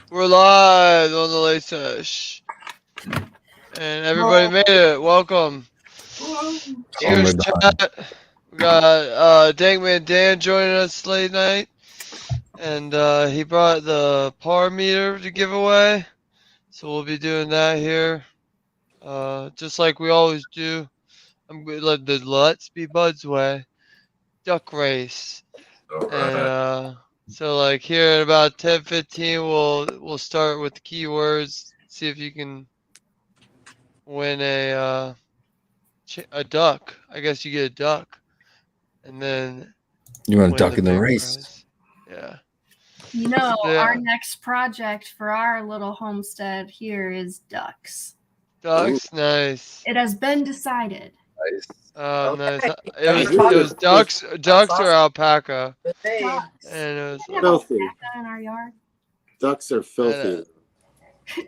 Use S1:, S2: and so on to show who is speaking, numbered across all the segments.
S1: We're live on the Late Sesh. And everybody made it. Welcome. Cheers,
S2: Right
S1: chat. We got Dankman Dan joining us late night. And he brought the par meter to give away. So we'll be doing that here. Just like we always do. I'm going to let the Let's Be Buds way. Duck race. And so like here at about 10:15 we'll start with the keywords. See if you can win a duck. I guess you get a duck, and then
S2: You want to
S1: win
S2: duck
S1: the
S2: in the
S1: big
S2: race?
S1: prize. Yeah.
S3: You know,
S1: Yeah.
S3: our next project for our little homestead here is ducks.
S1: Ducks, nice.
S3: It has been decided.
S2: Nice.
S1: Oh,
S4: Okay.
S1: nice. It was ducks. Ducks or alpaca,
S3: Ducks.
S1: and it was.
S3: We have
S5: Filthy.
S3: alpaca in our yard.
S5: Ducks are filthy.
S1: They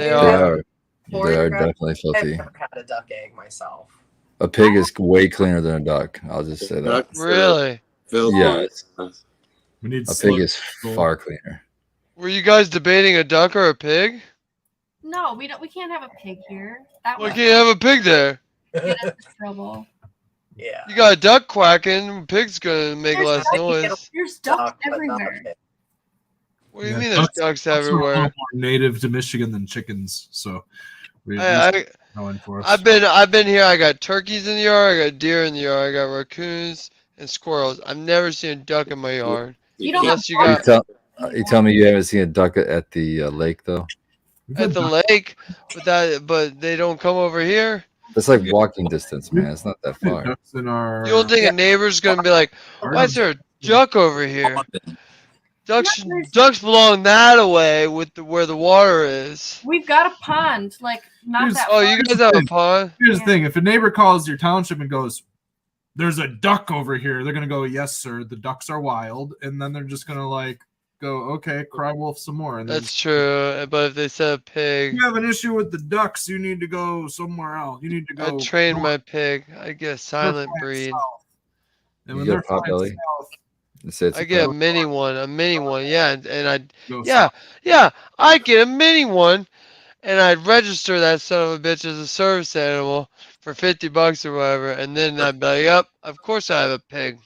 S2: They
S1: are.
S2: are. They are definitely
S4: I've
S2: filthy.
S4: never had a duck egg myself.
S2: A pig is way cleaner than a duck. I'll just say that.
S5: Ducks are
S1: Really?
S5: filthy.
S2: Yeah,
S6: We need
S2: a pig is far cleaner.
S1: Were you guys debating a duck or a pig?
S3: No, we don't. We can't have a pig here. That
S1: Why
S3: would
S1: can't you have a pig there?
S3: get us in trouble.
S4: Yeah.
S1: You got a duck quacking. Pig's gonna make
S3: There's
S1: less
S3: ducks-
S1: noise.
S3: There's ducks
S4: Duck, but not a
S3: everywhere.
S4: pig.
S1: What do you mean there's ducks
S6: are a
S1: everywhere?
S6: little more native to Michigan than chickens, so we
S1: I
S6: going for us.
S1: I've been here. I got turkeys in the yard. I got deer in the yard. I got raccoons and squirrels. I've never seen a duck in my yard.
S3: You don't
S1: Unless you
S3: have
S1: got
S2: You tell me you haven't seen a duck at the lake though?
S6: We've
S1: at
S6: had
S1: the
S6: duck-
S1: lake, but they don't come over here.
S2: That's like walking distance, man. It's not that
S6: we had
S2: far.
S6: ducks in our.
S1: You don't think a neighbor's gonna be like, "Why is there a duck over here?" Ducks belong that away with where the water is.
S3: We've got a pond, like not
S6: Here's-
S3: that.
S1: Oh,
S3: far.
S1: you guys have a pond?
S6: Here's the thing: if a neighbor calls your township and goes, "There's a duck over here," they're gonna go, "Yes, sir. The ducks are wild," and then they're just gonna like go, "Okay, cry wolf some more." And then
S1: That's true. But if they said a
S6: if
S1: pig,
S6: you have an issue with the ducks, you need to go somewhere else. You need to go.
S1: I'd train
S6: north.
S1: my pig. I'd get a silent
S6: They're flying
S1: breed.
S6: south. And
S2: You
S6: when
S2: get
S6: they're
S2: a pot
S6: flying
S2: belly?
S6: south,
S2: It's
S1: I get a
S2: pup.
S1: mini one, yeah, and I'd
S6: go
S1: yeah,
S6: south.
S1: yeah, I get a mini one, and I'd register that son of a bitch as a service animal for $50 or whatever, and then I'd be like, yep, of course I have a pig.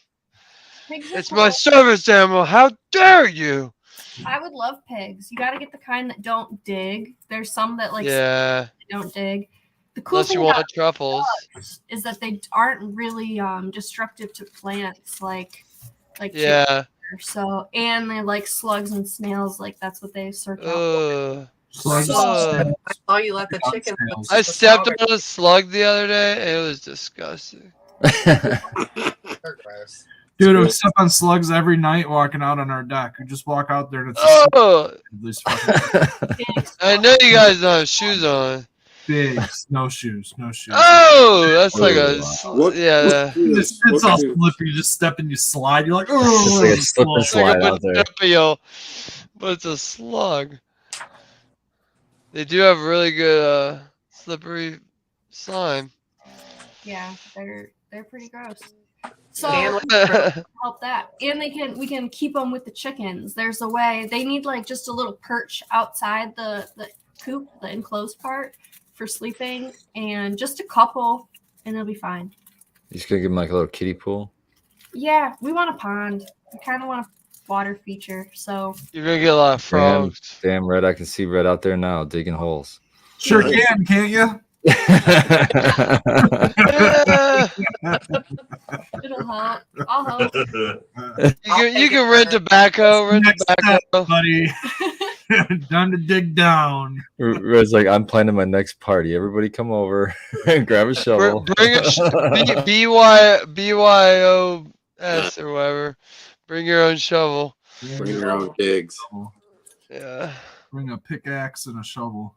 S3: Pigs are
S1: It's my
S3: cool.
S1: service animal. How dare you?
S3: I would love pigs. You got to get the kind that don't dig. There's some that like
S1: Yeah,
S3: don't dig. The cool
S1: unless
S3: thing
S1: you
S3: about
S1: want truffles.
S3: ducks is that they aren't really destructive to plants like
S1: Yeah.
S3: chicken. So and they like slugs and snails. Like that's what they search out.
S1: Ugh.
S6: Slugs.
S1: Ugh.
S4: I saw you let the chicken.
S6: Snails.
S1: I stepped on a slug the other day, and it was disgusting.
S4: They're gross.
S6: Dude, we step on slugs every night walking out on our deck. We just walk out there and it's
S1: Oh,
S6: these fucking
S3: Pigs.
S1: I know you guys don't have shoes on.
S6: big snowshoes.
S1: Oh, that's like
S2: Oh,
S1: a
S2: wow.
S1: yeah.
S6: It's all slippery. You just step and you slide. You're like, oh,
S2: It's like a slip and
S1: It's like
S2: slide
S1: a
S2: out there.
S1: marsupial, but it's a slug. They do have really good slippery slime.
S3: Yeah, they're pretty gross. So
S4: And
S3: help that, and we can keep them with the chickens. There's a way. They need like just a little perch outside the coop, the enclosed part for sleeping, and just a couple, and they'll be fine.
S2: You just gonna give him like a little kiddie pool?
S3: Yeah, we want a pond. We kind of want a water feature. So
S1: You're gonna get a lot of frogs.
S2: Damn, Red, I can see Red out there now digging holes.
S6: sure can, can't you?
S3: it'll help. I'll help.
S1: You can rent tobacco,
S6: Next step,
S1: tobacco.
S6: buddy. Time to dig down.
S2: Red's like, I'm planning my next party. Everybody come over and grab a shovel.
S1: Bring a BYOS or whatever. Bring your own shovel.
S5: Bring your own pigs.
S1: Yeah.
S6: Bring a pickaxe and a shovel.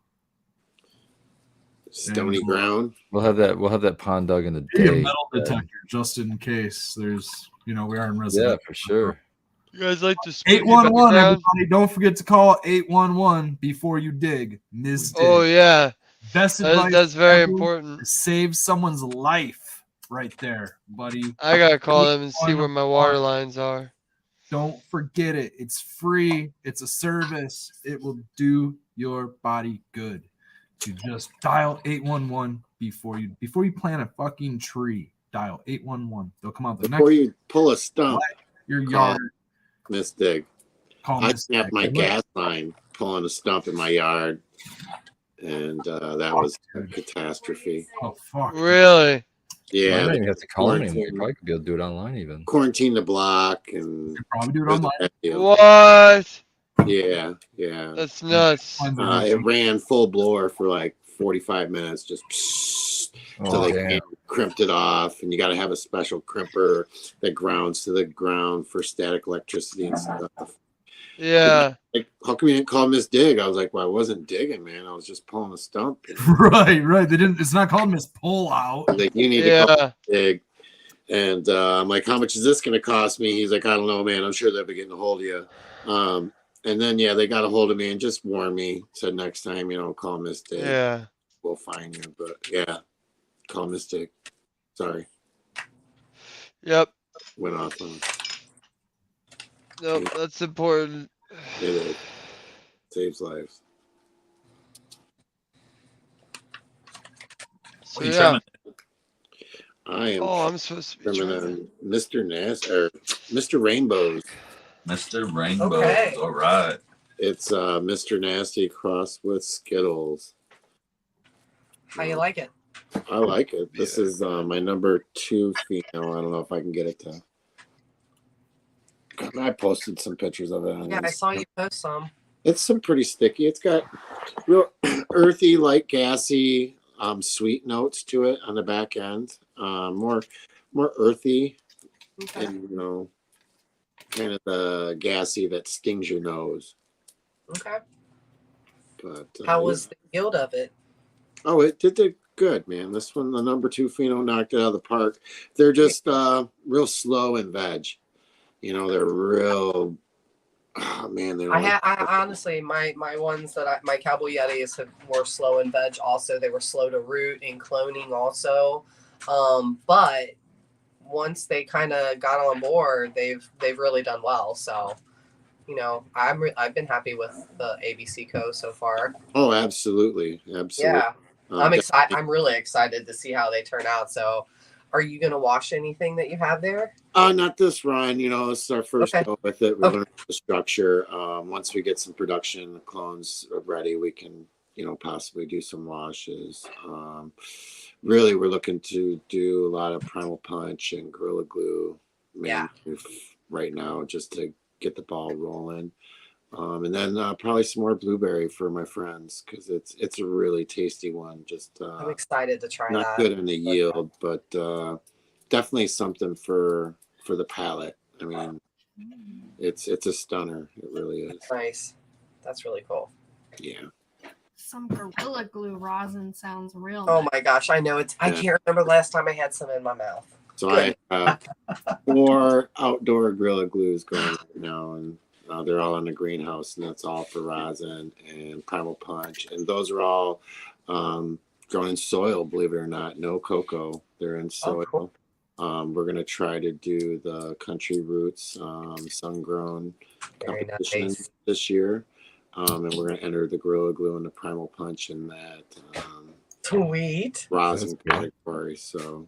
S5: Stony ground.
S2: We'll have that pond dug in the
S6: Maybe a
S2: day.
S6: metal detector just in case there's, we are in
S2: Yeah,
S6: residential.
S2: for sure.
S1: You guys like to spooky
S6: 811,
S1: background?
S6: everybody. Don't forget to call 811 before you dig. Dig.
S1: Oh yeah,
S6: Best advice
S1: that's very
S6: ever
S1: important.
S6: to save someone's life right there, buddy.
S1: I gotta call them and see where my water lines are.
S6: Don't forget it. It's free. It's a service. It will do your body good. To just dial 811 before you plant a fucking tree. Dial 811. They'll come out the
S5: Before
S6: next
S5: you pull a stump,
S6: your
S5: call
S6: yard.
S5: Miss Dig.
S6: Call
S5: I
S6: Miss
S5: snapped
S6: Dig.
S5: my gas line pulling a stump in my yard, and that was a catastrophe.
S6: Oh fuck.
S1: Really?
S2: You
S5: Yeah,
S2: don't even have to call them anymore. You
S5: quarantine,
S2: probably could be able to do it online even.
S5: quarantine the block, and
S6: You probably do it
S5: it was a
S6: online.
S5: bad deal.
S1: What?
S5: Yeah.
S1: That's nuts.
S5: It ran full blower for like 45 minutes, just till
S2: Oh,
S5: they
S2: damn.
S5: crimped it off, and you got to have a special crimper that grounds to the ground for static electricity and stuff.
S1: Yeah.
S5: Like, how come you didn't call Miss Dig? I was like, well, I wasn't digging, man. I was just pulling a stump.
S6: Right. They didn't. It's not called Miss Pull Out.
S5: Like, you need to call
S1: Yeah.
S5: Dig. And I'm like, how much is this going to cost me? He's like, I don't know, man. I'm sure they'll be getting a hold of you. And then, yeah, they got a hold of me and just warned me. Said next time, call Miss Dig.
S1: Yeah.
S5: We'll find you. But yeah, call Miss Dig. Sorry,
S1: Yep.
S5: went off on
S1: Nope. That's important.
S5: it. Is. Saves lives.
S1: So
S7: What are you
S1: yeah.
S7: trimming?
S5: I am
S1: Oh, I'm supposed to be
S5: trimming
S1: trimming.
S5: on Mr. or Mr. Rainbows.
S7: Mr. Rainbow.
S4: Okay.
S7: All right.
S5: It's Mr. Nasty crossed with Skittles.
S4: How you like it?
S5: I like it. This is my number 2 female. I don't know if I can get it to. I posted some pictures of it.
S4: Yeah, I saw you post some.
S5: It's some pretty sticky. It's got real earthy, light, gassy, sweet notes to it on the back end. More earthy,
S4: Okay.
S5: and kind of the gassy that stings your nose.
S4: Okay.
S5: But
S4: How was the yield of it?
S5: Oh, it did good, man. This one, the number 2 pheno, knocked it out of the park. They're just real slow in veg. They're real. Oh man, they're.
S4: I honestly, my ones that my Cowboy Yetis were slow in veg. Also, they were slow to root and cloning. Also, but once they kind of got on board, they've really done well. So, I've been happy with the ABC Co so far.
S5: Oh, absolutely.
S4: Yeah, I'm excited. I'm really excited to see how they turn out. So, are you gonna wash anything that you have there?
S5: Not this run. It's our first
S4: Okay.
S5: go with it. We're learning the structure. Once we get some production clones ready, we can, possibly do some washes. Really, we're looking to do a lot of Primal Punch and Gorilla Glue.
S4: Yeah.
S5: Right now, just to get the ball rolling. And then probably some more blueberry for my friends because it's a really tasty one. Just
S4: I'm excited to try
S5: not
S4: that.
S5: good in the yield, but definitely something for the palate. I mean, it's a stunner. It really is.
S4: Nice. That's really cool.
S5: Yeah.
S3: Some Gorilla Glue rosin sounds real.
S4: Oh my gosh, I know it's. I
S5: Yeah.
S4: can't remember the last time I had some in my mouth.
S5: So
S4: Good.
S5: I have 4 outdoor Gorilla Glues going right now, and they're all in the greenhouse, and that's all for rosin and Primal Punch, and those are all grown in soil. Believe it or not, no cocoa. They're in soil.
S4: cool.
S5: We're gonna try to do the Country Roots sun-grown
S4: Very
S5: competition
S4: nice.
S5: this year, and we're gonna enter the Gorilla Glue and the Primal Punch in that
S4: Sweet.
S5: rosin
S2: That's good.
S5: category. So,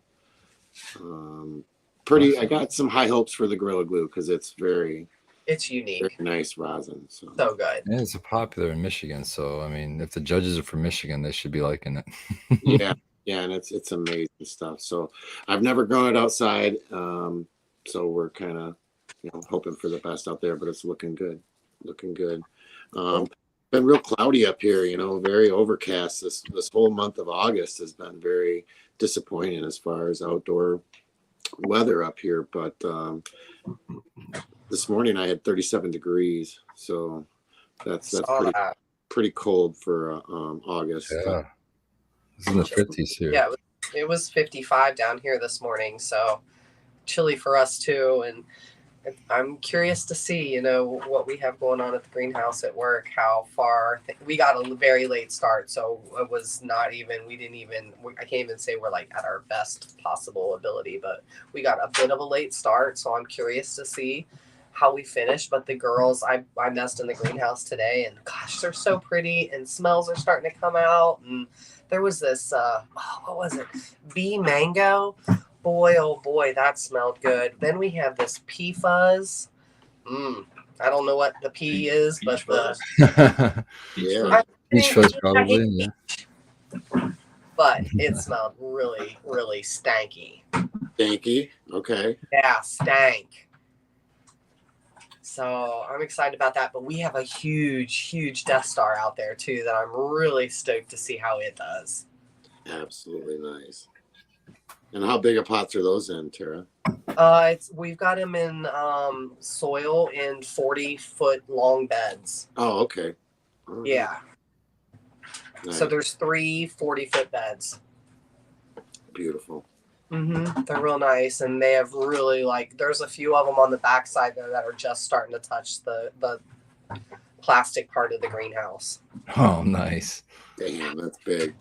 S5: pretty. I got some high hopes for the Gorilla Glue because it's very,
S4: It's
S5: very
S4: unique.
S5: nice rosin. So,
S4: So good.
S2: And it's popular in Michigan, so I mean, if the judges are from Michigan, they should be liking it.
S5: yeah, and it's amazing stuff. So, I've never grown it outside, so we're kind of hoping for the best out there, but it's looking good, looking good. Been real cloudy up here, very overcast. This whole month of August has been very disappointing as far as outdoor weather up here. But this morning I had 37 degrees, so that's
S4: Saw that.
S5: pretty cold for August.
S2: Yeah, it's in the 50s here.
S4: Yeah, it was 55 down here this morning, so chilly for us too. And I'm curious to see, what we have going on at the greenhouse at work. How far we got a very late start, so it was not even. I can't even say we're like at our best possible ability, but we got a bit of a late start. So I'm curious to see how we finished, but the girls, I messed in the greenhouse today, and gosh, they're so pretty, and smells are starting to come out. And there was this, what was it? Bee mango. Boy, oh boy, that smelled good. Then we have this pea fuzz. I don't know what the pea is, but
S5: Yeah.
S2: Peach fuzz, probably. Yeah.
S4: but it smelled really, really stanky.
S5: Stanky. Okay.
S4: Yeah, stank. So I'm excited about that. But we have a huge, huge Death Star out there too that I'm really stoked to see how it does.
S5: Absolutely nice. And how big of pots are those in, Tara?
S4: We've got them in soil in 40-foot long beds.
S5: Oh, okay. All right.
S4: Yeah.
S5: Nice.
S4: So there's 3 40-foot beds.
S5: Beautiful.
S4: They're real nice, and they have really there's a few of them on the backside there that are just starting to touch the plastic part of the greenhouse.
S2: Oh, nice.
S5: Damn, that's big.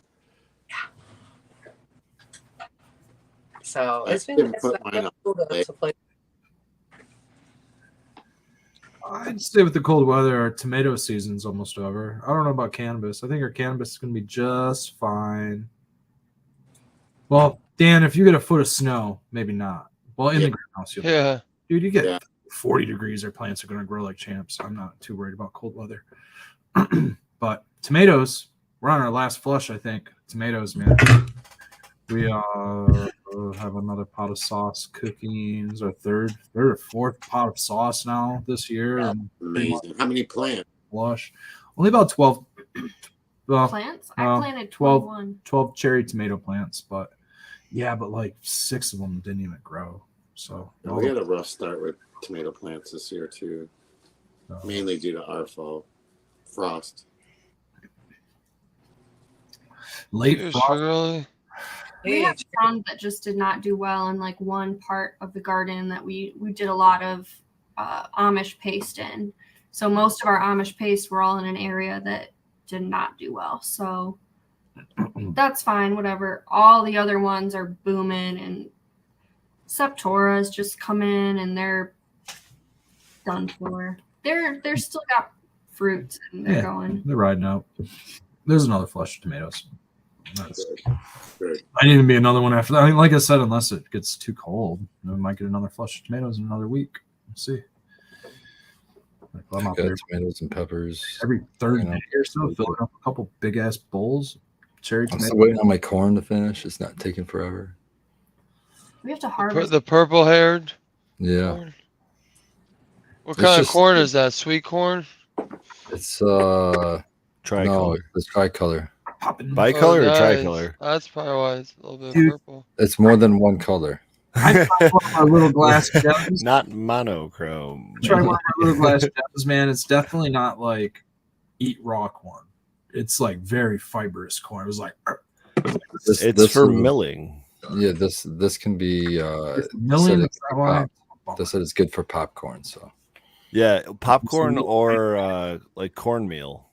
S4: So
S5: I'd
S4: it's been
S5: put mine up.
S4: cool to play.
S6: I'd say with the cold weather, our tomato season's almost over. I don't know about cannabis. I think our cannabis is going to be just fine. Well, Dan, if you get a foot of snow, maybe not. Well, in the greenhouse,
S1: Yeah.
S6: dude, you get 40 degrees, our plants are going to grow like champs. I'm not too worried about cold weather. But tomatoes, we're on our last flush, I think. Tomatoes, man. We have another pot of sauce cooking. It's our third or fourth pot of sauce now this year. And
S5: Amazing. How many plants?
S6: flush. Only about 12. Well,
S3: Plants? I planted 21.
S6: 12 cherry tomato plants, but like 6 of them didn't even grow. So
S5: We had a rough start with tomato plants this year too, mainly due to our fault. Frost.
S6: Late
S1: Yes,
S6: frost.
S1: really?
S3: We have some that just did not do well in like one part of the garden that we did a lot of Amish paste in. So most of our Amish paste were all in an area that did not do well. So that's fine, whatever. All the other ones are booming, and Septora's just come in and they're done for. They're still got fruits and they're going.
S6: They're riding out. There's another flush of tomatoes.
S5: Good.
S6: Might even be another one after that. I mean, like I said, unless it gets too cold, we might get another flush of tomatoes in another week. We'll see. Like, I'm out there
S2: Tomatoes and peppers.
S6: every third day or so, filling up a couple big ass bowls. Cherry
S2: I'm
S6: tomatoes.
S2: still waiting on my corn to finish. It's not taking forever.
S3: We have to harvest.
S1: The purple haired
S2: Yeah.
S1: corn? What
S2: It's
S1: kind of
S2: just-
S1: corn is that? Sweet corn?
S2: It's
S8: Tricolor.
S2: no, it's tricolor.
S6: Popping.
S8: Bicolor or
S1: nice.
S8: tricolor?
S1: That's probably why it's a little bit
S6: Dude.
S1: purple.
S2: It's more than one color.
S6: I tried one of my little glass gems.
S8: Not monochrome.
S6: Try one of my little glass gems, man. It's definitely not like eat raw corn. It's like very fibrous corn. It was like
S8: It's for
S2: is-
S8: milling.
S2: Yeah, this can be
S6: milling.
S2: said it's- they said it's good for popcorn. So
S8: Yeah, popcorn or like cornmeal.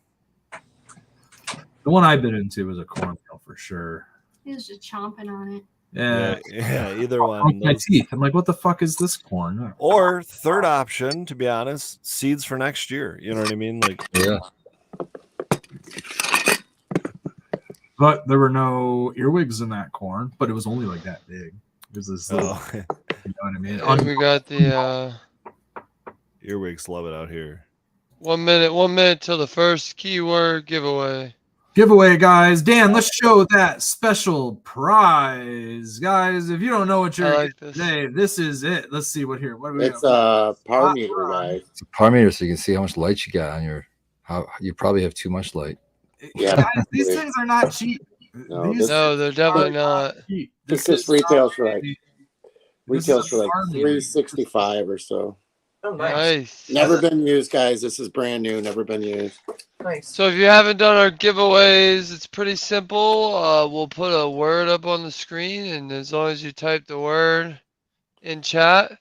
S6: The one I bit into was a cornmeal for sure.
S3: He was just chomping on it.
S6: Yeah,
S8: Either
S6: Like
S8: one.
S6: my teeth. I'm like, what the fuck is this corn?
S8: Or third option, to be honest, seeds for next year. You know what I mean? Like,
S2: yeah,
S6: But there were no earwigs in that corn, but it was only like that big. It was this little,
S8: oh,
S6: you know what I mean?
S1: And we got the
S8: earwigs love it out here.
S1: 1 minute till the first keyword giveaway.
S6: Giveaway, guys. Dan, let's show that special prize, guys. If you don't know what
S1: I
S6: you're
S1: like this.
S6: today, this is it. Let's see what here. What do we
S5: It's
S6: got?
S5: a power meter, guys.
S2: it's a par meter, so you can see how much light you got on your. How you probably have too much light.
S5: Yeah.
S6: Guys, these things are not cheap.
S5: No,
S6: These
S1: No, they're definitely not.
S6: cheap.
S5: This is retails for like
S6: This
S5: retails
S6: is
S5: for like
S6: a farm meter.
S5: $365 or so.
S4: Oh, nice.
S1: Nice.
S5: Never been used, guys. This is brand new. Never been used.
S4: Nice.
S1: So if you haven't done our giveaways, it's pretty simple. We'll put a word up on the screen, and as long as you type the word in chat,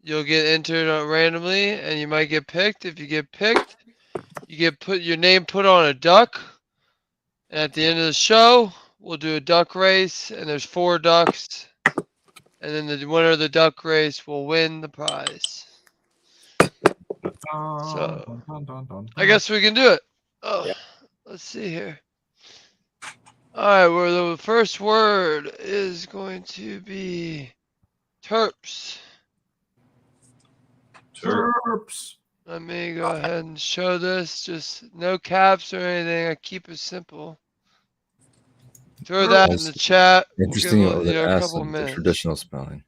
S1: you'll get entered randomly, and you might get picked. If you get picked, you get your name put on a duck. And at the end of the show, we'll do a duck race, and there's 4 ducks, and then the winner of the duck race will win the prize. So I guess we can do it. Oh, let's see here. All right, well, the first word is going to be terps.
S6: Terps.
S1: Let me go ahead and show this. Just no caps or anything. I keep it simple. Throw that in the chat.
S2: Interesting.
S1: We'll give
S2: It
S1: it a
S2: asks
S1: couple
S2: them the
S1: minutes.
S2: traditional spelling.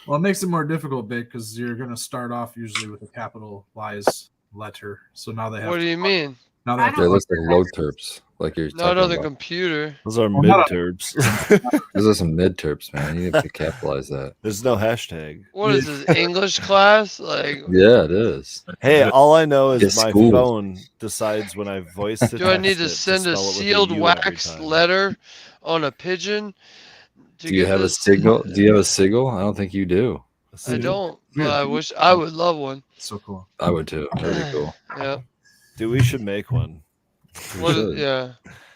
S6: Well, it makes it more difficult, bit, because you're going to start off usually with a capitalized letter. So now they have.
S1: What do you mean?
S6: Now they have
S2: They look like low terps, like you're
S1: Not
S2: talking
S1: on the
S2: about.
S1: computer.
S8: Those are
S6: Well,
S8: mid
S6: not-
S8: terps.
S2: Those are some mid terps, man. You have to capitalize that.
S8: There's no hashtag.
S1: What is this, English class? Like,
S2: Yeah, it is.
S8: Hey, all I know is
S2: It's
S8: my
S2: school.
S8: phone decides when I voice to
S1: do I
S8: text
S1: need to
S8: it
S1: send a
S8: spell it with
S1: sealed
S8: U every
S1: wax
S8: time.
S1: letter on a pigeon?
S2: Do you have a signal? Do you have a sigil? I don't think you do.
S1: I don't,
S6: Yeah.
S1: but I wish I would love one.
S6: So cool.
S2: I would too. That'd be cool.
S1: Yeah.
S8: Dude, we should make one.
S2: We
S1: What
S2: should.
S1: yeah.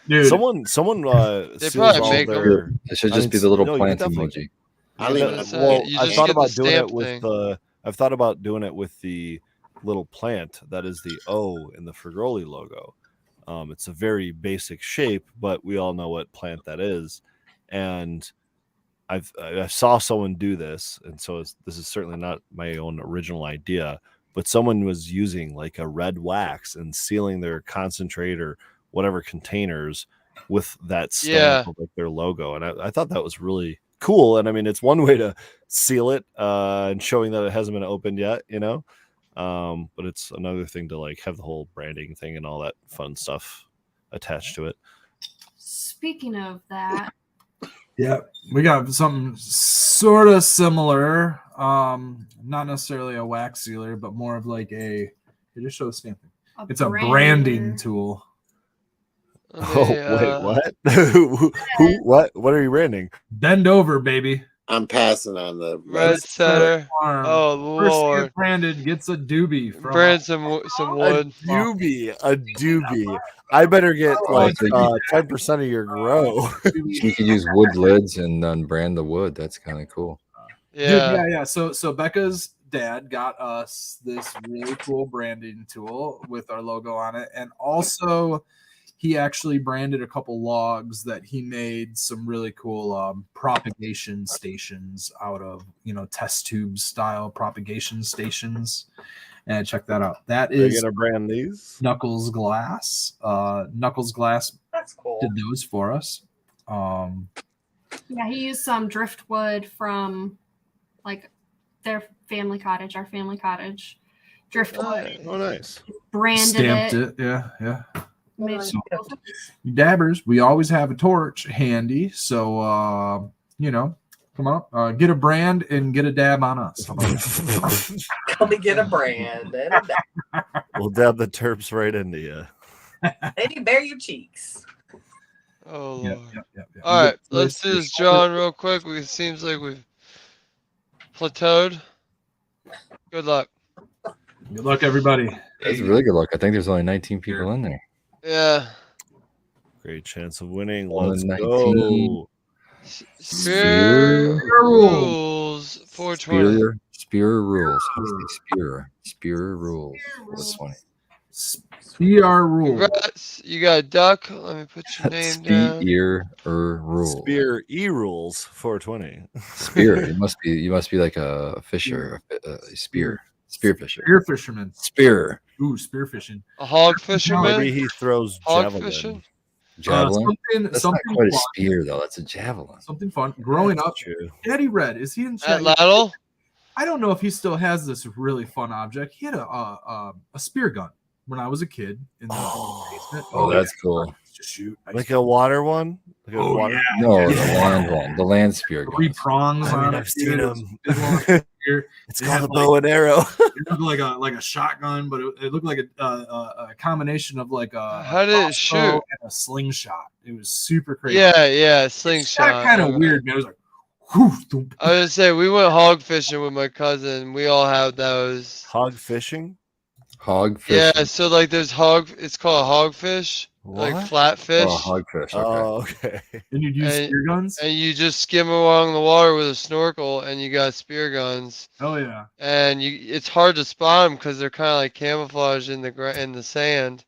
S6: Dude,
S8: Someone
S1: They
S8: seals
S1: probably
S8: all
S1: make 'em.
S8: their.
S2: It should
S8: I
S2: just
S8: mean,
S2: be the little
S8: no, you
S2: plant
S8: definitely-
S2: emoji.
S5: I leave
S1: That's
S5: it.
S1: it.
S8: Well,
S1: You
S8: I
S1: just
S8: thought
S1: get the
S8: about doing it
S1: stamp
S8: with
S1: thing.
S8: the. I've thought about doing it with the little plant that is the O in the Frigoli logo. It's a very basic shape, but we all know what plant that is, and I saw someone do this, and so this is certainly not my own original idea, but someone was using like a red wax and sealing their concentrate or whatever containers with that stamp of like their logo, and I thought that was really cool. And I mean, it's one way to seal it and showing that it hasn't been opened yet, you know. But it's another thing to like have the whole branding thing and all that fun stuff attached to it.
S3: Speaking of that,
S6: yeah, we got something sort of similar. Not necessarily a wax sealer, but more of like a. It just shows stamping. It's a branding tool.
S8: Oh wait, what? Who? What are you branding?
S6: Bend over, baby.
S5: I'm passing on the
S1: Red setter.
S6: Farm.
S1: Oh
S6: Person
S1: Lord.
S6: gets branded gets a doobie from
S1: Brand some wood.
S8: A doobie. I better get like 10% of your grow.
S2: You could use wood lids and then brand the wood. That's kind of cool.
S1: Yeah.
S6: Yeah. So Becca's dad got us this really cool branding tool with our logo on it, and also he actually branded a couple logs that he made some really cool propagation stations out of, test tube style propagation stations. And check that out. That
S8: Are you
S6: is
S8: gonna brand these?
S6: Knuckles Glass. Knuckles Glass
S4: That's cool.
S6: did those for us.
S3: yeah, he used some driftwood from like their family cottage, our family cottage. Driftwood,
S8: Oh, nice.
S3: branded
S6: Stamped
S3: it.
S6: it. Yeah.
S3: Made
S6: So-
S3: it cool.
S6: Dabbers, we always have a torch handy, so come on, get a brand and get a dab on us. How about that?
S4: Come and get a brand and a dab.
S8: We'll dab the terps right into you.
S4: And you bare your cheeks.
S1: Oh
S6: Yep,
S1: Lord.
S6: yep.
S1: All right, let's do this, John, real quick. It seems like we've plateaued. Good luck.
S6: Good luck, everybody.
S2: That's really good luck. I think there's only 19 people in there.
S1: Yeah.
S8: Great chance of winning.
S2: One
S8: Let's
S2: in
S8: go.
S2: 19.
S1: Spear rules 420.
S2: Spear rules. How do you say spear? Spear rules. That's funny.
S6: Spear rule.
S1: Congrats. You got a duck. Let me put your name down.
S2: Spear rule.
S8: Spear rules 420.
S2: Spear. You must be like a fisher. A spear. Spear fisher.
S6: Spear fisherman.
S2: Spear.
S6: Ooh, spear fishing.
S1: A hog fisherman?
S8: Maybe he throws
S1: Hog
S8: javelin.
S1: fishing?
S2: Javelin. That's
S6: something
S2: not quite a
S6: fun.
S2: spear though. That's a javelin.
S6: Something fun. Growing
S8: That's
S6: up,
S8: true.
S6: Daddy Red, is he in
S1: At
S6: chat?
S1: Laddle?
S6: I don't know if he still has this really fun object. He had a spear gun when I was a kid in the basement.
S2: Oh, that's cool.
S6: Just shoot.
S8: Like a water one? Like a
S6: Oh,
S8: water?
S6: yeah.
S2: No, the land one. The land spear
S6: Three
S2: gun.
S6: prongs
S8: I mean,
S6: on it.
S8: I've seen
S6: It was
S8: them.
S6: a big long spear.
S8: It's
S6: They
S8: called
S6: had,
S8: a bow and arrow.
S6: It looked like a shotgun, but it looked like a combination of like a
S1: How did it
S6: crossbow
S1: shoot?
S6: and a slingshot. It was super crazy.
S1: Yeah,
S6: It's
S1: slingshot.
S6: kind of weird, man. It was like, whew, thump.
S1: I was gonna say we went hog fishing with my cousin. We all have those.
S8: Hog fishing?
S2: Hogfish.
S1: Yeah, so like there's it's called a hogfish, like
S8: What?
S1: flatfish.
S2: Oh, hogfish. Okay.
S8: Oh, okay.
S6: And you'd use
S1: And-
S6: spear guns.
S1: And you just skim along the water with a snorkel, and you got spear guns.
S6: Oh yeah.
S1: And it's hard to spot them because they're kind of like camouflaged in the sand.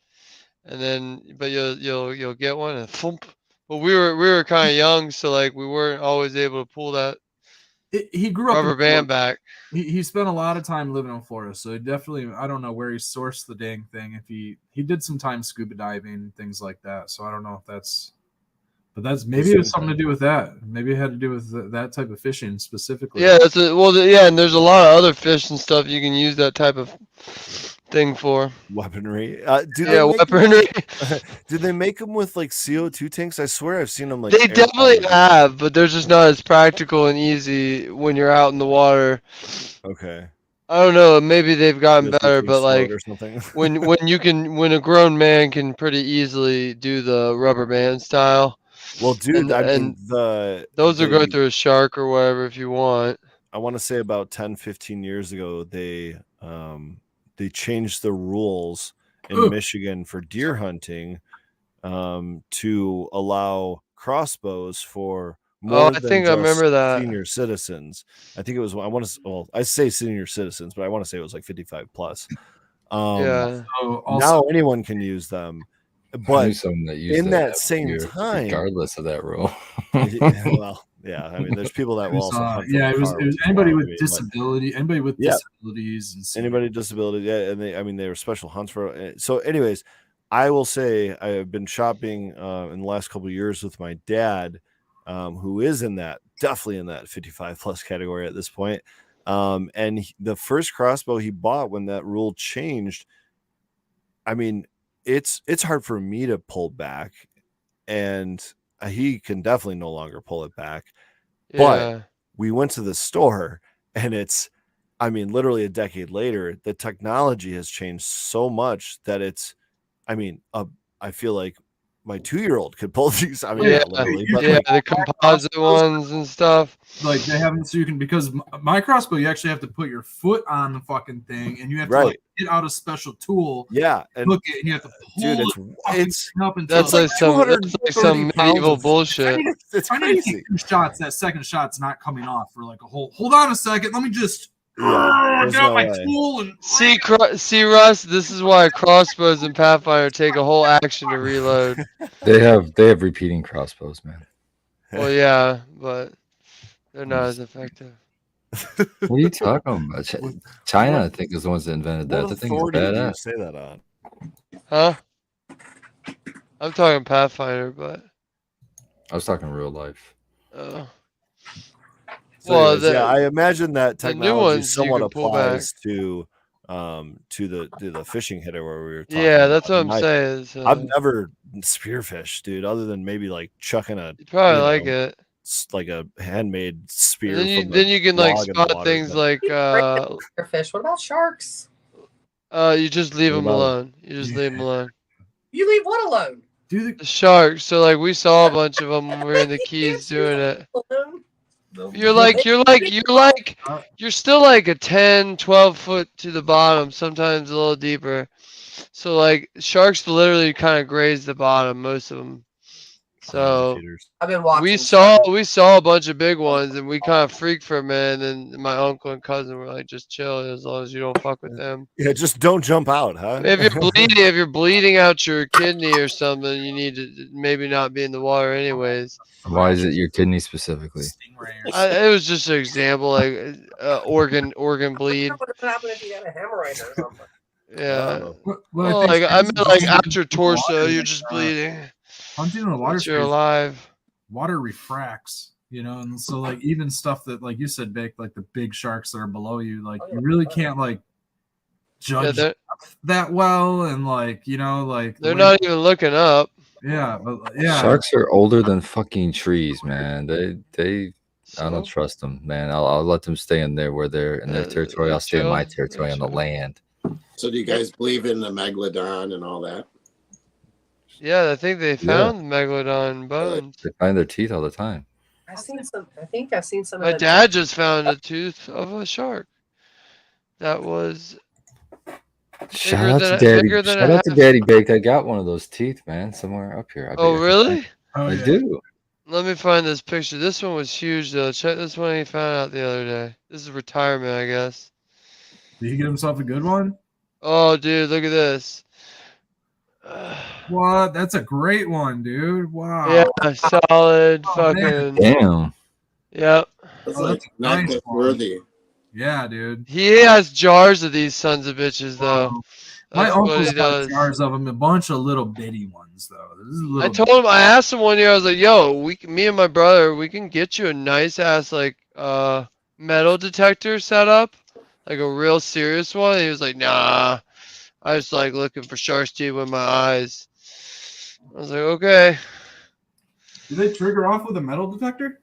S1: And then, but you'll get one and thump. But we were kind of young, so like we weren't always able to pull that
S6: He grew up
S1: rubber
S6: in
S1: band
S6: Florida.
S1: back.
S6: He spent a lot of time living in Florida, so he definitely, I don't know where he sourced the dang thing. If he did some time scuba diving, things like that. So I don't know if that's, but that's maybe it was something to do with that. Maybe it had to do with that type of fishing specifically.
S1: Yeah, yeah, and there's a lot of other fish and stuff you can use that type of thing for.
S8: Weaponry.
S1: Weaponry.
S8: Do they make them with like CO2 tanks? I swear I've seen them like.
S1: They definitely have, but they're just not as practical and easy when you're out in the water.
S8: Okay.
S1: I don't know. Maybe they've gotten
S8: Just
S1: better,
S8: like
S1: but like
S8: or something.
S1: when a grown man can pretty easily do the rubber band style.
S8: Well, dude,
S1: And those will go through a shark or whatever if you want.
S8: I want to say about 10, 15 years ago, they changed the rules in Michigan for deer hunting to allow crossbows for more
S1: I
S8: than
S1: think I
S8: just
S1: remember that.
S8: senior citizens. I think it was, I say senior citizens, but I want to say it was like 55 plus.
S1: Yeah.
S6: So
S8: Now anyone can use them. But in that same time,
S2: regardless of that rule.
S8: well, yeah, I mean, there's people that will also hunt
S6: yeah, it was anybody with disability,
S8: anybody with
S6: disabilities, and
S8: anybody with disability. Yeah, and they were special hunts for. So, anyways, I will say I have been shopping in the last couple of years with my dad, who is definitely in that 55 plus category at this point. And the first crossbow he bought when that rule changed, I mean, it's hard for me to pull back, and he can definitely no longer pull it back.
S1: Yeah.
S8: But we went to the store, and literally a decade later, the technology has changed so much that I feel like my 2-year-old could pull these. I mean, not literally, but
S1: the composite ones and stuff.
S6: Like they have them so you can, because my crossbow, you actually have to put your foot on the fucking thing, and you have to like get out a special tool.
S8: Yeah,
S6: and look it, and you have to pull
S8: it's
S6: up until
S1: that's like some medieval bullshit.
S8: It's
S6: I need to take 2 shots. That second shot's not coming off for like a whole. Hold on a second. Let me just. Tool and
S1: see, Russ. This is why crossbows and Pathfinder take a whole action to reload.
S2: They have repeating crossbows, man.
S1: Well, yeah, but they're not as effective.
S2: What are you talking about? China, I think, is the ones that invented that. The thing is badass.
S8: Say that on?
S1: Huh? I'm talking Pathfinder, but
S2: I was talking real life.
S8: I imagine that
S1: the new
S8: technology
S1: ones
S8: somewhat
S1: you can pull
S8: applies to the fishing hitter where we were talking.
S1: Yeah, that's what I'm saying.
S8: I've never spearfished, dude, other than maybe like chucking
S1: you probably like it,
S8: like a handmade spear.
S1: Then you can like spot things like
S4: fish. What about sharks?
S1: You just leave them alone. You just leave them alone.
S4: You leave what alone?
S1: The sharks. So like we saw a bunch of them when we were in the Keys doing it. You're still like a 10, 12 foot to the bottom, sometimes a little deeper. So like sharks literally kind of graze the bottom, most of them. So
S4: I've been watching.
S1: we saw a bunch of big ones, and we kind of freaked for a minute. And then my uncle and cousin were like, "Just chill, as long as you don't fuck with them."
S8: Yeah, just don't jump out, huh?
S1: If you're bleeding out your kidney or something, you need to maybe not be in the water, anyways.
S2: Why is it your kidney specifically?
S1: It was just an example, like organ bleed.
S4: What would happen if you had a hemorrhoid or something?
S1: Yeah.
S6: Well,
S1: I meant like after torso, you're just bleeding.
S6: Hunting in the water,
S1: you're alive.
S6: Water refracts, and so like even stuff that, like you said, Vic, like the big sharks that are below you, like you really can't like judge that well, and like
S1: they're not even looking up.
S6: Yeah, but yeah,
S2: sharks are older than fucking trees, man. They I don't trust them, man. I'll let them stay in there where they're in their territory. I'll stay in my territory on the land.
S5: So do you guys believe in the megalodon and all that?
S1: Yeah, I think they found megalodon bones.
S2: They find their teeth all the time.
S4: I've seen some. I think I've seen some.
S1: My dad just found a tooth of a shark. That was
S2: Shout out to
S1: bigger
S2: Daddy.
S1: than
S2: Shout
S1: a
S2: out to
S1: half.
S2: Daddy Baked. I got one of those teeth, man, somewhere up here. I
S1: Oh,
S2: bet I can
S1: really?
S2: find-
S6: Oh,
S2: I
S6: yeah.
S2: do.
S1: Let me find this picture. This one was huge, though. Check this one he found out the other day. This is retirement, I guess.
S6: Did he get himself a good one?
S1: Oh, dude, look at this.
S6: What? That's a great one, dude. Wow.
S1: Yeah, solid
S6: Oh, man.
S1: fucking.
S2: Damn.
S1: Yep.
S5: That's
S6: Oh,
S5: like
S6: that's a
S5: not
S6: nice
S5: that
S6: one.
S5: worthy.
S6: Yeah, dude.
S1: He has jars of these sons of bitches, though.
S6: My
S1: That's what
S6: uncle's
S1: he
S6: got
S1: does.
S6: jars of them, a bunch of little bitty ones, though. This is a
S1: I
S6: little.
S1: told him, I asked him one year, I was like, yo, me and my brother, we can get you a nice ass, like, metal detector set up. Like a real serious one. And he was like, nah. I was like looking for shark's teeth with my eyes. I was like, okay.
S6: Do they trigger off with a metal detector?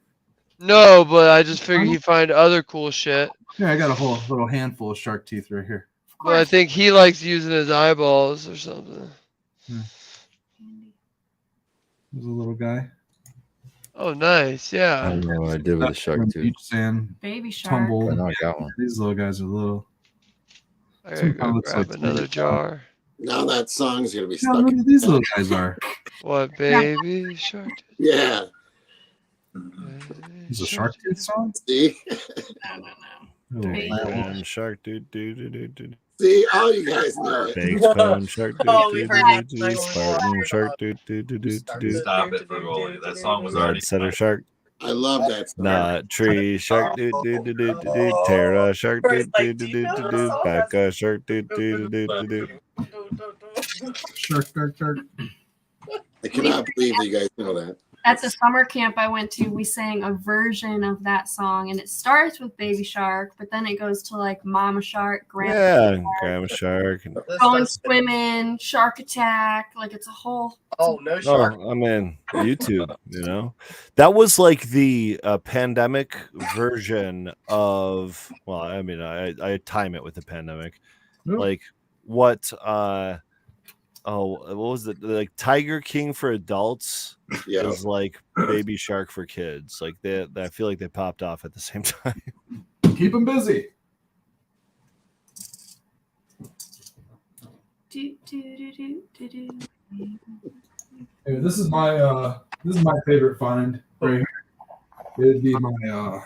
S1: No, but I just figured he'd find other cool shit.
S6: Yeah, I got a whole little handful of shark teeth right here.
S3: Of
S1: But I
S3: course.
S1: think he likes using his eyeballs or something.
S6: There's a little guy.
S1: Oh, nice.
S2: I
S1: Yeah.
S2: don't know what I did with the shark tooth.
S6: Beach sand,
S3: Baby shark.
S6: tumbled.
S2: I know I got one.
S6: These little guys are little.
S1: I gotta
S6: Some kind
S1: go
S6: looks
S1: grab
S6: like
S1: another
S6: baby
S1: jar.
S5: Now that song's gonna be
S6: Yeah,
S5: stuck.
S6: look at these little guys are.
S1: What, baby shark?
S5: Yeah.
S6: Is a shark tooth song?
S5: See,
S6: Oh,
S3: Baby.
S8: Pound shark do do do do do.
S5: see, all you guys know it.
S8: Baked pound shark do
S4: Oh,
S8: do
S4: we
S8: do
S4: heard
S8: do
S4: that
S8: do.
S4: song
S8: Spartan
S4: before.
S8: shark do do do do do do.
S7: Stop it, Fergoli. That song was already.
S8: Red setter shark.
S5: I love that song.
S8: Not tree shark do do do do do do. Terra shark do do do do do do. Backa shark do do do do do.
S6: Shark, shark, shark.
S5: I cannot believe that you guys know that.
S3: At the summer camp I went to, we sang a version of that song, and it starts with Baby Shark, but then it goes to like Mama Shark, Grandpa
S8: Yeah, grandma shark.
S3: Shark, Going Swimming, Shark Attack. Like it's a whole.
S4: Oh, no shark.
S8: Oh, I mean, YouTube, you know, that was like the pandemic version of. Well, I mean, I time it with the pandemic,
S6: Yeah.
S8: like what? What was it? Like Tiger King for adults
S5: Yeah.
S8: is like Baby Shark for kids. Like I feel like they popped off at the same time.
S6: Keep them busy.
S3: Do, do, do, do, do, do.
S6: Hey, this is my favorite find right here. It'd be my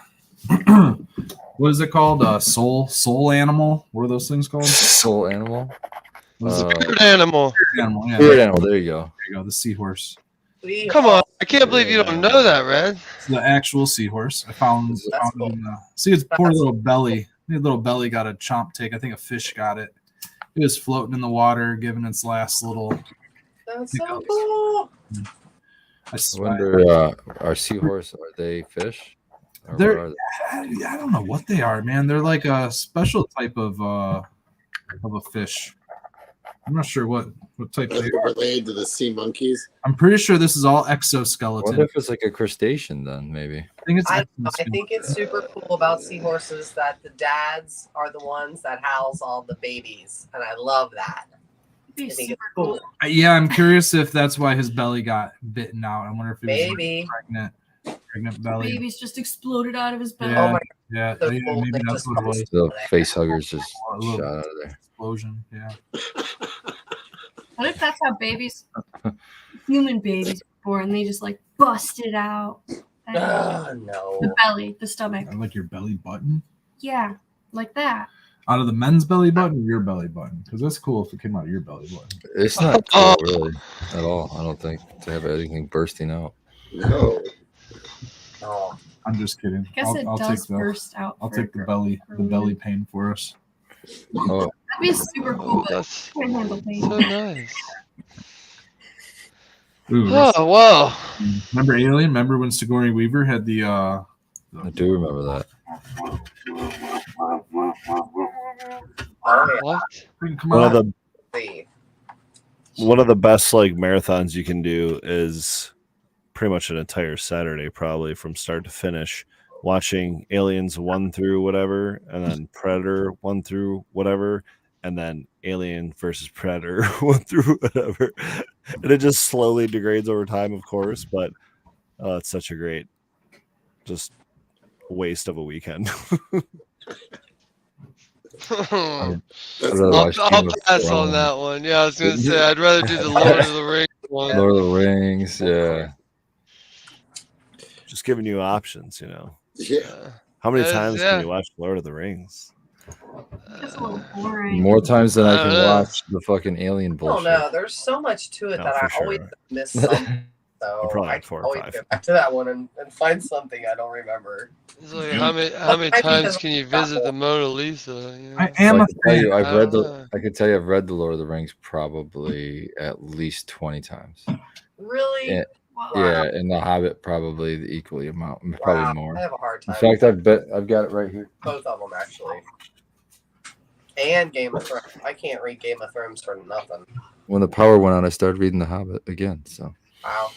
S6: what is it called? Soul animal. What are those things called?
S2: Soul animal.
S6: What is it?
S1: Spirit animal.
S6: Spirit animal. Yeah,
S2: Spirit
S6: there
S2: animal. There you go.
S6: you go. The seahorse.
S1: Come on. I can't believe you don't know that, Red.
S6: It's the actual seahorse. I found it in, see its poor little belly. The little belly got a chomp take. I think a fish got it. It was floating in the water, giving its last little.
S4: That's so cool.
S6: I
S2: wonder, are seahorse, are they fish? Or what
S6: They're,
S2: are they?
S6: I don't know what they are, man. They're like a special type of a fish. I'm not sure what type
S5: Are
S6: they
S5: they
S6: are.
S5: related to the sea monkeys?
S6: I'm pretty sure this is all
S2: I
S6: exoskeleton.
S2: wonder if it's like a crustacean then, maybe.
S6: I think it's
S4: I
S6: exoskeleton.
S4: think it's super cool about seahorses that the dads are the ones that house all the babies, and I love that.
S3: It'd be
S4: I think
S3: super
S4: it's cool.
S3: cool.
S6: Yeah, I'm curious if that's why his belly got bitten out. I wonder if it was
S4: Maybe.
S6: like pregnant belly.
S3: Baby's just exploded out of his belly.
S6: Yeah,
S4: Oh my
S6: yeah,
S4: So
S6: yeah,
S4: cool.
S6: maybe
S4: They
S6: that's
S4: just
S6: what it was.
S2: The face huggers just
S6: A little
S2: shot out of there.
S6: explosion. Yeah.
S3: What if that's how babies, human babies, were born? They just like busted out.
S4: no.
S3: The belly, the stomach.
S6: I like your belly button.
S3: Yeah, like that.
S6: Out of the men's belly button or your belly button? Because that's cool if it came out of your belly button.
S2: It's not cool, really, at all. I don't think to have anything bursting out.
S5: No.
S4: Oh.
S6: I'm just kidding.
S3: I guess it
S6: I'll
S3: does
S6: take the
S3: burst out.
S6: I'll
S3: for-
S6: take the belly pain for us.
S2: Oh,
S3: That'd be super cool, but
S1: That's
S3: I can't handle pain.
S1: so nice.
S6: Ooh,
S1: Oh, wow.
S6: remember Alien? Remember when Sigourney Weaver had the
S2: I do remember that.
S4: Oh,
S1: What?
S6: come
S8: One
S6: on.
S8: of the best like marathons you can do is pretty much an entire Saturday, probably from start to finish, watching Aliens 1 through whatever, and then Predator 1 through whatever, and then Alien versus Predator 1 through whatever. And it just slowly degrades over time, of course, but it's such a great just waste of a weekend.
S2: I'd
S5: That's
S2: rather
S1: I'll,
S2: watch
S1: I'll
S2: Game of
S1: pass on
S2: Thrones.
S1: that one. Yeah, I was gonna say I'd rather do the Lord of the Rings one.
S2: Lord of the Rings, yeah.
S8: Just giving you options, you know.
S5: yeah.
S8: How many
S1: That is-
S8: times
S1: yeah.
S8: can you watch Lord of the Rings?
S3: It's a little boring.
S2: More times than I
S1: I
S2: can
S1: don't know.
S2: watch the fucking alien
S4: I don't
S2: bullshit.
S4: know. There's so much to it
S8: No,
S4: that
S8: for
S4: I always
S8: sure.
S4: miss something.
S8: I'm
S4: So
S8: probably
S4: I
S8: like
S4: can
S8: 4 or
S4: always
S8: 5.
S4: get back to that one and find something I don't remember.
S1: It's like how many
S4: Maybe
S1: times
S4: because
S1: can you
S4: I got
S1: visit the Mona Lisa? You know?
S6: I am
S2: Well, I
S6: a
S2: can tell you,
S6: fan.
S2: I've
S1: I
S2: read
S1: don't
S2: the.
S1: know.
S2: I can tell you, I've read the Lord of the Rings probably at least 20 times.
S4: Really?
S2: Yeah,
S3: Whoa.
S2: yeah, and The Hobbit probably the equally amount, probably
S4: Wow.
S2: more.
S4: I have a hard
S2: In
S4: time.
S2: fact, I've got it right here.
S4: Both of them actually. And Game of Thrones. I can't read Game of Thrones for nothing.
S2: When the power went on, I started reading The Hobbit again. So
S4: Wow.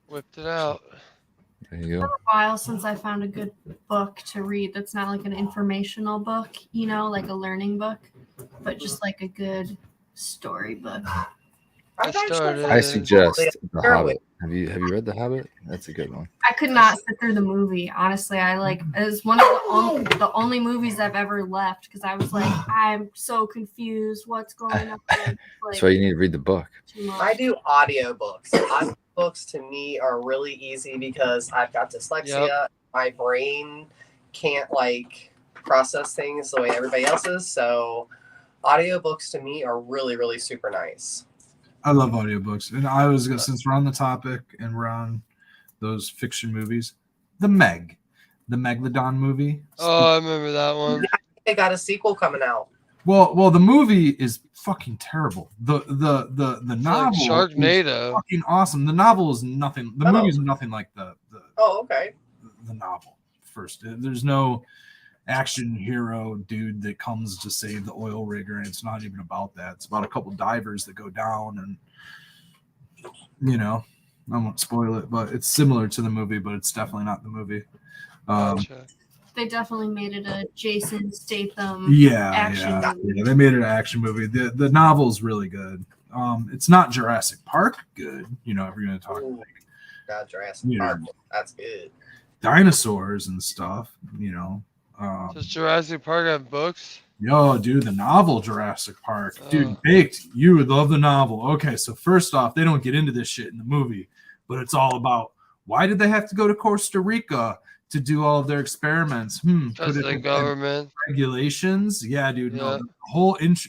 S1: Whipped it out.
S2: there you go.
S3: A while since I found a good book to read that's not like an informational book, you know, like a learning book, but just like a good story book.
S4: I've actually
S1: started-
S2: I suggest The
S4: Sure,
S2: Hobbit. Have you read The Hobbit? That's a good one.
S3: I could not sit through the movie. Honestly, I like it was one of the only movies I've ever left because I was like, I'm so confused. What's going on? Like,
S2: That's why you need to read the book.
S3: too much.
S4: I do audiobooks. Audiobooks to me are really easy because I've got dyslexia.
S1: Yep.
S4: My brain can't like process things the way everybody else's. So audiobooks to me are really, really super nice.
S6: I love audiobooks. And I was gonna, since we're on the topic and we're on those fiction movies, the Megalodon movie.
S1: Oh, I remember that one.
S4: They got a sequel coming out.
S6: Well, the movie is fucking terrible. The
S1: It's like
S6: novel is
S1: Sharknado.
S6: fucking awesome. The novel is nothing. The movie is nothing like the
S4: Oh, okay.
S6: novel. First, there's no action hero dude that comes to save the oil rigger, and it's not even about that. It's about a couple divers that go down, and you know, I won't spoil it, but it's similar to the movie, but it's definitely not the movie.
S1: Gotcha.
S3: They definitely made it a Jason Statham
S6: Yeah,
S3: movie.
S6: they made it an action movie. The novel's really good. It's not Jurassic Park good, you know, if you're gonna talk
S4: Ooh.
S6: like
S4: Got Jurassic
S6: Yeah.
S4: Park. That's good.
S6: dinosaurs and stuff, you know.
S1: Does Jurassic Park have books?
S6: Yo, dude, the novel Jurassic Park. Dude,
S1: Oh.
S6: Baked, you would love the novel. Okay, so first off, they don't get into this shit in the movie, but it's all about why did they have to go to Costa Rica to do all of their experiments?
S1: Because
S6: Could it
S1: the
S6: have been
S1: government.
S6: regulations? Yeah, dude. No,
S1: Yeah.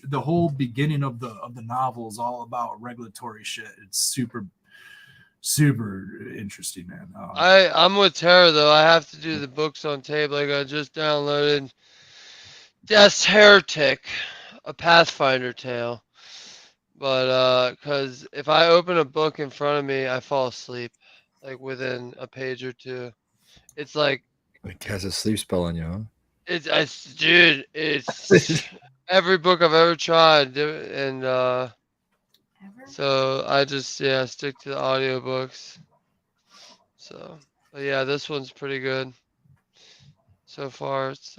S6: the whole beginning of the novel is all about regulatory shit. It's super interesting, man.
S1: I'm with Tara though. I have to do the books on tape. Like I just downloaded Death's Heretic, a Pathfinder tale. But because if I open a book in front of me, I fall asleep like within a page or two. It's like
S2: It casts a sleep spell on you, huh?
S1: dude, it's every book I've ever tried, and
S3: Ever?
S1: so I just stick to the audiobooks. So, but yeah, this one's pretty good so far. It's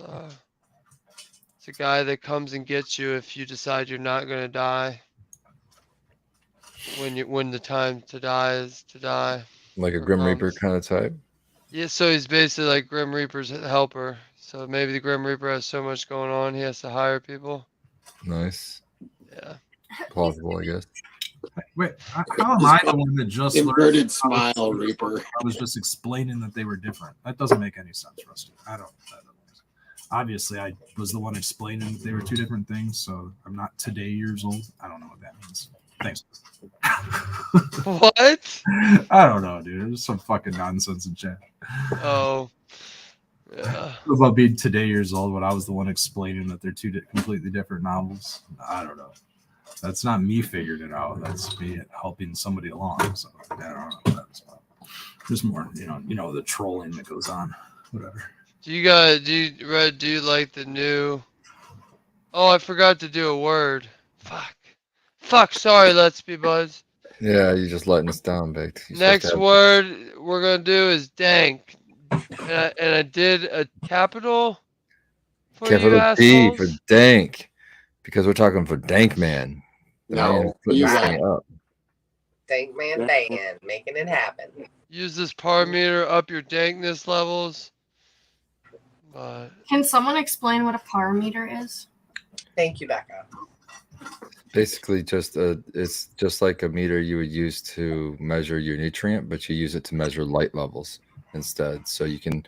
S1: a guy that comes and gets you if you decide you're not gonna die. When the time to die is to die.
S2: Like a Grim Reaper kind of type.
S1: Yeah, so he's basically like Grim Reaper's helper. So maybe the Grim Reaper has so much going on, he has to hire people.
S2: Nice.
S1: Yeah.
S2: Plausible, I guess.
S6: Wait, how am I the one that just learned?
S5: Inverted smile, Reaper.
S6: I was just explaining that they were different. That doesn't make any sense, Rusty. I don't. Obviously, I was the one explaining that they were two different things, so I'm not today years old. I don't know what that means. Thanks.
S1: What?
S6: I don't know, dude. There's some fucking nonsense in chat.
S1: Oh. Yeah.
S6: About being today years old when I was the one explaining that they're two completely different novels. I don't know. That's not me figuring it out. That's me helping somebody along. So I don't know. That's there's more, you know, the trolling that goes on. Whatever.
S1: Do you like the new? Oh, I forgot to do a word. Fuck. Sorry, Let's Be Buzz.
S2: Yeah, you're just letting us down, Baked.
S1: Next word we're gonna do is dank, and I did a capital for you
S2: capital D
S1: assholes.
S2: for dank, because we're talking for Dank Man.
S5: No,
S2: putting
S5: you
S2: this
S5: got
S2: thing
S5: it.
S2: up.
S4: Dank Man Dan, making it happen.
S1: Use this par meter up your dankness levels But
S3: Can someone explain what a par meter is?
S4: Thank you, Becca.
S2: Basically, it's just like a meter you would use to measure your nutrient, but you use it to measure light levels instead. So you can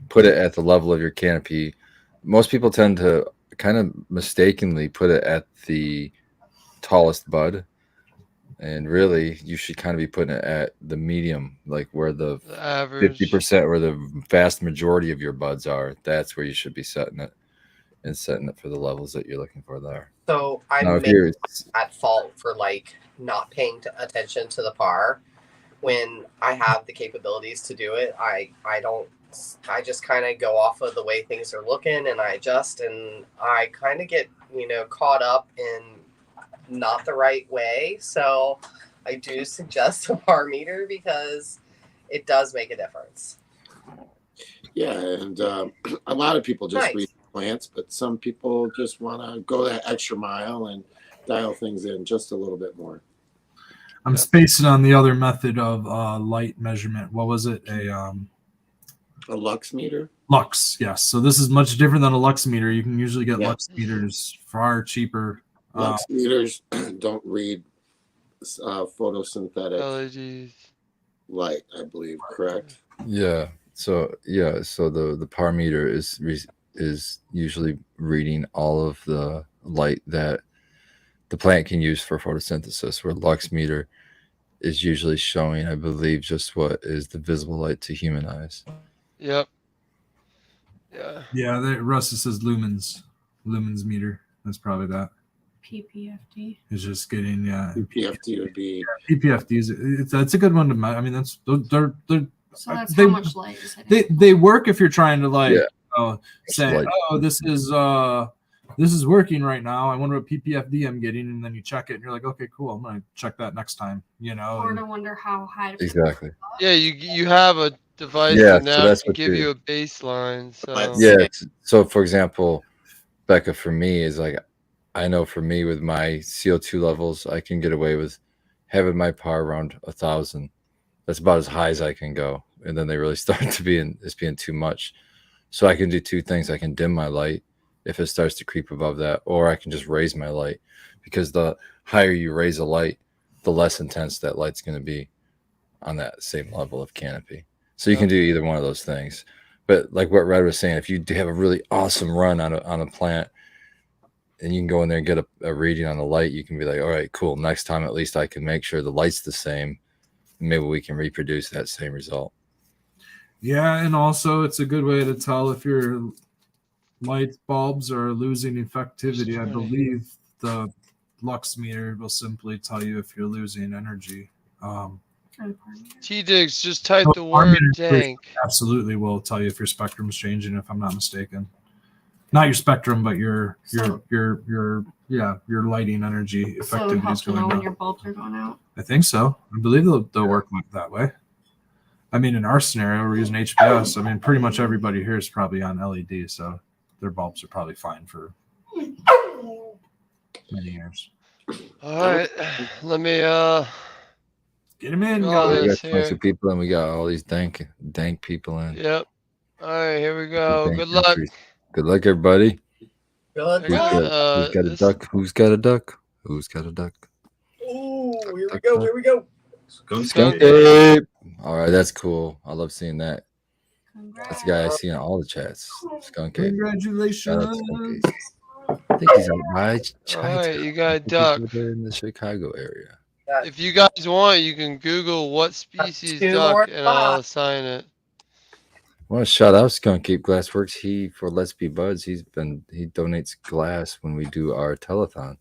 S2: put it at the level of your canopy. Most people tend to kind of mistakenly put it at the tallest bud, and really you should kind of be putting it at the medium, like where the
S1: average
S2: 50% where the vast majority of your buds are. That's where you should be setting it, and setting it for the levels that you're looking for there.
S4: So I
S2: Now,
S4: may be at fault for like not paying attention to the par when I have the capabilities to do it. I just kind of go off of the way things are looking and I adjust, and I kind of get, caught up in not the right way. So I do suggest a par meter because it does make a difference.
S5: Yeah, and a lot of people just read plants, but some people just want to go that extra mile and dial things in just a little bit more.
S6: I'm spacing on the other method of light measurement. What was it?
S5: A lux meter?
S6: Lux, yes. So this is much different than a lux meter. You can usually get lux meters far cheaper.
S5: Lux meters don't read photosynthetic
S1: LEDs
S5: light, I believe, correct?
S2: Yeah. So the par meter is usually reading all of the light that the plant can use for photosynthesis, where lux meter is usually showing, I believe, just what is the visible light to human eyes.
S1: Yep. Yeah.
S6: Russ says lumens meter. That's probably that.
S3: PPFD.
S6: It's just getting
S5: PPFD would be
S6: PPFD. That's a good one to. I mean, they're
S3: so that's how much light is hitting.
S6: They work if you're trying to say,
S2: light.
S6: oh, this is working right now. I wonder what PPFD I'm getting, and then you check it, and you're like, okay, cool. I'm gonna check that next time.
S3: Or to wonder how high.
S2: Exactly.
S1: Yeah, you have a device now to give you a baseline. So
S2: yeah. So for example, Becca, for me is like, I know for me with my CO2 levels, I can get away with having my par around 1,000. That's about as high as I can go, and then they really start to being too much. So I can do two things. I can dim my light if it starts to creep above that, or I can just raise my light, because the higher you raise a light, the less intense that light's going to be on that same level of canopy. So you can do either one of those things. But like what Red was saying, if you do have a really awesome run on a plant, and you can go in there and get a reading on the light, you can be like, all right, cool. Next time, at least I can make sure the light's the same. Maybe we can reproduce that same result.
S6: Yeah, and also it's a good way to tell if your light bulbs are losing effectivity. I believe the lux meter will simply tell you if you're losing energy.
S1: T-Diggs, just type the word dank.
S6: Absolutely will tell you if your spectrum's changing, if I'm not mistaken. Not your spectrum, but your lighting energy effectivity is going
S3: down.
S6: When
S3: your bulbs are going out.
S6: I think so. I believe they'll work that way. I mean, in our scenario, we're using HPS. I mean, pretty much everybody here is probably on LED, so their bulbs are probably fine for many years.
S1: All right, let me
S6: get them in.
S2: We got a bunch of people, and we got all these dank people in.
S1: Yep. All right, here we go. Good luck.
S2: Good luck, everybody.
S4: Good
S2: luck. Who's got a duck? Who's got a duck? Who's got a duck?
S4: Oh, here we go. Here we go.
S2: Skunk Ape. All right, that's cool. I love seeing that. That's the guy I see in all the chats. Skunk Ape.
S6: Congratulations.
S2: I think he's out by
S1: All right, you got a duck
S2: in the Chicago area.
S1: If you guys want, you can Google what species duck, and I'll assign it.
S2: Well, shout out Skunk Ape Glassworks. For Let's Be Buds, he donates glass when we do our telethon.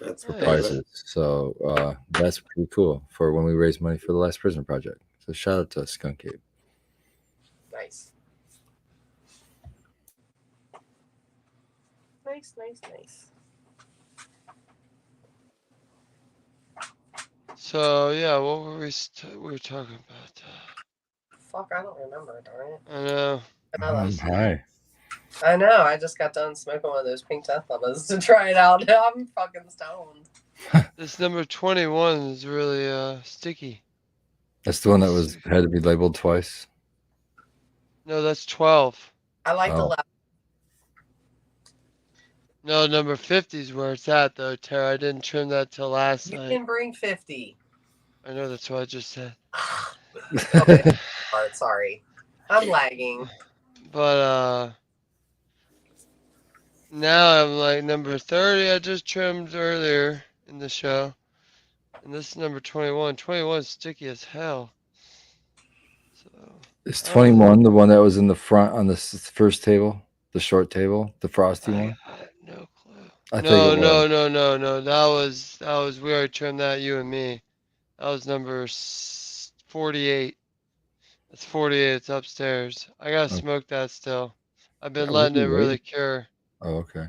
S5: That's
S2: for prizes. So that's pretty cool for when we raise money for the Last Prison Project. So shout out to Skunk Ape.
S4: Nice. Nice.
S1: So yeah, what were we were talking about?
S4: Fuck, I don't remember, darn it.
S1: I know.
S2: Hi.
S4: I know. I just got done smoking one of those pink death lemons to try it out. I'm fucking stoned.
S1: This number 21 is really sticky.
S2: That's the one that had to be labeled twice.
S1: No, that's 12.
S4: I like the left
S1: No, number 50 is where it's at, though, Tara. I didn't trim that till last
S4: You
S1: night.
S4: can bring 50.
S1: I know that's what I just said.
S4: Okay. All right, sorry. I'm lagging.
S1: But now I'm like number 30. I just trimmed earlier in the show, and this is number 21. 21 is sticky as hell. So
S2: Is
S1: I don't
S2: 21 the one that was in the front on the first table, the short table, the frosty
S1: I
S2: one?
S1: have no clue.
S2: I think
S1: No,
S2: it
S1: no,
S2: was.
S1: no, no, no. That was we already trimmed that, you and me. That was number 48. That's 48. It's upstairs. I gotta
S2: Okay.
S1: smoke that still. I've been
S2: Oh,
S1: letting it
S2: really?
S1: really cure.
S2: Oh, okay.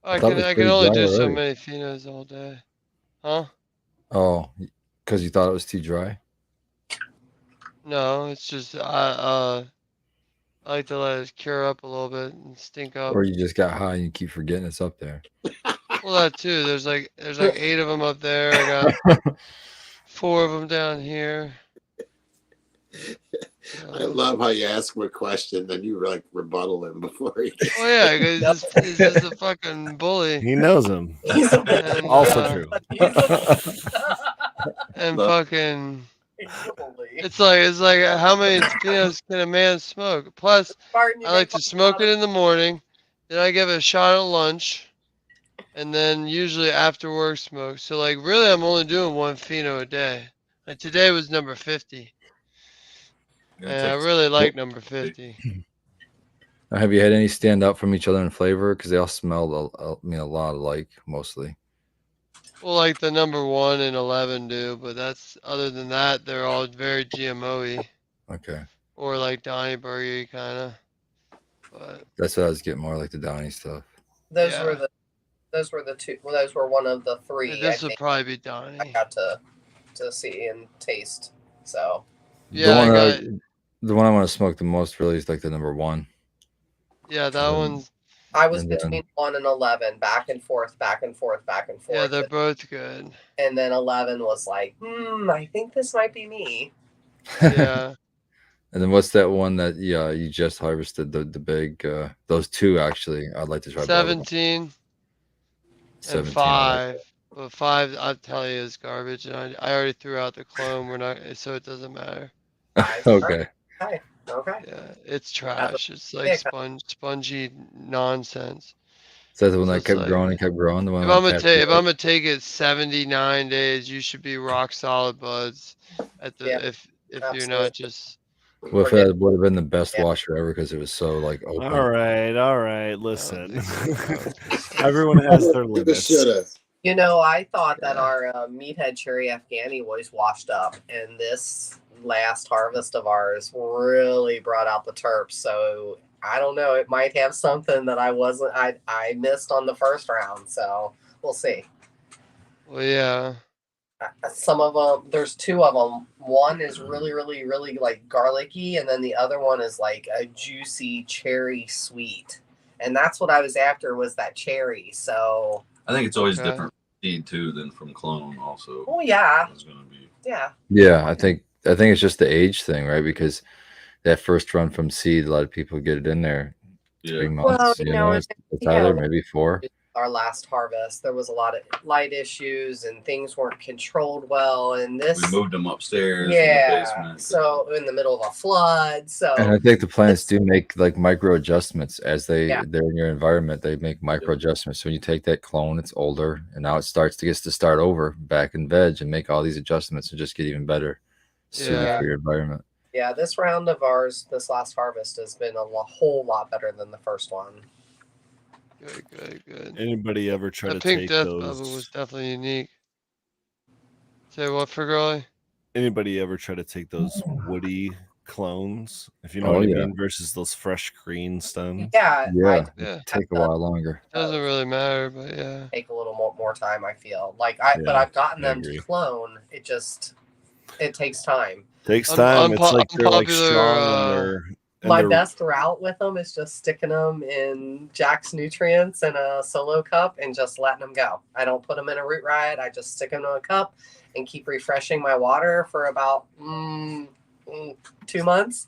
S1: I
S2: thought it was
S1: can
S2: pretty
S1: only
S2: dry
S1: do so
S2: already.
S1: many phenos all day. Huh?
S2: Oh, because you thought it was too dry?
S1: No, it's just I like to let it cure up a little bit and stink up.
S2: Or you just got high and you keep forgetting it's up there?
S1: Well, that too. There's like 8 of them up there. I got 4 of them down here.
S5: I love how you ask him a question, then you like rebuttal him before he.
S1: Oh yeah, because he's just a fucking bully.
S8: He knows him.
S4: He's a
S1: And,
S8: Also true.
S4: He's a
S1: And
S5: Love-
S1: fucking,
S4: He's a bully.
S1: it's like how many phenos can a man smoke? Plus,
S4: Martin, you
S1: I like
S4: make
S1: to smoke
S4: fun
S1: it in the morning, then I give it a shot at lunch, and then usually after work smoke. So like really, I'm only doing 1 pheno a day. Like today was number 50, and I really like number 50.
S2: Have you had any stand out from each other in flavor? Because they all smell, a lot alike, mostly.
S1: Well, like the number 1 and 11 do, but that's other than that, they're all very GMO-y
S2: Okay.
S1: or like Donnie Burger kind of. But
S2: That's what I was getting more like the Downy stuff.
S4: Those
S1: yeah.
S4: were the two. Well, those were one of the three.
S1: This
S4: I
S1: would
S4: think
S1: probably be
S4: I
S1: Donnie.
S4: got to see and taste. So
S1: Yeah, I got.
S2: The one I want to smoke the most really is like the number 1.
S1: Yeah, that one's.
S4: I was
S2: And then-
S4: between 1 and 11, back and forth, back and forth, back and forth.
S1: Yeah, they're both good.
S4: And then 11 was like, I think this might be me.
S1: Yeah.
S2: And then what's that one that you just harvested? The big those 2 actually. I'd like to try both of them.
S1: 17 and
S2: 17,
S1: 5. But 5, I'll tell you, is garbage. And I already threw out the clone. We're not, so it doesn't matter.
S2: Okay.
S4: Okay.
S1: Yeah, it's trash. It's like
S4: Yeah.
S1: spongy nonsense.
S2: So that's the one
S1: So
S2: that
S1: it's
S2: kept
S1: like-
S2: growing and kept growing. The one
S1: If
S2: that
S1: I'm gonna
S2: passed
S1: take, if
S2: away?
S1: I'm gonna take it 79 days, you should be rock solid buds. At the
S4: Yeah,
S1: if you're
S4: absolutely.
S1: not just.
S2: Well, if that would have been the best washer ever because it was so like open.
S8: All right. Listen,
S1: think
S8: everyone has their
S5: Maybe
S8: limits.
S5: shoulda.
S4: You know, I thought that
S1: Yeah.
S4: our meathead cherry Afghani was washed up, and this last harvest of ours really brought out the terps. So I don't know, it might have something that I missed on the first round. So we'll see.
S1: Well, yeah.
S4: Some of them, there's 2 of them. One is really, really, really like garlicky, and then the other one is like a juicy cherry sweet. And that's what I was after, was that cherry. So,
S7: I think it's always
S1: Okay.
S7: different from seed too than from clone. Also,
S4: oh yeah,
S7: it's gonna be.
S4: yeah.
S2: Yeah, I think it's just the age thing, right? Because that first run from seed, a lot of people get it in there 3
S7: Yeah.
S2: months.
S4: Well,
S2: you
S4: you
S2: know,
S4: know,
S2: it's
S4: yeah.
S2: either maybe 4.
S4: Our last harvest, there was a lot of light issues, and things weren't controlled well. And this,
S7: We moved them upstairs in the
S4: yeah,
S7: basement.
S4: so in the middle of a flood. So
S2: And I think the plants do make like micro adjustments as
S4: Yeah.
S2: they're in your environment. They make micro adjustments. So when you take that clone, it's older, and now it gets to start over back in veg and make all these adjustments and just get even better suited
S1: Yeah.
S2: for your environment.
S4: yeah, this round of ours, this last harvest, has been a whole lot better than the first one.
S1: Good.
S8: Anybody ever try to
S1: That pink
S8: take
S1: death
S8: those?
S1: bubble was definitely unique. Say what for girly?
S8: Anybody ever try to take those woody clones? If you know
S2: Oh,
S8: what I
S2: yeah.
S8: mean, versus those fresh green stems.
S4: Yeah,
S2: Yeah,
S1: Yeah.
S2: take a while longer.
S1: Doesn't really matter, but yeah.
S4: take a little more time. I feel like but
S8: Yeah,
S4: I've gotten
S8: I
S4: them
S8: agree.
S4: to clone. It takes time.
S8: Takes
S1: Un-
S8: time. It's
S1: unpo-
S8: like they're like
S1: unpopular,
S8: strong and they're. And
S4: My
S8: they're-
S4: best route with them is just sticking them in Jack's Nutrients in a solo cup and just letting them go. I don't put them in a root ride. I just stick them in a cup and keep refreshing my water for about 2 months.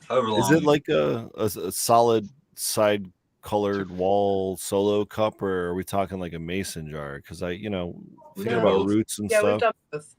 S7: However long.
S8: Is it like a solid side colored wall solo cup, or are we talking like a mason jar? Because thinking
S4: No.
S8: about roots and
S4: Yeah, we've
S8: stuff.
S4: done both.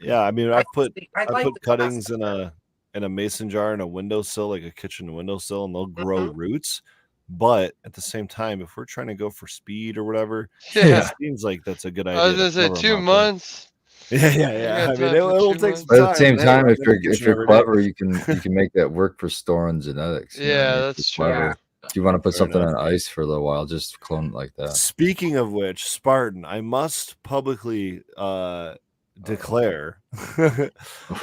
S8: Yeah, I mean, I've put
S4: I like the
S8: cuttings
S4: glass.
S8: in a mason jar in a windowsill, like a kitchen windowsill, and they'll grow
S4: Mhm.
S8: roots. But at the same time, if we're trying to go for speed or whatever,
S1: Yeah.
S8: it seems like that's a good
S1: I
S8: idea.
S1: was gonna
S8: to
S1: say
S8: cover 'em
S1: 2
S8: out there.
S1: months.
S8: Yeah,
S1: You
S8: yeah.
S1: got
S8: I mean,
S1: time for
S8: it'll
S1: 2
S8: take some
S1: months.
S2: But at the
S8: time.
S2: same
S8: Hey,
S2: time,
S8: I'm
S2: if
S8: in the
S2: you're
S8: kitchen every day.
S2: clever, you can make that work for storing genetics. You know what I
S1: Yeah,
S2: mean? If
S1: that's
S2: you're
S1: true.
S2: clever. If you want to put
S8: Fair
S2: something
S8: enough.
S2: on ice for a little while, just clone it like that.
S8: Speaking of which, Spartan, I must publicly declare
S1: A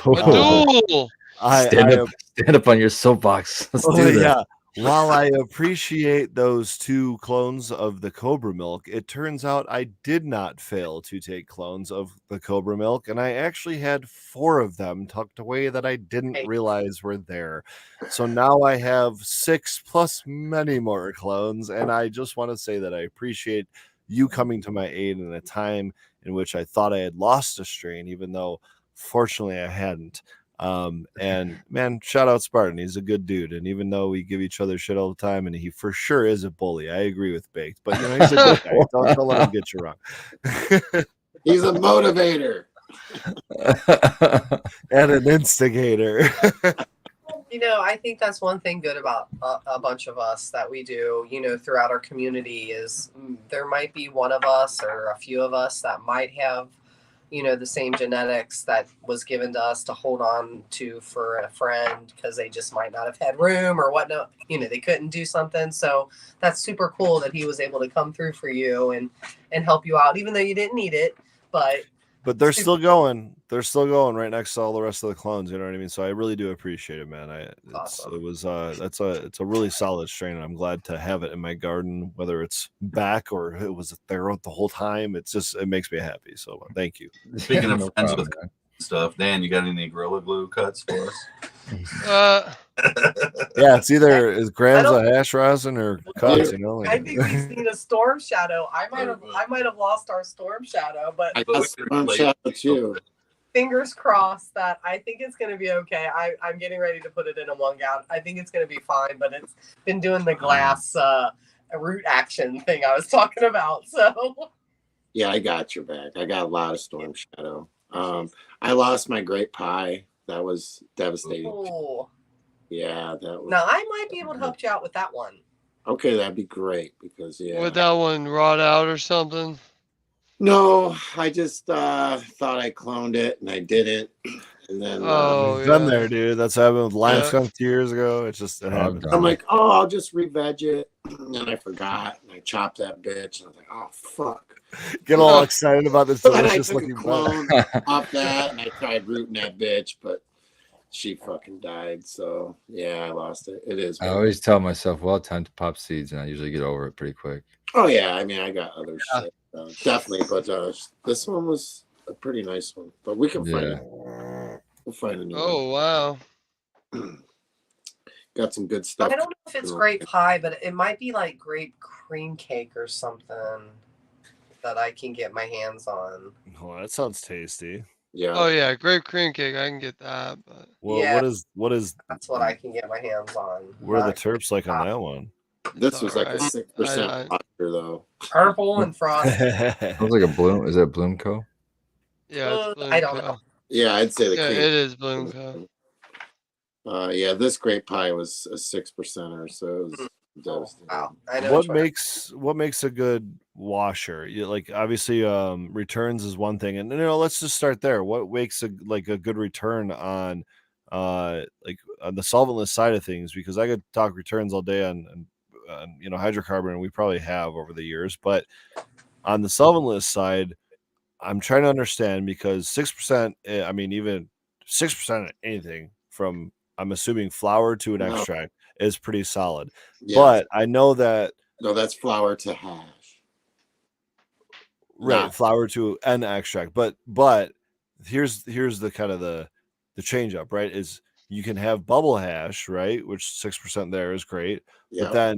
S2: Oh,
S1: duel.
S2: stand up on your soapbox. Let's do this.
S8: yeah. While I appreciate those 2 clones of the Cobra Milk, it turns out I did not fail to take clones of the Cobra Milk, and I actually had 4 of them tucked away that I didn't
S4: Hey.
S8: realize were there. So now I have 6 plus many more clones, and I just want to say that I appreciate you coming to my aid in a time in which I thought I had lost a strain, even though fortunately I hadn't. And man, shout out Spartan. He's a good dude. And even though we give each other shit all the time, and he for sure is a bully, I agree with Baked. But he's a good guy. Don't let him get you wrong.
S5: He's a motivator
S8: and an instigator.
S4: I think that's one thing good about a bunch of us that we do, throughout our community is there might be one of us or a few of us that might have, the same genetics that was given to us to hold on to for a friend because they just might not have had room or whatnot. They couldn't do something. So that's super cool that he was able to come through for you and help you out, even though you didn't need it. But
S8: they're still going. They're still going right next to all the rest of the clones. You know what I mean? So I really do appreciate it, man.
S4: Awesome.
S8: It's a really solid strain, and I'm glad to have it in my garden, whether it's back or it was there the whole time. It makes me happy. So thank you.
S7: Speaking of
S2: No
S7: friends
S2: problem,
S7: with stuff, Dan, you got any Gorilla Glue cuts for us?
S8: Yeah, it's either is grams of hash rosin or cuts.
S4: I think we've seen a storm shadow. I might have lost our storm shadow, but
S5: I got storm shadow too.
S4: Fingers crossed that I think it's going to be okay. I'm getting ready to put it in a 1 gallon. I think it's going to be fine, but it's been doing the glass root action thing I was talking about. So
S5: yeah, I got your back. I got a lot of storm shadow. I lost my grape pie. That was devastating.
S4: Ooh.
S5: Yeah, that was.
S4: Now I might be able to help you out with that one.
S5: Okay, that'd be great because
S1: Would that one rot out or something?
S5: No, I just thought I cloned it and I didn't. And then
S8: We've been there, dude. That's happened with Lime Skunk 2 years ago. It happened.
S5: I'm like, I'll just re-veg it. And then I forgot and I chopped that bitch. And I was like, oh fuck.
S8: Get all excited about this delicious
S5: I took
S8: looking
S5: a clone off that and I tried rooting that bitch, but she fucking died. So yeah, I lost it. It is.
S2: I always tell myself, well, time to pop seeds, and I usually get over it pretty quick.
S5: Oh yeah, I mean, I got other shit, definitely, but this one was a pretty nice one. But we can find it. We'll find a new one.
S1: Oh wow.
S5: Got some good stuff.
S4: I don't know if it's grape pie, but it might be like grape cream cake or something that I can get my hands on.
S8: Oh, that sounds tasty.
S5: Yeah.
S1: Oh yeah, grape cream cake. I can get that. But
S8: what is?
S4: That's what I can get my hands on.
S8: What are the terps like on that one?
S5: This was like a 6% water though.
S4: Purple and frosty.
S2: Sounds like a Bloom. Is that Bloomco?
S1: Yeah, it's
S4: I don't know.
S5: Yeah, I'd say the
S1: yeah,
S5: cream.
S1: it is Bloomco.
S5: Yeah, this grape pie was a 6%er, so it was devastating.
S4: Wow.
S8: What makes a good washer? Like obviously returns is one thing, and let's just start there. What makes a good return on like on the solventless side of things? Because I could talk returns all day on hydrocarbon, and we probably have over the years, but on the solventless side, I'm trying to understand because 6%, I mean even 6% of anything from, I'm assuming, flour to an extract is pretty solid. Yeah. But I know that
S5: that's flour to hash.
S8: Right, flour to an extract. But here's the kind of the change up, right? Is you can have bubble hash, right? Which 6% there is great. Yep. But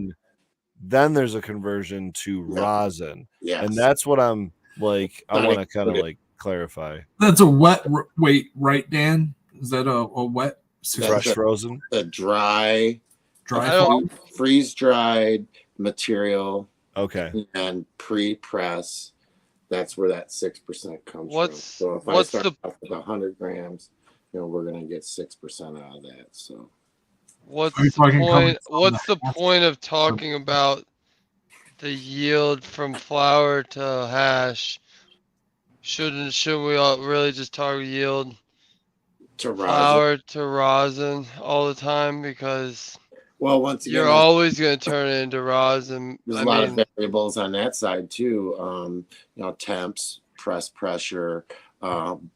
S8: then there's a conversion to rosin.
S5: Yes.
S8: And that's what I'm like, I want to kind of like clarify.
S6: That's a wet wait, right, Dan? Is that a wet?
S8: Fresh frozen?
S5: A dry
S6: freeze
S5: dried material
S8: Okay.
S5: and pre-press, that's where that 6% comes from. So if I
S1: what's
S5: start
S1: the
S5: off with 100 grams, we're gonna get 6% out of that. So
S1: what's
S6: Are you
S1: the
S6: fucking coming
S1: point?
S6: from
S1: What's the
S6: hash?
S1: point of talking about the yield from flour to hash? Shouldn't we all really just talk yield
S5: to rosin,
S1: flour to rosin all the time? Because
S5: well, once again,
S1: you're always gonna turn it into rosin.
S5: there's
S1: I
S5: a lot of
S1: mean,
S5: variables on that side too. Temps, press pressure,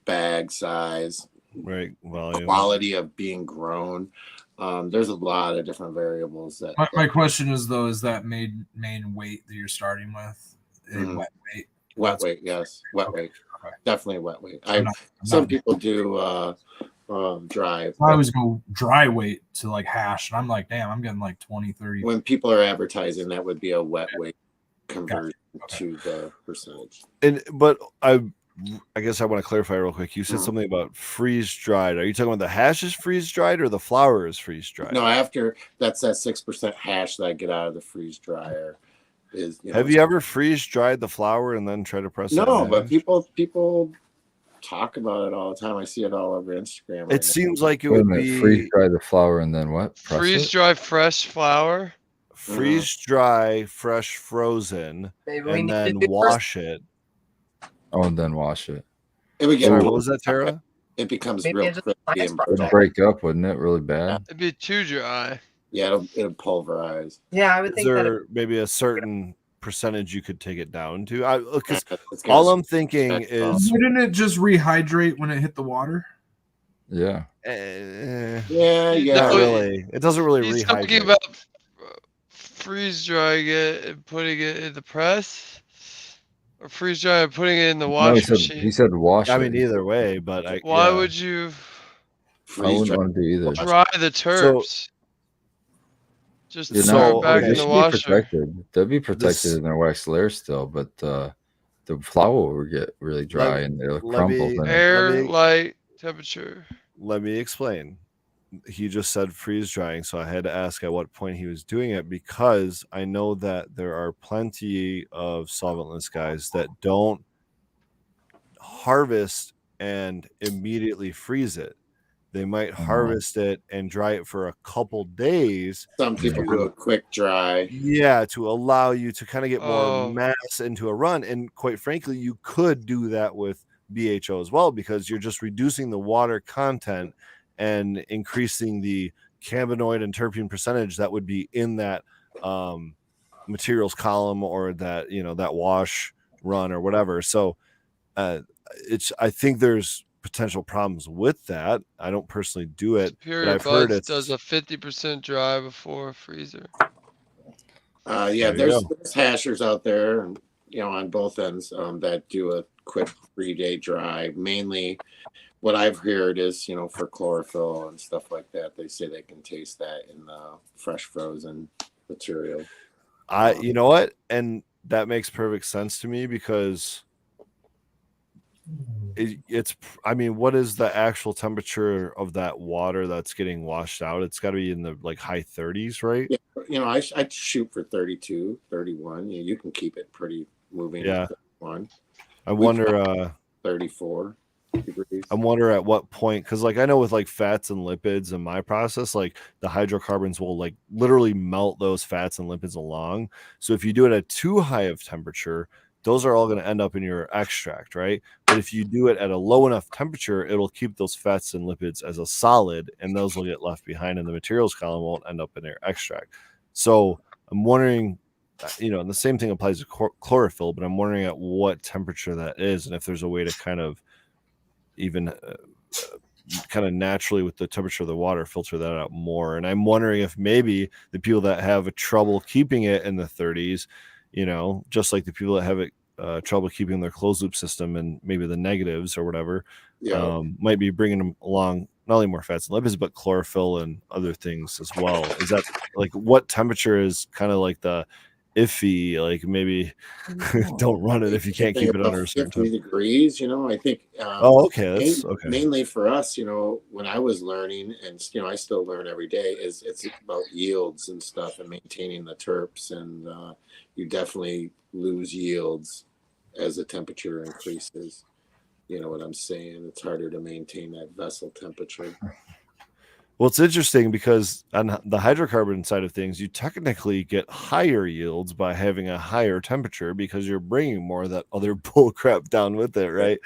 S5: bag size,
S8: Right. Volume.
S5: quality of being grown. There's a lot of different variables that.
S6: My question is though, is that main weight that you're starting with a
S5: Mhm.
S6: wet weight?
S5: Wet weight, yes, wet
S6: Okay.
S5: weight,
S6: Okay.
S5: definitely wet weight.
S6: I'm not-
S5: Some people do dry.
S6: I always go dry weight to like hash, and I'm like, damn, I'm getting like 20, 30.
S5: When people are advertising, that would be a wet weight conversion to the percentage.
S8: But I guess I want to clarify real quick. You said something about freeze dried. Are you talking about the hash is freeze dried or the flour is freeze dried?
S5: No, after that's that 6% hash that I get out of the freeze dryer.
S8: Have you ever freeze dried the flour and then try to press it?
S5: No, but people talk about it all the time. I see it all over Instagram.
S8: It seems like it
S2: Wait a
S8: would
S2: minute,
S8: be
S2: freeze dry the flour and then what? Press
S1: freeze
S2: it?
S1: dry fresh flour.
S8: freeze dry, fresh frozen,
S4: Maybe we
S8: and
S4: need to
S8: then
S4: do
S8: wash it.
S2: Oh, and then wash it.
S5: It would get
S8: Sorry,
S5: real-
S8: what was that, Tara?
S5: It becomes
S4: Maybe
S5: real
S4: it's just
S5: crispy
S4: science
S5: and
S4: project.
S2: It'd
S5: brittle.
S2: break up, wouldn't it? Really bad.
S1: It'd be too dry.
S5: Yeah, it'll pulverize.
S4: Yeah, I would
S8: Is
S4: think that.
S8: there maybe a certain percentage you could take it down to? Because
S5: It's gonna-
S8: all I'm thinking is,
S6: Wouldn't it just rehydrate when it hit the water?
S2: Yeah.
S5: yeah,
S1: You
S8: not
S1: know,
S8: really. It doesn't really
S1: He's talking
S8: rehydrate.
S1: about freeze drying it and putting it in the press, or freeze drying and putting it in the
S2: No,
S1: wash
S2: he
S1: machine.
S2: said wash
S8: I
S2: it.
S8: mean, either way, but
S1: Why would you
S2: I
S5: freeze
S2: wouldn't
S5: dry.
S2: want to do either.
S1: dry the terps? Just
S2: You're
S1: throw
S2: not,
S1: it back
S2: they
S1: in the
S2: should
S1: washer.
S2: be protected. They'll be protected in their wax layer still, but the flour will get really dry and it'll crumble. Then
S1: Air, light, temperature.
S8: Let me explain. He just said freeze drying, so I had to ask at what point he was doing it, because I know that there are plenty of solventless guys that don't harvest and immediately freeze it. They might harvest it and dry it for a couple days.
S5: Some people do a quick dry.
S8: Yeah, to allow you to kind of get more
S1: Oh.
S8: mass into a run. And quite frankly, you could do that with BHO as well, because you're just reducing the water content and increasing the cannabinoid and terpene percentage that would be in that materials column or that, that wash run or whatever. So I think there's potential problems with that. I don't personally do it,
S1: Superior
S8: but I've heard
S1: Buds
S8: it
S1: does a 50% dry before a freezer.
S5: Yeah, there's hashers out there, on both ends that do a quick 3-day dry. Mainly, what I've heard is, for chlorophyll and stuff like that, they say they can taste that in the fresh frozen material.
S8: You know what? And that makes perfect sense to me, because what is the actual temperature of that water that's getting washed out? It's got to be in the high 30s, right?
S5: Yeah, I shoot for 32, 31. You can keep it pretty moving.
S8: Yeah. I
S5: We
S8: wonder
S5: 34 degrees.
S8: I wonder at what point, because I know with fats and lipids in my process, the hydrocarbons will literally melt those fats and lipids along. So if you do it at too high of temperature, those are all going to end up in your extract, right? But if you do it at a low enough temperature, it'll keep those fats and lipids as a solid, and those will get left behind, and the materials column won't end up in your extract. So I'm wondering, and the same thing applies to chlorophyll, but I'm wondering at what temperature that is, and if there's a way to kind of even kind of naturally with the temperature of the water filter that out more. And I'm wondering if maybe the people that have trouble keeping it in the 30s, just like the people that have trouble keeping their closed loop system and maybe the negatives or whatever, might be bringing them along not only more fats and lipids, but chlorophyll and other things as well. Is that what temperature is kind of the iffy. Like maybe don't run it if you can't keep it under a certain
S5: 50
S8: temperature.
S5: degrees, I think
S8: Oh, okay, that's okay.
S5: mainly for us, when I was learning, and I still learn every day, is it's about yields and stuff and maintaining the terps, and you definitely lose yields as the temperature increases. You know what I'm saying? It's harder to maintain that vessel temperature.
S8: Well, it's interesting because on the hydrocarbon side of things, you technically get higher yields by having a higher temperature because you're bringing more of that other bull crap down with it, right?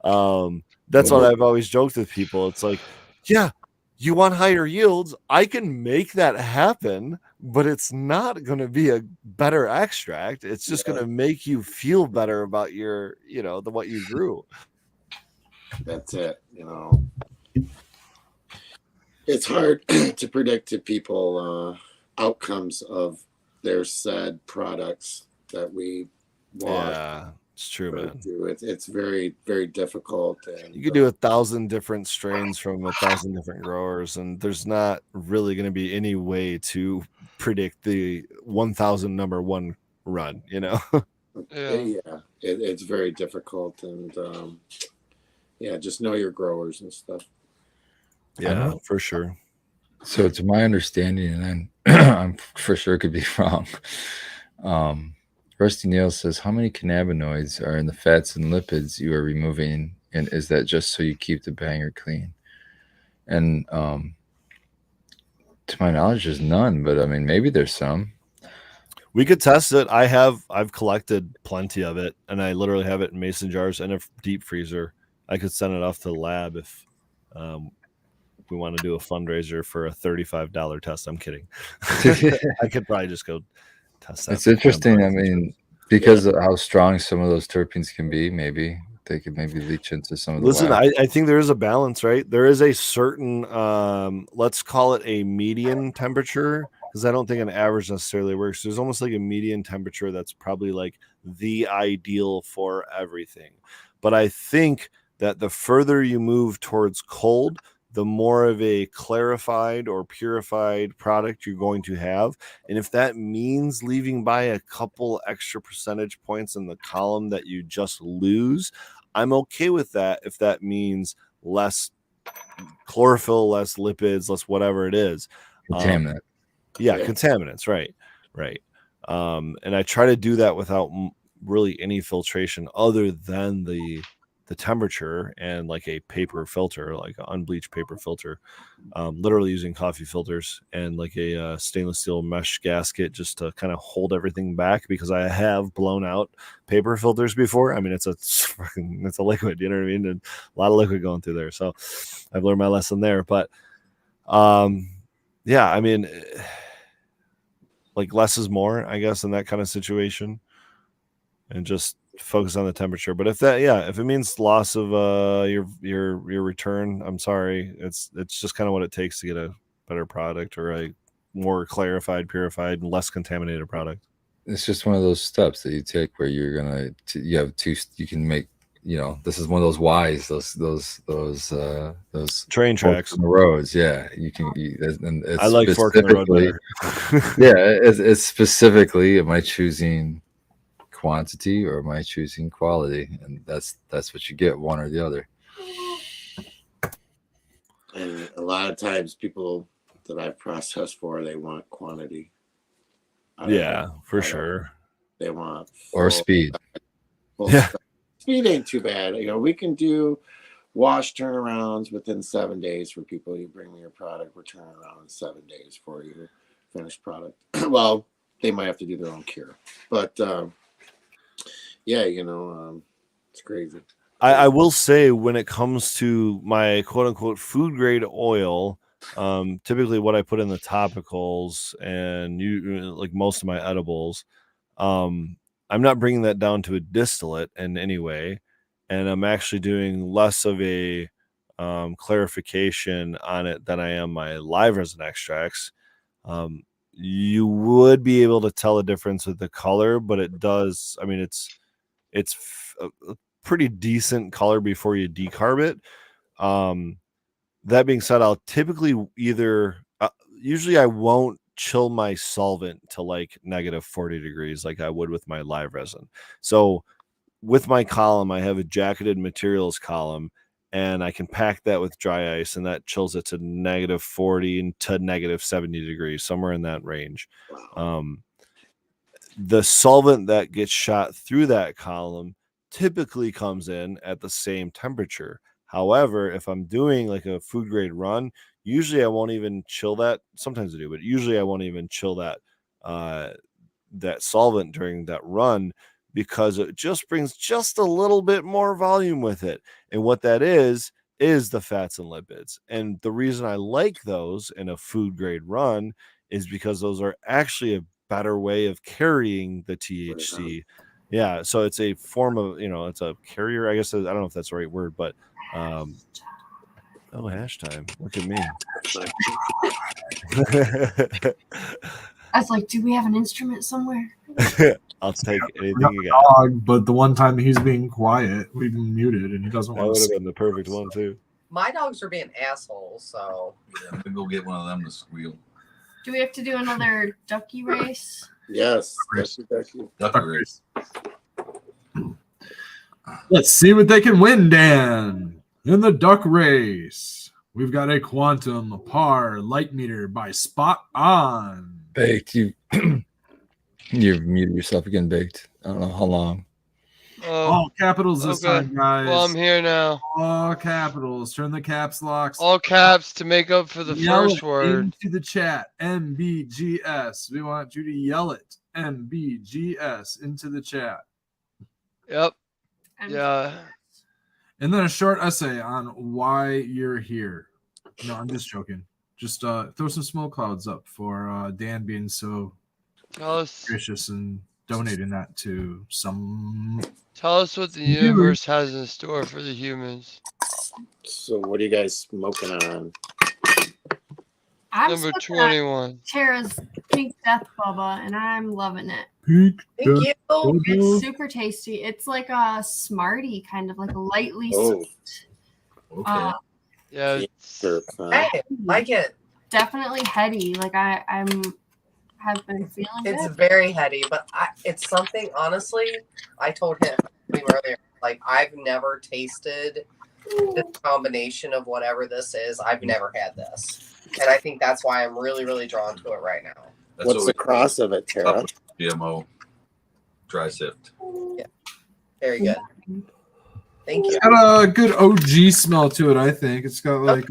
S8: That's what I've always joked with people. It's like, yeah, you want higher yields. I can make that happen, but it's not going to be a better extract. It's just going to make you feel better about your, what you grew.
S5: That's it. It's hard to predict to people outcomes of their said products that we want.
S8: Yeah, it's true, man.
S5: It's very, very difficult. And
S8: you could do 1,000 different strains from 1,000 different growers, and there's not really going to be any way to predict the 1,000 number one run.
S1: Yeah,
S5: it's very difficult, and just know your growers and stuff.
S8: Yeah, for sure.
S2: So to my understanding, and I'm for sure could be wrong. Rusty Neal says, how many cannabinoids are in the fats and lipids you are removing, and is that just so you keep the banger clean? And to my knowledge, there's none, but I mean, maybe there's some.
S8: We could test it. I've collected plenty of it, and I literally have it in mason jars and a deep freezer. I could send it off to the lab if we want to do a fundraiser for a $35 test. I'm kidding. I could probably just go test that.
S2: It's interesting. I mean, because of how strong some of those terpenes can be, maybe they could leach into some of the
S8: Listen, I think there is a balance, right? There is a certain let's call it a median temperature, because I don't think an average necessarily works. There's almost like a median temperature that's probably like the ideal for everything. But I think that the further you move towards cold, the more of a clarified or purified product you're going to have. And if that means leaving by a couple extra percentage points in the column that you just lose, I'm okay with that if that means less chlorophyll, less lipids, less whatever it is.
S2: Contaminant.
S8: Contaminants, right. And I try to do that without really any filtration other than the temperature and like a paper filter, like an unbleached paper filter, literally using coffee filters and like a stainless steel mesh gasket just to kind of hold everything back, because I have blown out paper filters before. I mean, it's a liquid, you know what I mean? And a lot of liquid going through there. So I've learned my lesson there, but I mean, like less is more, I guess, in that kind of situation, and just focus on the temperature. But if it means loss of your return, I'm sorry, it's just kind of what it takes to get a better product or a more clarified, purified, and less contaminated product.
S2: It's just one of those steps that you take where you're gonna you can make, this is one of those whys, those
S8: train tracks
S2: on the roads. Yeah, and it's
S8: I like fork in the road better.
S2: It's specifically, am I choosing quantity or am I choosing quality? And that's what you get, one or the other.
S5: And a lot of times people that I've processed for, they want quantity. For sure. They want
S2: or speed.
S5: Speed ain't too bad. We can do wash turnarounds within 7 days for people. You bring me your product, we're turning around in 7 days for your finished product. Well, they might have to do their own cure, but it's crazy.
S8: I will say, when it comes to my quote unquote food grade oil, typically what I put in the topicals and like most of my edibles, I'm not bringing that down to a distillate in any way, and I'm actually doing less of a clarification on it than I am my live resin extracts. You would be able to tell a difference with the color, but it does. I mean, it's a pretty decent color before you decarb it. That being said, I'll typically usually I won't chill my solvent to like negative 40 degrees like I would with my live resin. So with my column, I have a jacketed materials column, and I can pack that with dry ice, and that chills it to negative 40 to negative 70 degrees, somewhere in that range. The solvent that gets shot through that column typically comes in at the same temperature. However, if I'm doing like a food grade run, usually I won't even chill that. Sometimes I do, but usually I won't even chill that that solvent during that run, because it just brings just a little bit more volume with it. And what that is the fats and lipids. And the reason I like those in a food grade run is because those are actually a better way of carrying the THC. Yeah, so it's a form of, it's a carrier, I guess. I don't know if that's the right word, but hash time. Look at me.
S3: I was like, do we have an instrument somewhere?
S8: I'll take anything you
S6: Dog,
S8: got.
S6: but the one time he's being quiet, we've been muted, and he doesn't
S8: That
S6: want
S8: would
S6: to
S8: have
S6: say.
S8: been the perfect one too.
S4: My dogs are being assholes, so
S7: Yeah, I'm gonna go get one of them to squeal.
S3: Do we have to do another ducky race?
S5: Yes. That's exactly.
S7: Duck race.
S6: Let's see what they can win, Dan. In the duck race, we've got a quantum par light meter by Spot On.
S2: Baked. You've muted yourself again, Baked. I don't know how long.
S6: All capitals this
S1: okay.
S6: time, guys.
S1: Well, I'm here now.
S6: All capitals. Turn the caps locks.
S1: All caps to make up for the
S6: Yell
S1: first
S6: it
S1: word.
S6: into the chat. MBGS. We want you to yell it. MBGS into the chat.
S1: Yep.
S3: And
S1: Yeah.
S6: And then a short essay on why you're here. No, I'm just joking. Just throw some smoke clouds up for Dan being so
S1: Tell us
S6: gracious and donating that to some.
S1: Tell us what the universe has in store for the humans.
S5: So what are you guys smoking on?
S3: I'm
S1: Number
S3: smoking on
S1: 21.
S3: Tara's Pink Death Bubba, and I'm loving it.
S6: Pink
S4: thank you.
S3: It's super tasty. It's like a Smartie, kind of like a lightly
S5: Oh.
S3: sweet.
S7: Okay.
S1: Yeah.
S5: Syrup, huh?
S4: Hey, like it.
S3: Definitely heady. Like I'm have been feeling
S4: It's
S3: good.
S4: very heady, but it's something, honestly, I told him earlier, like, I've never tasted this combination of whatever this is. I've never had this. And I think that's why I'm really, really drawn to it right now.
S7: That's
S5: What's
S7: what
S5: the cross of it, Tara?
S7: GMO dry sift.
S4: Very good. Thank you.
S6: It's got a good OG smell to it, I think. It's got like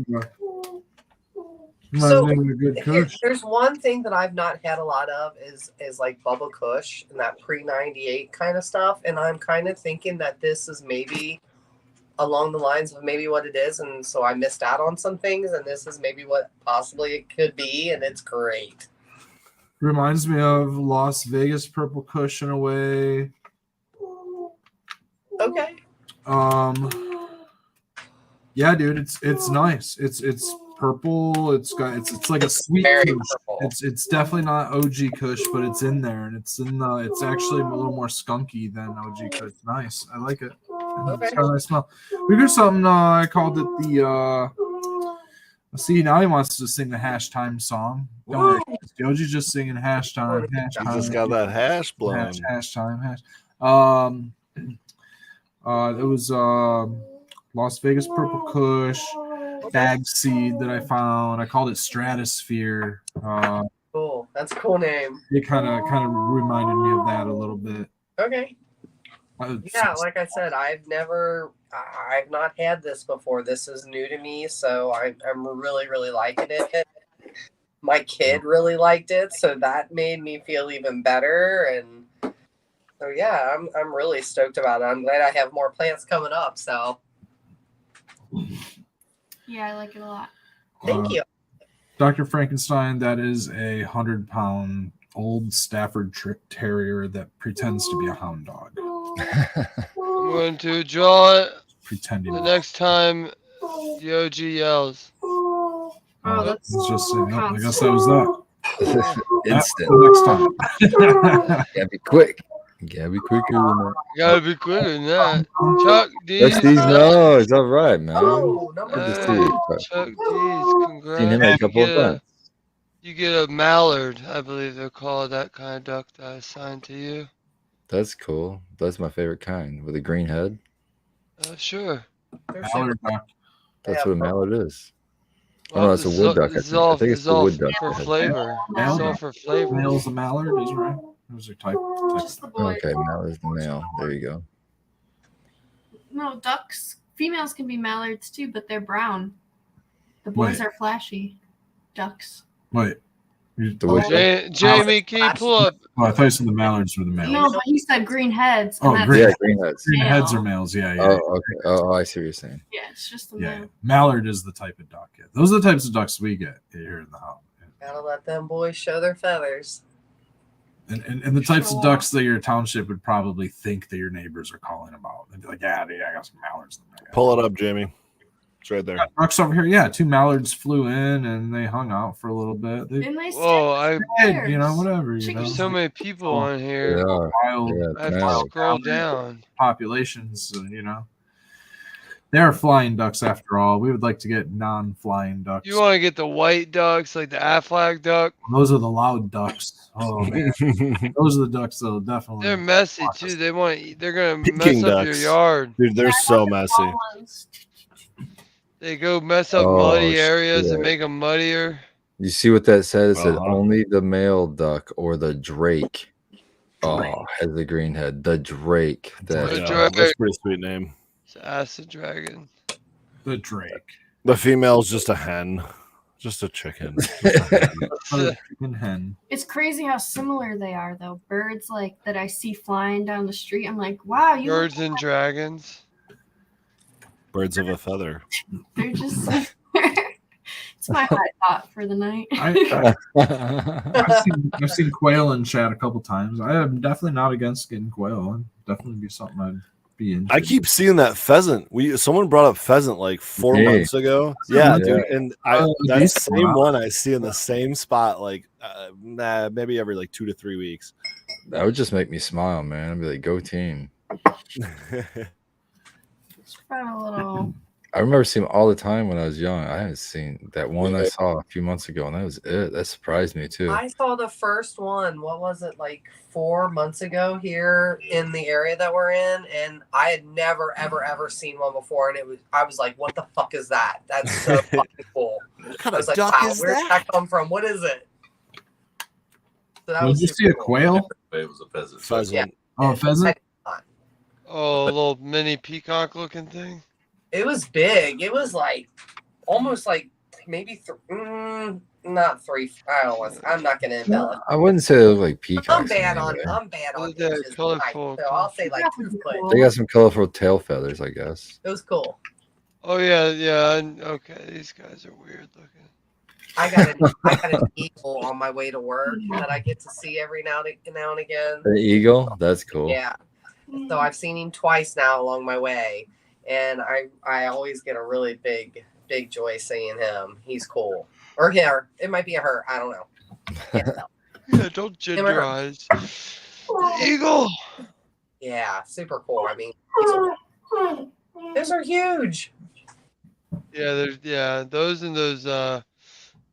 S4: So,
S6: a good kush.
S4: There's one thing that I've not had a lot of is like Bubba Kush and that pre-98 kind of stuff. And I'm kind of thinking that this is maybe along the lines of maybe what it is. And so I missed out on some things. And this is maybe what possibly it could be. And it's great.
S6: Reminds me of Las Vegas Purple Kush in a way.
S4: Okay.
S6: Yeah, dude, it's nice. It's purple. It's like a sweet
S4: Very
S6: kush.
S4: purple.
S6: It's definitely not OG Kush, but it's in there, and it's actually a little more skunky than OG Kush. Nice, I like it.
S4: Okay.
S6: It's got a nice smell. We got something. I called it the. See, now he wants to sing the hash time song. Don't worry, Joji's just singing hash time. Hash
S8: You
S6: time.
S8: just got that hash blown.
S6: Hash time. Hash. It was Las Vegas Purple Kush bag seed that I found. I called it Stratosphere.
S4: Cool. That's a cool name.
S6: It kind of reminded me of that a little bit.
S4: Okay. Yeah, like I said, I've not had this before. This is new to me, so I'm really, really liking it. My kid really liked it, so that made me feel even better. And so yeah, I'm really stoked about it. I'm glad I have more plants coming up. So
S3: Yeah, I like it a lot.
S4: thank you.
S6: Dr. Frankenstein, that is a 100-pound old Stafford Terrier that pretends to be a hound dog.
S1: I'm going to draw it
S6: Pretending.
S1: the next time the OG yells.
S3: Oh, that's
S6: It's just saying, I guess that was that.
S2: Instant.
S6: The next time.
S2: Gotta be quick. Gotta be quicker than that.
S1: Gotta be quicker than that. Chuck D.
S2: That's these. No, it's all right, man.
S4: Oh, number
S2: Good to see
S4: two.
S2: you. Chuck.
S1: Chuck D's. Congrats.
S2: Seen him a couple of
S1: You get
S2: times.
S1: You get a mallard, I believe they're called, that kind of duck that I assigned to you.
S2: That's cool. That's my favorite kind with a green head.
S1: Sure.
S4: They're
S6: Mallard
S4: super-
S6: duck.
S2: That's
S4: Yeah,
S2: what a mallard is. Oh
S1: Well,
S2: no, that's a wood duck.
S1: this is
S2: I
S1: all,
S2: think
S1: this
S2: it's
S1: is
S2: the
S1: all
S2: wood duck.
S1: for
S2: that has-
S1: flavor. This is
S6: Mallard.
S1: all for flavor.
S6: Male's the mallard, is right. Those are type.
S3: Just the boys.
S2: Okay, mallard is the male. There you go.
S3: No, ducks. Females can be mallards too, but they're brown. The boys
S6: Wait.
S3: are flashy. Ducks.
S6: Wait.
S2: The wood duck.
S1: Jamie, can you pull up?
S6: Oh, I thought you said the mallards were the males.
S3: No, but he said green heads.
S6: Oh,
S3: and
S6: green-
S3: that's,
S2: Yeah, green heads.
S6: Green heads are
S3: Male.
S6: males. Yeah, yeah.
S2: Oh, okay. Oh, I see what you're saying.
S3: yeah, it's just the
S6: Yeah,
S3: male.
S6: mallard is the type of duck. Yeah. Those are the types of ducks we get here in the house.
S4: Gotta let them boys show their feathers.
S6: And the types
S3: Sure.
S6: of ducks that your township would probably think that your neighbors are calling about. They'd be like, yeah, dude, I got some mallards.
S8: Pull it up, Jamie. It's right there.
S6: Ducks over here. Yeah, 2 mallards flew in and they hung out for a little bit. They
S3: And they
S1: Whoa,
S6: did, you know, whatever. You know,
S3: Chickens.
S1: so many people on
S2: They
S1: here.
S2: are.
S6: wild
S2: Yeah,
S1: I have to
S2: mallard.
S1: scroll down.
S6: populations, you know. They are flying ducks after all. We would like to get non-flying ducks.
S1: You want to get the white ducks, like the Aflac duck?
S6: Those are the loud ducks. Oh man, those are the ducks that'll definitely.
S1: They're messy too. They want to. They're gonna
S8: Peking
S1: mess up your
S8: ducks.
S1: yard.
S8: Dude, they're so messy.
S1: They go mess up
S2: Oh,
S1: muddy areas and
S2: shit.
S1: make them muddier.
S2: You see what that said? It said
S8: Uh-huh.
S2: only the male duck or the drake. Oh, has the green head. The drake. That
S1: The
S8: Yeah,
S1: drake.
S8: that's a pretty sweet name.
S1: It's acid dragon.
S6: The drake.
S8: The female's just a hen, just a chicken. Just a hen.
S6: The chicken hen.
S3: It's crazy how similar they are, though. Birds like that I see flying down the street. I'm like, wow, you.
S1: Birds and dragons.
S8: Birds of a feather.
S3: They're just. It's my high thought for the night.
S6: I've seen quail in chat a couple times. I am definitely not against getting quail. It'd definitely be something I'd be into.
S8: I keep seeing that pheasant. Someone brought up pheasant like 4
S2: Yeah.
S8: months ago. Yeah,
S2: Yeah.
S8: dude, and
S6: Oh,
S8: that
S6: decent.
S8: same
S6: Wow.
S8: one I see in the same spot like maybe every like 2 to 3 weeks.
S2: That would just make me smile, man. I'd be like, go team.
S3: It's fun a little.
S2: I remember seeing them all the time when I was young. I haven't seen that one I saw a few months ago, and that was it. That surprised me too.
S4: I saw the first one. What was it, like 4 months ago here in the area that we're in, and I had never, ever seen one before, and I was like, "What the fuck is that? That's so fucking cool."
S8: What kind
S4: I
S8: of
S4: was like,
S8: duck
S4: "Wow,
S8: is
S4: where'd
S8: that?
S4: that come from? What is it?" So that
S6: Did
S4: was
S6: you see
S4: super
S6: a
S4: cool.
S6: quail?
S7: It was a pheasant.
S8: Pheasant.
S6: Oh, a pheasant?
S1: Oh, a little mini peacock looking thing.
S4: It was big. It was like almost like maybe not 3. I don't want. I'm not gonna embellish.
S2: I wouldn't say they look like peacocks.
S4: I'm
S2: in
S4: bad
S2: any
S4: on.
S2: way.
S4: I'm bad on.
S1: They're
S4: inches,
S1: colorful.
S4: so I'll say like 2 foot.
S2: They got some colorful tail feathers, I guess.
S4: It was cool.
S1: Oh yeah. Okay, these guys are weird looking.
S4: I got an eagle on my way to work that I get to see every now and again.
S2: The eagle, that's cool.
S4: Yeah. So I've seen him twice now along my way, and I always get a really big joy seeing him. He's cool. Or her. It might be a her. I don't know. Can't tell.
S1: Yeah, don't genderize. Eagle.
S4: Yeah, super cool. I mean, those are huge.
S1: Yeah, those and those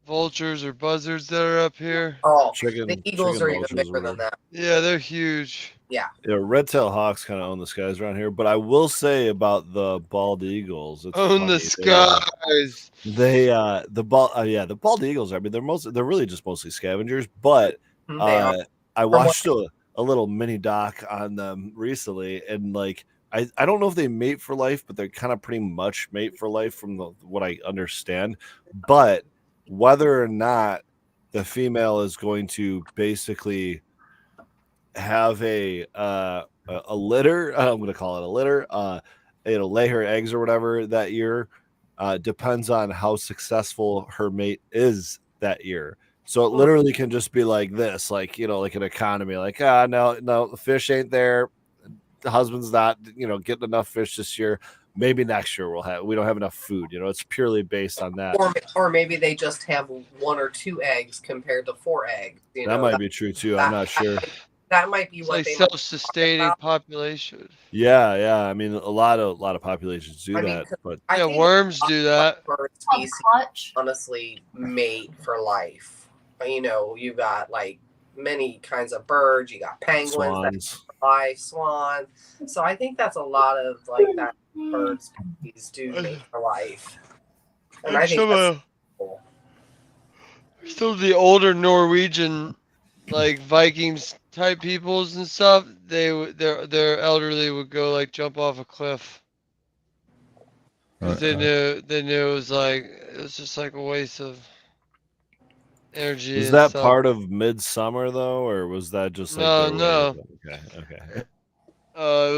S1: vultures or buzzards that are up here.
S4: Oh,
S8: Chicken-
S4: the eagles
S8: chicken
S4: are even
S8: vultures
S4: bigger
S8: or
S4: than that.
S1: Yeah, they're huge.
S8: Yeah, red-tailed hawks kind of own the skies around here, but I will say about the bald eagles, it's
S1: Own the
S8: funny.
S1: skies.
S8: The bald eagles. I mean, they're really just mostly scavengers. But
S4: They are.
S8: I watched a little mini doc on them recently, and like I don't know if they mate for life, but they're kind of pretty much mate for life from what I understand. But whether or not the female is going to basically have a litter, I'm going to call it a litter, it'll lay her eggs or whatever that year, depends on how successful her mate is that year. So it literally can just be like this, like, you know, like an economy, like, no, the fish ain't there. The husband's not, getting enough fish this year. Maybe next year we don't have enough food. It's purely based on that.
S4: Or maybe they just have 1 or 2 eggs compared to 4 eggs.
S8: That might be true too. I'm not sure.
S4: That might be
S1: It's
S4: what
S1: like
S4: they
S1: self-sustaining population.
S8: Yeah. I mean, a lot of populations do
S4: I mean,
S8: that, but
S1: Yeah, worms do that.
S4: Bird
S3: Called
S4: species
S3: clutch.
S4: honestly mate for life. you know, you got like many kinds of birds. You got penguins that
S8: Swans.
S4: fly, swans. So I think that's a lot of like that bird species do make for life. And I think that's cool.
S1: Some of the older Norwegian, like Vikings type peoples and stuff, their elderly would go like jump off a cliff because they knew it was like it was just like a waste of energy
S8: Was
S1: and
S8: that
S1: stuff.
S8: part of Midsummer though, or was that just like
S1: No,
S8: their
S1: no.
S8: way of it? Okay.
S1: It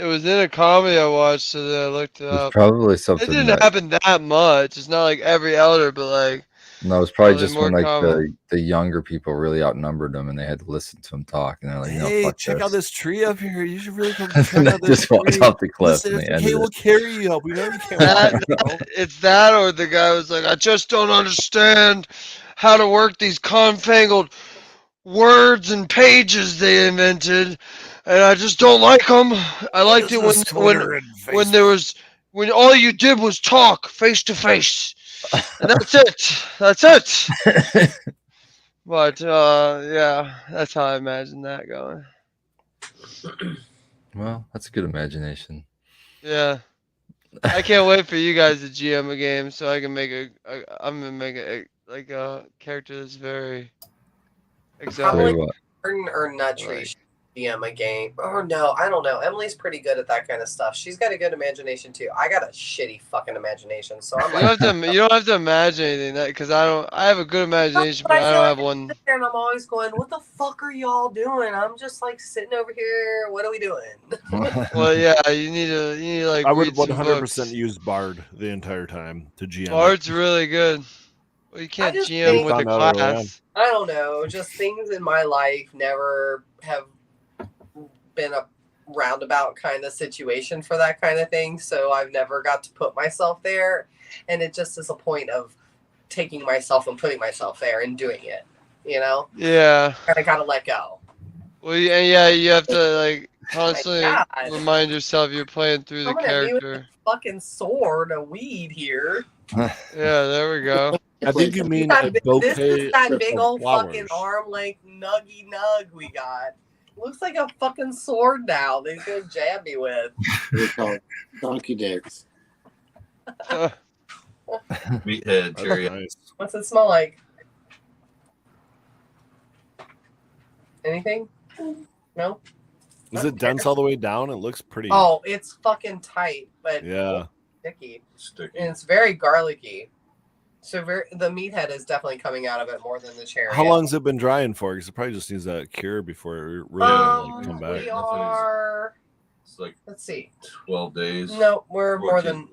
S1: was in a comedy I watched, so then I looked it
S2: It was
S1: up.
S2: probably
S1: It
S2: something
S1: didn't
S2: that
S1: happen that much. It's not like every elder, but like
S2: no, it was probably
S1: probably
S2: just
S1: more
S2: when like
S1: common.
S2: the younger people really outnumbered them and they had to listen to them talk and they're like, no,
S8: Hey,
S2: fuck
S8: check out
S2: this.
S8: this tree up here. You should really come
S2: And
S8: check
S2: they
S8: out this
S2: just walked
S8: tree.
S2: off the cliff
S8: Listen,
S2: and
S8: it's
S2: they
S8: okay,
S2: ended
S8: we'll
S2: it.
S8: carry you up. We know you can't walk.
S1: It's that, or the guy was like, I just don't understand how to work these confangled words and pages they invented, and I just don't like them. I liked it when all you did was talk face to face, and that's it. That's it. But yeah, that's how I imagine that going.
S2: Well, that's a good imagination.
S1: Yeah, I can't wait for you guys to GM a game so I can make I'm gonna make like a character that's very exotic.
S4: Probably
S2: what?
S4: Martin or Nuttree
S1: Like,
S4: should DM a game. Or no, I don't know. Emily's pretty good at that kind of stuff. She's got a good imagination too. I got a shitty fucking imagination, so I'm like,
S1: you don't have to imagine anything that because I have a good imagination, but I
S4: feel
S1: don't
S4: like
S1: have
S4: I
S1: one.
S4: sit there and I'm always going, "What the fuck are y'all doing?" I'm just like sitting over here. What are we doing?
S1: Well, yeah, you need to like
S8: I would
S1: read some
S8: 100%
S1: books.
S8: use Bard the entire time to GM.
S1: Bard's really good. Well, you can't
S4: just
S1: GM
S4: think-
S1: with a
S8: Found out early on.
S1: class.
S4: I don't know. Just things in my life never have been a roundabout kind of situation for that kind of thing. So I've never got to put myself there. And it just is a point of taking myself and putting myself there and doing it. You know?
S1: Yeah.
S4: And I gotta let go.
S1: Well, and yeah, you have to like constantly
S4: God.
S1: remind yourself you're playing through the
S4: Coming at me with a
S1: character.
S4: fucking sword, a weed here.
S1: Yeah, there we go.
S8: I think you mean
S4: This
S8: a
S4: is
S8: bouquet
S4: that big
S8: of
S4: old
S8: flowers.
S4: fucking arm length nuggy nug we got. Looks like a fucking sword now. They're gonna jab me with.
S5: We call it donkey dicks.
S7: Meathead,
S8: That's
S7: cherry.
S8: nice.
S4: What's it smell like? Anything? No?
S8: Is it dense all the way down? It looks pretty.
S4: Oh, it's fucking tight, but
S8: Yeah.
S4: sticky.
S7: Sticky.
S4: And it's very garlicky. So the meathead is definitely coming out of it more than the cherry.
S8: How long's it been drying for? Because it probably just needs that cure before it really come back.
S4: We are.
S7: It's like
S4: Let's see.
S7: 12 days.
S4: No, we're more
S7: 14.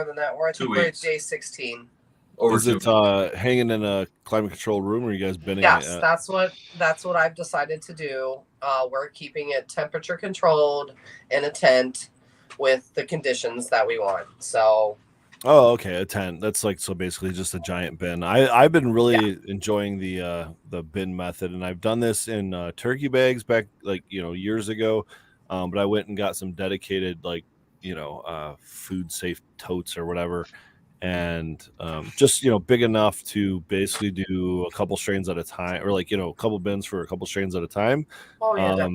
S4: than that. We're at
S7: 2
S4: we're at
S7: weeks.
S4: day 16.
S7: Over
S8: Is it hanging in a climate controlled room, or are you guys bending
S4: Yes,
S8: it?
S4: that's what I've decided to do. We're keeping it temperature controlled in a tent with the conditions that we want. So.
S8: Oh, okay, a tent. That's like so basically just a giant bin. I've been really enjoying the bin method, and I've done this in turkey bags back like years ago. But I went and got some dedicated food safe totes or whatever, and just big enough to basically do a couple strains at a time, or like a couple bins for a couple strains at a time.
S4: Oh yeah.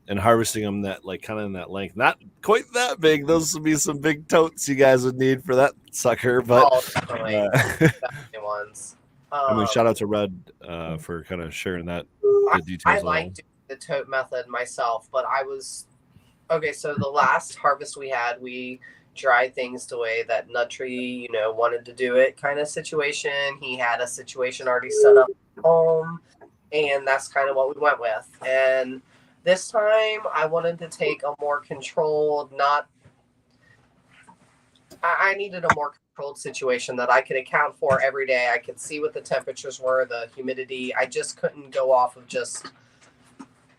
S8: And harvesting them that like kind of in that length, not quite that big. Those would be some big totes you guys would need for that sucker. But
S4: definitely. Definitely ones.
S8: I mean, shout out to Red for kind of sharing that the details.
S4: I
S8: of
S4: like doing the tote method myself, but I was okay. So the last harvest we had, we dried things the way that Nuttree, wanted to do it, kind of situation. He had a situation already set up at home, and that's kind of what we went with. And this time, I wanted to take a more controlled, I needed a more controlled situation that I could account for every day. I could see what the temperatures were, the humidity. I just couldn't go off of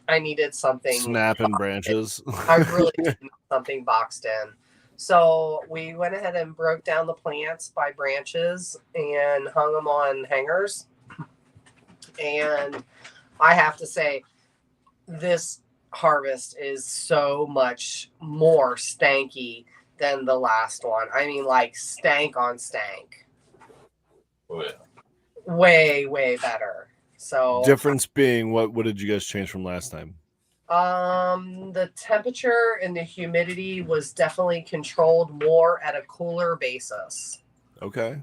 S4: I needed something.
S8: Snapping branches.
S4: I really needed something boxed in. So we went ahead and broke down the plants by branches and hung them on hangers. And I have to say, this harvest is so much more stanky than the last one. I mean, like stank on stank.
S7: Oh, yeah.
S4: Way, way better. So
S8: Difference being, what did you guys change from last time?
S4: the temperature and the humidity was definitely controlled more at a cooler basis.
S8: Okay,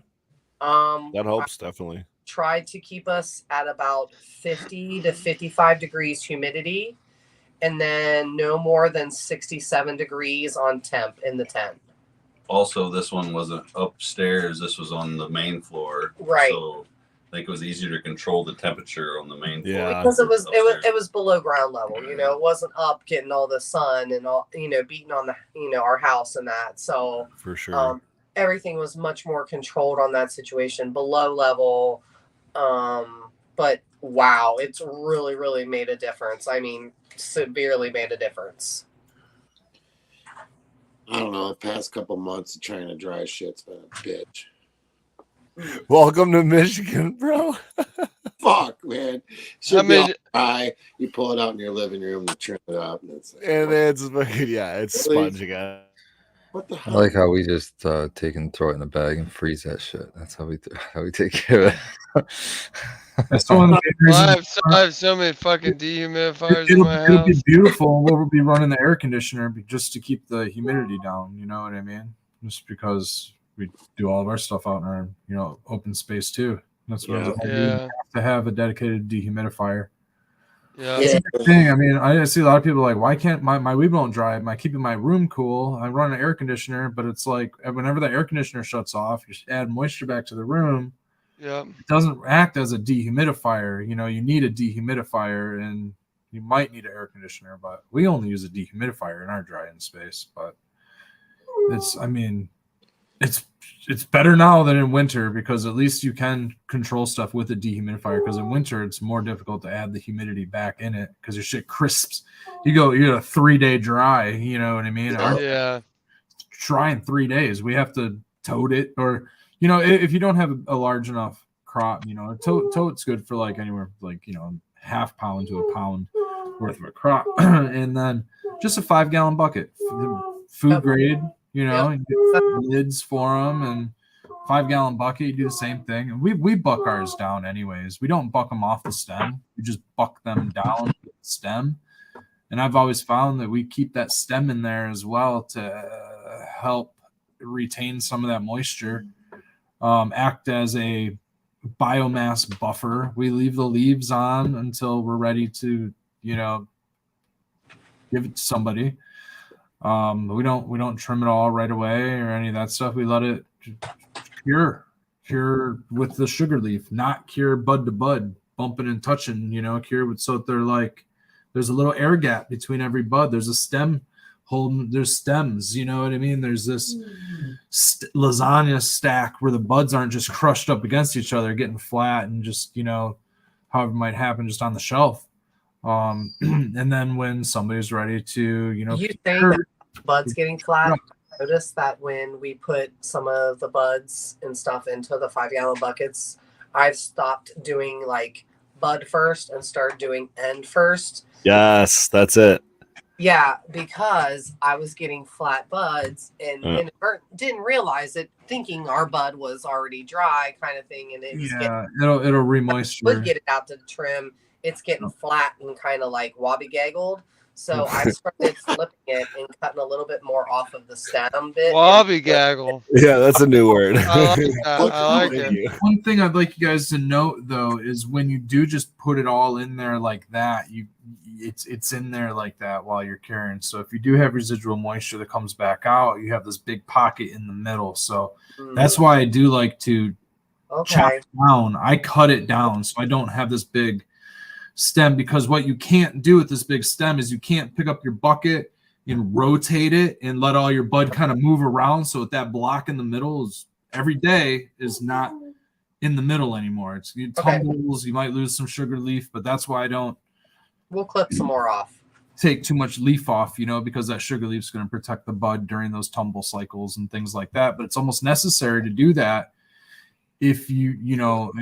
S4: Um,
S8: that helps definitely.
S4: tried to keep us at about 50 to 55 degrees humidity, and then no more than 67 degrees on temp in the tent.
S7: Also, this one wasn't upstairs. This was on the main floor.
S4: Right.
S7: So I think it was easier to control the temperature on the main floor.
S8: Yeah.
S4: Because it was
S7: upstairs.
S4: below ground level, you know, it wasn't up getting all the sun and all, you know, beating on the, you know, our house and that. So
S8: For sure.
S4: everything was much more controlled on that situation below level. But wow, it's really, really made a difference. I mean, severely made a difference.
S5: I don't know. The past couple months of trying to dry shit's been a bitch.
S8: Welcome to Michigan, bro.
S5: Fuck, man. Should
S1: I
S5: be
S1: mean-
S5: all dry. You pull it out in your living room to trim it up, and it's like,
S8: And it's fucking, yeah, it's
S5: Really?
S8: sponge again.
S5: what the
S2: I
S5: hell?
S2: like how we just take and throw it in a bag and freeze that shit. That's how we take care of it.
S6: That's one of the main
S1: Well,
S6: reasons.
S1: I have so many fucking dehumidifiers in
S6: It'll,
S1: my
S6: it'll
S1: house.
S6: be beautiful, and we'll be running the air conditioner just to keep the humidity down. You know what I mean? Just because we do all of our stuff out in our, you know, open space too. That's what I was like, we
S1: Yeah.
S6: have to have a dedicated dehumidifier.
S1: Yeah.
S5: Yeah.
S6: Thing. I mean, I see a lot of people like, why can't my weed won't dry? Am I keeping my room cool? I run an air conditioner, but it's like whenever the air conditioner shuts off, you add moisture back to the room.
S1: Yep.
S6: It doesn't act as a dehumidifier. You know, you need a dehumidifier, and you might need an air conditioner, but we only use a dehumidifier in our dry-in space. But it's, I mean, it's better now than in winter because at least you can control stuff with a dehumidifier. Because in winter, it's more difficult to add the humidity back in it because your shit crisps. You get a 3-day dry. You know what I mean? Our
S1: Yeah.
S6: dry in 3 days. We have to tote it, or you know, if you don't have a large enough crop, you know, tote's good for like anywhere like, you know, half pound to a pound worth of a crop, and then just a 5-gallon bucket, food grade. You know, you get lids for them and 5-gallon bucket. You do the same thing, and we buck ours down anyways. We don't buck them off the stem. We just buck them down the stem. And I've always found that we keep that stem in there as well to help retain some of that moisture, act as a biomass buffer. We leave the leaves on until we're ready to, you know, give it to somebody. We don't trim it all right away or any of that stuff. We let it cure with the sugar leaf, not cure bud to bud, bumping and touching, you know, cure with, so they're like, there's a little air gap between every bud. There's a stem holding, there's stems, you know what I mean? There's this lasagna stack where the buds aren't just crushed up against each other, getting flat and just, you know, however it might happen just on the shelf. And then when somebody's ready to, you know,
S4: You think that buds getting flat? Notice that when we put some of the buds and stuff into the 5-gallon buckets, I've stopped doing like bud first and started doing end first.
S8: Yes, that's it.
S4: Yeah, because I was getting flat buds and didn't realize it, thinking our bud was already dry, kind of thing, and it was
S6: it'll re-moisture.
S4: would get it out to the trim. It's getting flat and kind of like wobbly gaggled. So I started flipping it and cutting a little bit more off of the stem bit.
S1: Wobby gaggle.
S8: Yeah, that's a new word.
S1: I like that. I like
S8: Thank
S1: it.
S8: you.
S6: One thing I'd like you guys to note though is when you do just put it all in there like that, it's in there like that while you're carrying. So if you do have residual moisture that comes back out, you have this big pocket in the middle. So that's why I do like to chop it down. I cut it down so I don't have this big stem, because what you can't do with this big stem is you can't pick up your bucket and rotate it and let all your bud kind of move around. So that block in the middle is every day is not in the middle anymore. It tumbles. You might lose some sugar leaf, but that's why I don't.
S4: We'll clip some more off.
S6: Take too much leaf off, you know, because that sugar leaf is going to protect the bud during those tumble cycles and things like that. But it's almost necessary to do that if you know,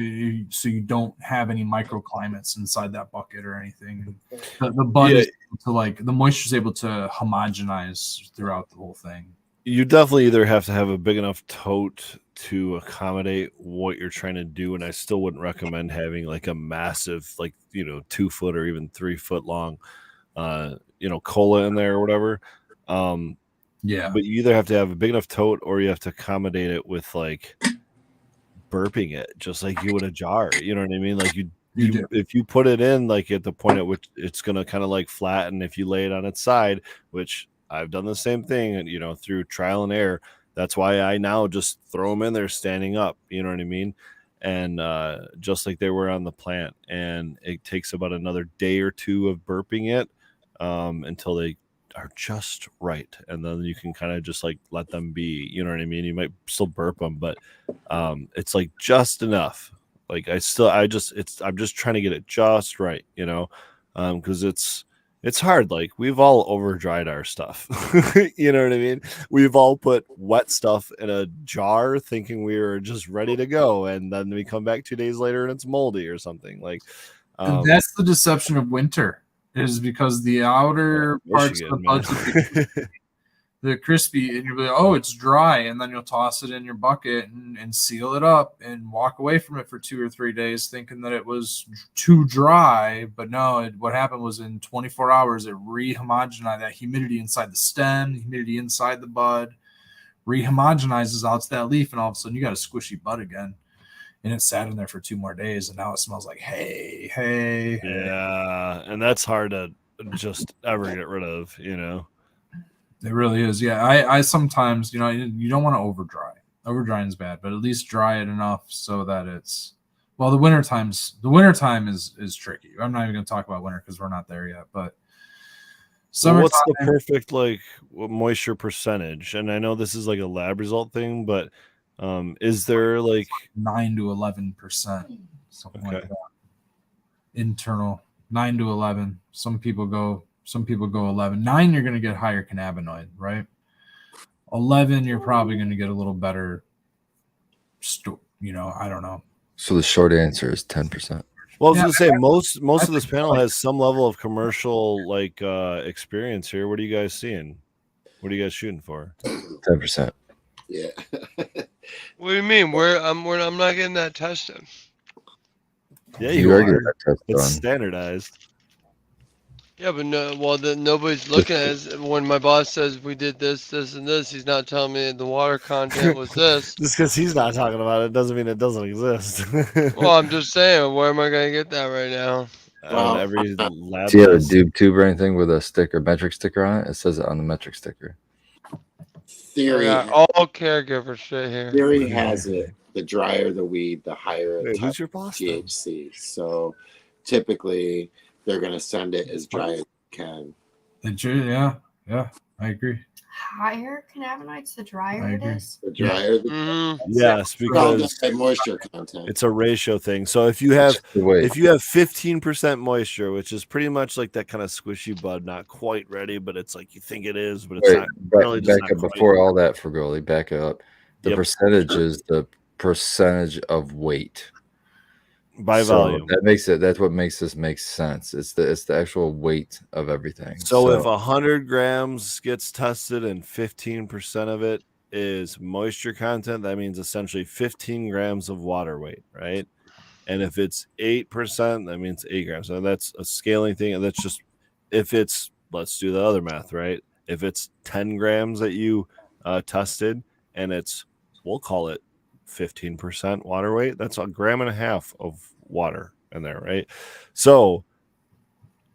S6: so you don't have any microclimates inside that bucket or anything. The bud is able to, like, the moisture is able to homogenize throughout the whole thing.
S8: You definitely either have to have a big enough tote to accommodate what you're trying to do, and I still wouldn't recommend having like a massive, like 2 foot or even 3 foot long cola in there or whatever.
S6: Yeah.
S8: But you either have to have a big enough tote or you have to accommodate it with like burping it just like you would a jar. You know what I mean? Like you if you put it in like at the point at which it's gonna kind of like flatten, if you lay it on its side, which I've done the same thing, and through trial and error. That's why I now just throw them in there standing up. You know what I mean? And just like they were on the plant, and it takes about another day or two of burping it until they are just right, and then you can kind of just like let them be. You know what I mean? You might still burp them, but it's like just enough. Like I'm just trying to get it just right, because it's hard. Like we've all over dried our stuff. You know what I mean? We've all put wet stuff in a jar thinking we were just ready to go, and then we come back 2 days later and it's moldy or something. Like
S6: and that's the deception of winter, is because the outer parts of the buds they're crispy, and you'll be like, oh, it's dry, and then you'll toss it in your bucket and seal it up and walk away from it for 2 or 3 days thinking that it was too dry. But no, what happened was in 24 hours it rehomogenized. That humidity inside the stem, humidity inside the bud rehomogenizes out to that leaf, and all of a sudden you got a squishy bud again. And it sat in there for 2 more days, and now it smells like hey.
S8: Yeah, and that's hard to just ever get rid of,
S6: It really is. Yeah, I sometimes, you don't want to over dry. Over drying is bad, but at least dry it enough so that it's the wintertime is tricky. I'm not even going to talk about winter because we're not there yet. But
S8: summertime, what's the perfect like moisture percentage? And I know this is like a lab result thing, but is there like
S6: 9 to 11%, something like that? Internal 9 to 11. Some people go 11. 9, you're going to get higher cannabinoid, right? 11, you're probably going to get a little better. I don't know.
S2: So the short answer is 10%.
S8: Well, I was going to say most of this panel has some level of commercial like experience here. What are you guys seeing? What are you guys shooting for?
S2: 10%.
S5: Yeah.
S1: What do you mean? I'm not getting that tested.
S8: Yeah, you are getting that tested. It's standardized.
S1: Yeah, but nobody's looking at it. When my boss says we did this, and this, he's not telling me the water content was this.
S8: Just because he's not talking about it doesn't mean it doesn't exist.
S1: Well, I'm just saying, where am I going to get that right now?
S8: Every lab.
S2: Do you have a Dube tube or anything with a metric sticker on it? It says it on the metric sticker.
S5: Theory.
S1: All caregiver shit here.
S5: Theory has it. The drier the weed, the higher
S8: who's your boss,
S5: THC. So typically they're going to send it as dry as they can.
S6: Yeah, I agree.
S3: Higher cannabinoids, the drier it is?
S5: The drier
S8: yes, because
S5: moisture content.
S8: It's a ratio thing. So if you have 15% moisture, which is pretty much like that kind of squishy bud, not quite ready, but it's like you think it is, but it's not really just
S2: back up before all that, Fergoli, back up. The percentage is the percentage of weight
S8: by volume.
S2: That's what makes this make sense. It's the actual weight of everything.
S8: So if 100 grams gets tested and 15% of it is moisture content, that means essentially 15 grams of water weight, right? And if it's 8%, that means 8 grams. So that's a scaling thing, and that's just if it's, let's do the other math, right? If it's 10 grams that you tested and it's, we'll call it 15% water weight, that's 1.5 grams of water in there, right? So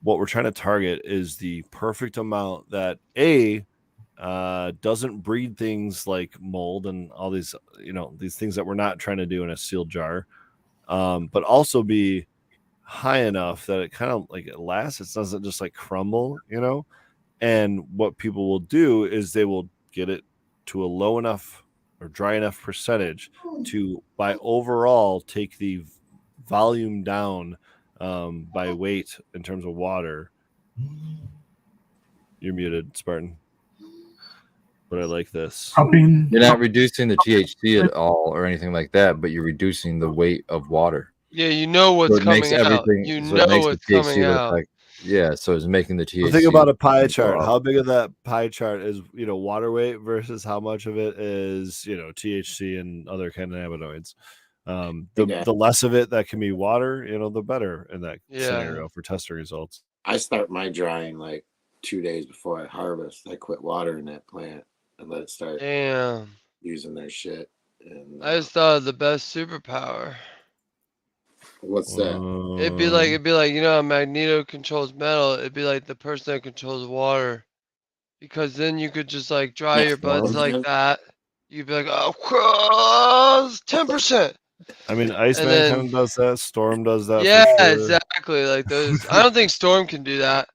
S8: what we're trying to target is the perfect amount that doesn't breed things like mold and all these these things that we're not trying to do in a sealed jar, but also be high enough that it kind of like it lasts. It doesn't just like crumble, and what people will do is they will get it to a low enough or dry enough percentage to, by overall, take the volume down by weight in terms of water. You're muted, Spartan. But I like this.
S2: You're not reducing the THC at all or anything like that, but you're reducing the weight of water.
S1: Yeah, you know what's coming out. You know what's coming out.
S2: Yeah, so it's making the THC.
S8: So think about a pie
S2: go
S8: chart.
S2: up.
S8: How big of that pie chart is, water weight versus how much of it is, THC and other cannabinoids.
S5: Yeah.
S8: The less of it that can be water, the better in that
S1: Yeah.
S8: scenario for testing results.
S5: I start my drying like 2 days before I harvest. I quit watering that plant and let it start
S1: Damn.
S5: using their shit. And
S1: I just thought of the best superpower.
S5: what's that?
S1: It'd be like how Magneto controls metal. It'd be like the person that controls water, because then you could just like dry
S5: Next
S1: your buds
S5: one,
S1: like
S5: man.
S1: that. You'd be like, oh, 10%.
S8: I mean,
S1: And
S8: Iceman
S1: then
S8: kind of does that. Storm does that.
S1: yeah,
S8: for sure.
S1: exactly. Like those. I don't think Storm can do that.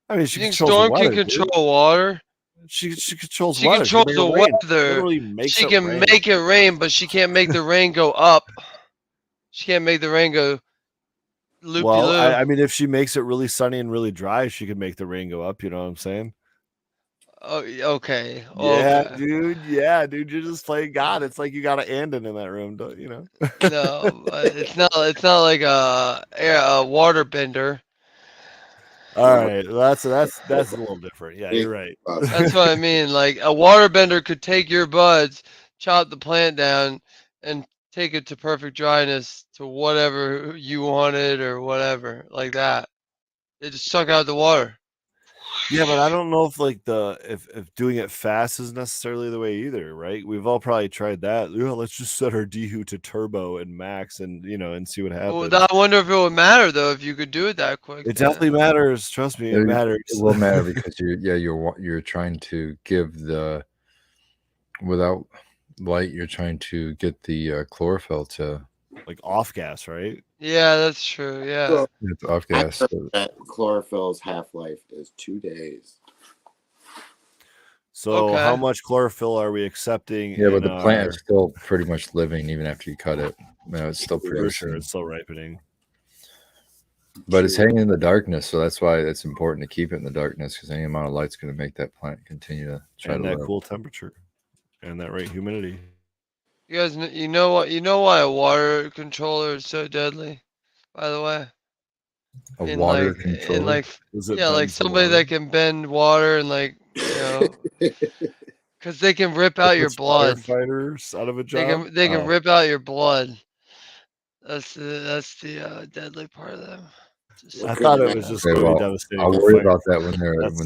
S8: I mean,
S1: You
S8: she
S1: think
S8: controls
S1: Storm
S8: water,
S1: can
S8: dude.
S1: control water?
S8: She controls
S1: She
S8: water.
S1: controls
S8: She
S1: the
S8: can make it rain.
S1: weather.
S8: Literally makes
S1: She
S8: it
S1: can
S8: rain.
S1: make it rain, but she can't make the rain go up. She can't make the rain go loop de
S8: Well,
S1: loop.
S8: I mean, if she makes it really sunny and really dry, she could make the rain go up. You know what I'm saying?
S1: Oh, okay.
S8: Yeah,
S1: Okay.
S8: dude. Yeah, dude. You're just playing God. It's like you got an Andon in that room, don't you know?
S1: No, it's not. It's not like a water bender.
S8: All right, that's a little different. Yeah, you're right.
S1: That's what I mean. Like a water bender could take your buds, chop the plant down, and take it to perfect dryness to whatever you wanted or whatever, like that. They just suck out the water.
S8: Yeah, but I don't know if like if doing it fast is necessarily the way either, right? We've all probably tried that. Yeah, let's just set our dehu to turbo and max and and see what happens.
S1: Well, I wonder if it would matter though if you could do it that quick.
S8: It definitely matters. Trust me, it matters.
S2: It will matter because you're trying to give the without light. You're trying to get the chlorophyll to
S8: like off gas, right?
S1: Yeah, that's true. Yeah.
S5: Well,
S2: it's off
S5: I
S2: gas.
S5: heard that chlorophyll's half-life is 2 days.
S8: So how
S1: Okay.
S8: much chlorophyll are we accepting?
S2: Yeah, but
S8: in
S2: the plant
S8: our-
S2: is still pretty much living even after you cut it. It's still
S8: for
S2: producing.
S8: sure, it's still ripening.
S2: But it's hanging in the darkness, so that's why it's important to keep it in the darkness, because any amount of light's going to make that plant continue to try
S8: And
S2: to
S8: that
S2: live.
S8: cool temperature and that right humidity.
S1: You guys, you know what? You know why a water controller is so deadly? By the way,
S2: A water controller?
S8: Does it
S1: yeah, like
S8: bend to
S1: somebody
S8: water?
S1: that can bend water and like because they can rip out
S8: It
S1: your
S8: puts
S1: blood.
S8: firefighters out of a job.
S1: They can
S8: Oh.
S1: rip out your blood. That's the deadly part of them. Just
S8: I
S5: Good
S8: thought it
S5: man.
S8: was just
S2: Okay,
S8: going to be
S2: well,
S8: devastating.
S2: I'll
S8: for
S2: worry
S8: fire.
S2: about that when
S8: That's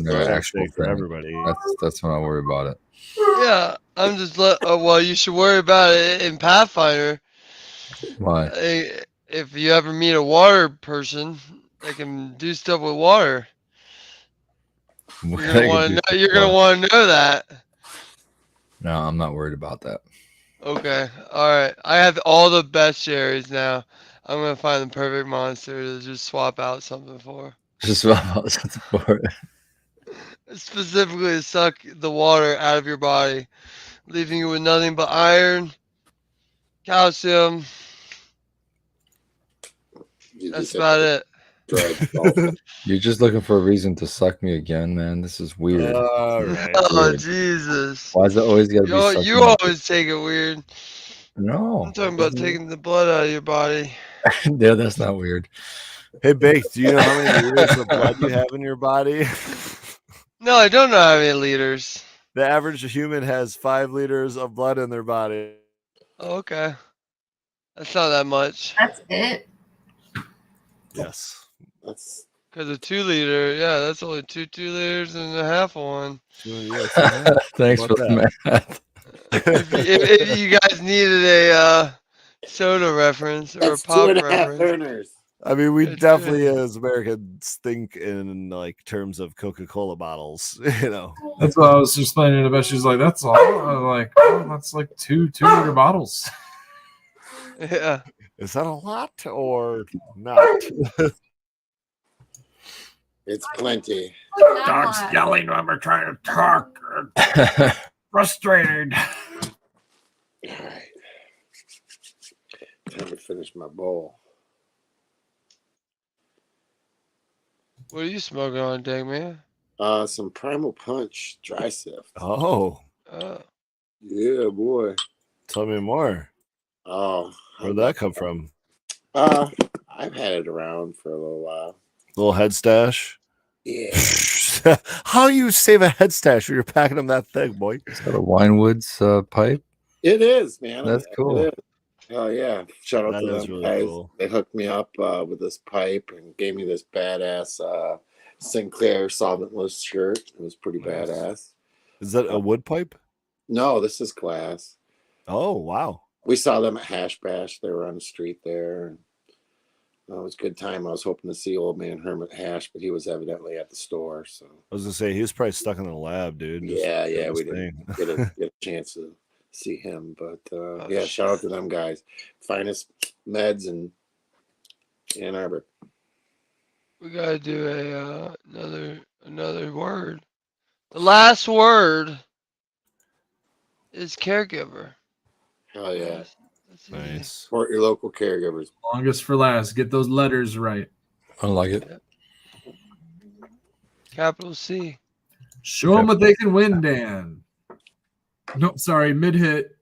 S2: they're actual
S8: devastating for
S2: thing.
S8: everybody.
S2: That's when I'll worry about it.
S1: yeah, I'm just well, you should worry about it in Pathfinder.
S2: Why?
S1: If you ever meet a water person that can do stuff with water, you're gonna want to know. You're gonna want to know that.
S2: No, I'm not worried about that.
S1: Okay, all right. I have all the best cherries now. I'm gonna find the perfect monster to just swap out something for.
S2: Just about something for it.
S1: Specifically to suck the water out of your body, leaving you with nothing but iron, calcium. That's about it.
S2: You're just looking for a reason to suck me again, man. This is weird.
S8: All right.
S1: Oh
S2: Weird.
S1: Jesus!
S2: Why is it always got to be sucking
S1: You
S2: me?
S1: always take it weird.
S2: No.
S1: I'm talking about taking the blood out of your body.
S2: Yeah, that's not weird.
S8: Hey, Baked, do you know how many liters of blood you have in your body?
S1: No, I don't know how many liters.
S8: The average human has 5 liters of blood in their body.
S1: Oh, okay. That's not that much.
S3: That's it.
S8: Yes.
S5: That's
S1: Because a 2 liter, yeah, that's only 2 liters and a half one.
S2: Thanks for the math.
S1: if you guys needed a soda reference or
S5: that's
S1: a pop
S5: 2.5
S1: reference.
S5: burners.
S8: I mean, we
S1: It's
S8: definitely,
S1: good.
S8: as Americans, think in like terms of Coca-Cola bottles.
S6: That's what I was explaining to Beth. She's like, "That's all." I'm like, "Oh, that's like two 2-liter bottles."
S1: Yeah.
S8: Is that a lot or not?
S5: It's plenty.
S6: Dog's yelling when we're trying to talk. Frustrated.
S5: All right. Time to finish my bowl.
S1: What are you smoking on, Dang Man?
S5: Some Primal Punch dry sift.
S8: Oh,
S5: Yeah, boy.
S8: tell me more.
S5: Oh,
S8: Where'd that come from?
S5: I've had it around for a little while.
S8: Little head stash.
S5: Yeah.
S8: How you save a head stash when you're packing them that thick, boy?
S2: Is that a Winewoods pipe?
S5: It is, man.
S2: That's cool.
S5: It is. Oh yeah! Shout out
S8: That
S5: to
S8: is
S5: them
S8: really
S5: guys.
S8: cool.
S5: They hooked me up with this pipe and gave me this badass Sinclair solventless shirt. It was pretty
S8: Nice.
S5: badass.
S8: Is that a wood pipe?
S5: No, this is glass.
S8: Oh, wow.
S5: We saw them at Hash Bash. They were on the street there. And, it was a good time. I was hoping to see old man Hermit Hash, but he was evidently at the store. So
S8: I was gonna say he was probably stuck in the lab, dude. just
S5: yeah,
S8: doing
S5: we
S8: his
S5: didn't
S8: thing.
S5: get a chance to see him. But yeah, shout out to them guys. Finest meds in Ann Arbor.
S1: We gotta do another word. The last word is caregiver.
S5: Hell yeah.
S1: That's easy.
S8: Nice.
S5: Support your local caregivers.
S6: Longest for last. Get those letters right.
S2: I like it.
S1: Capital C.
S6: Show them what they can win, Dan. No, sorry, mid hit.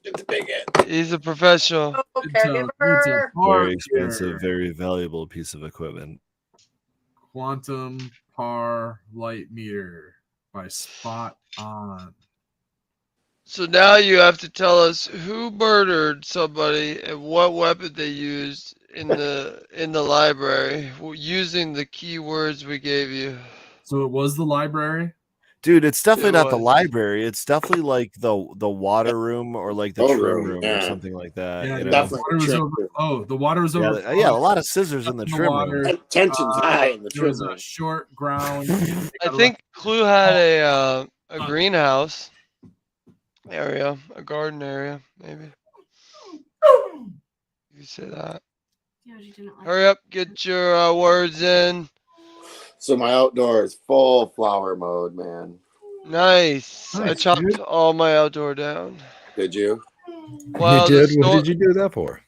S5: It's a big hit.
S1: He's a professional.
S4: Oh,
S6: Very
S4: caregiver.
S8: expensive, very valuable piece of equipment.
S6: Quantum Par Light Meter by Spot On.
S1: So now you have to tell us who murdered somebody and what weapon they used in the library using the keywords we gave you.
S6: So it was the library.
S8: Dude, it's definitely
S1: It
S8: not the
S1: was.
S8: library. It's definitely like the water room or like the
S5: Oh,
S8: trim
S5: room,
S8: room
S5: yeah.
S8: or something like that.
S6: Yeah,
S8: you know?
S6: the
S5: Definitely
S6: water was
S5: trim
S6: over.
S5: room.
S6: Oh, the water was over.
S8: Yeah, a lot of scissors in the
S6: Up in the
S8: trim
S6: water.
S8: room.
S5: Tension's high in the
S6: There was
S5: trim
S6: a
S5: room.
S6: short ground.
S1: I think Clue had a greenhouse area, a garden area, maybe. You could say that.
S3: Yeah, you didn't like
S1: Hurry up, get your words in.
S5: So my outdoor is full flower mode, man.
S1: Nice. I
S6: Nice,
S1: chopped
S6: dude.
S1: all my outdoor down.
S5: Did you?
S1: Well,
S2: you did? What did you do that for?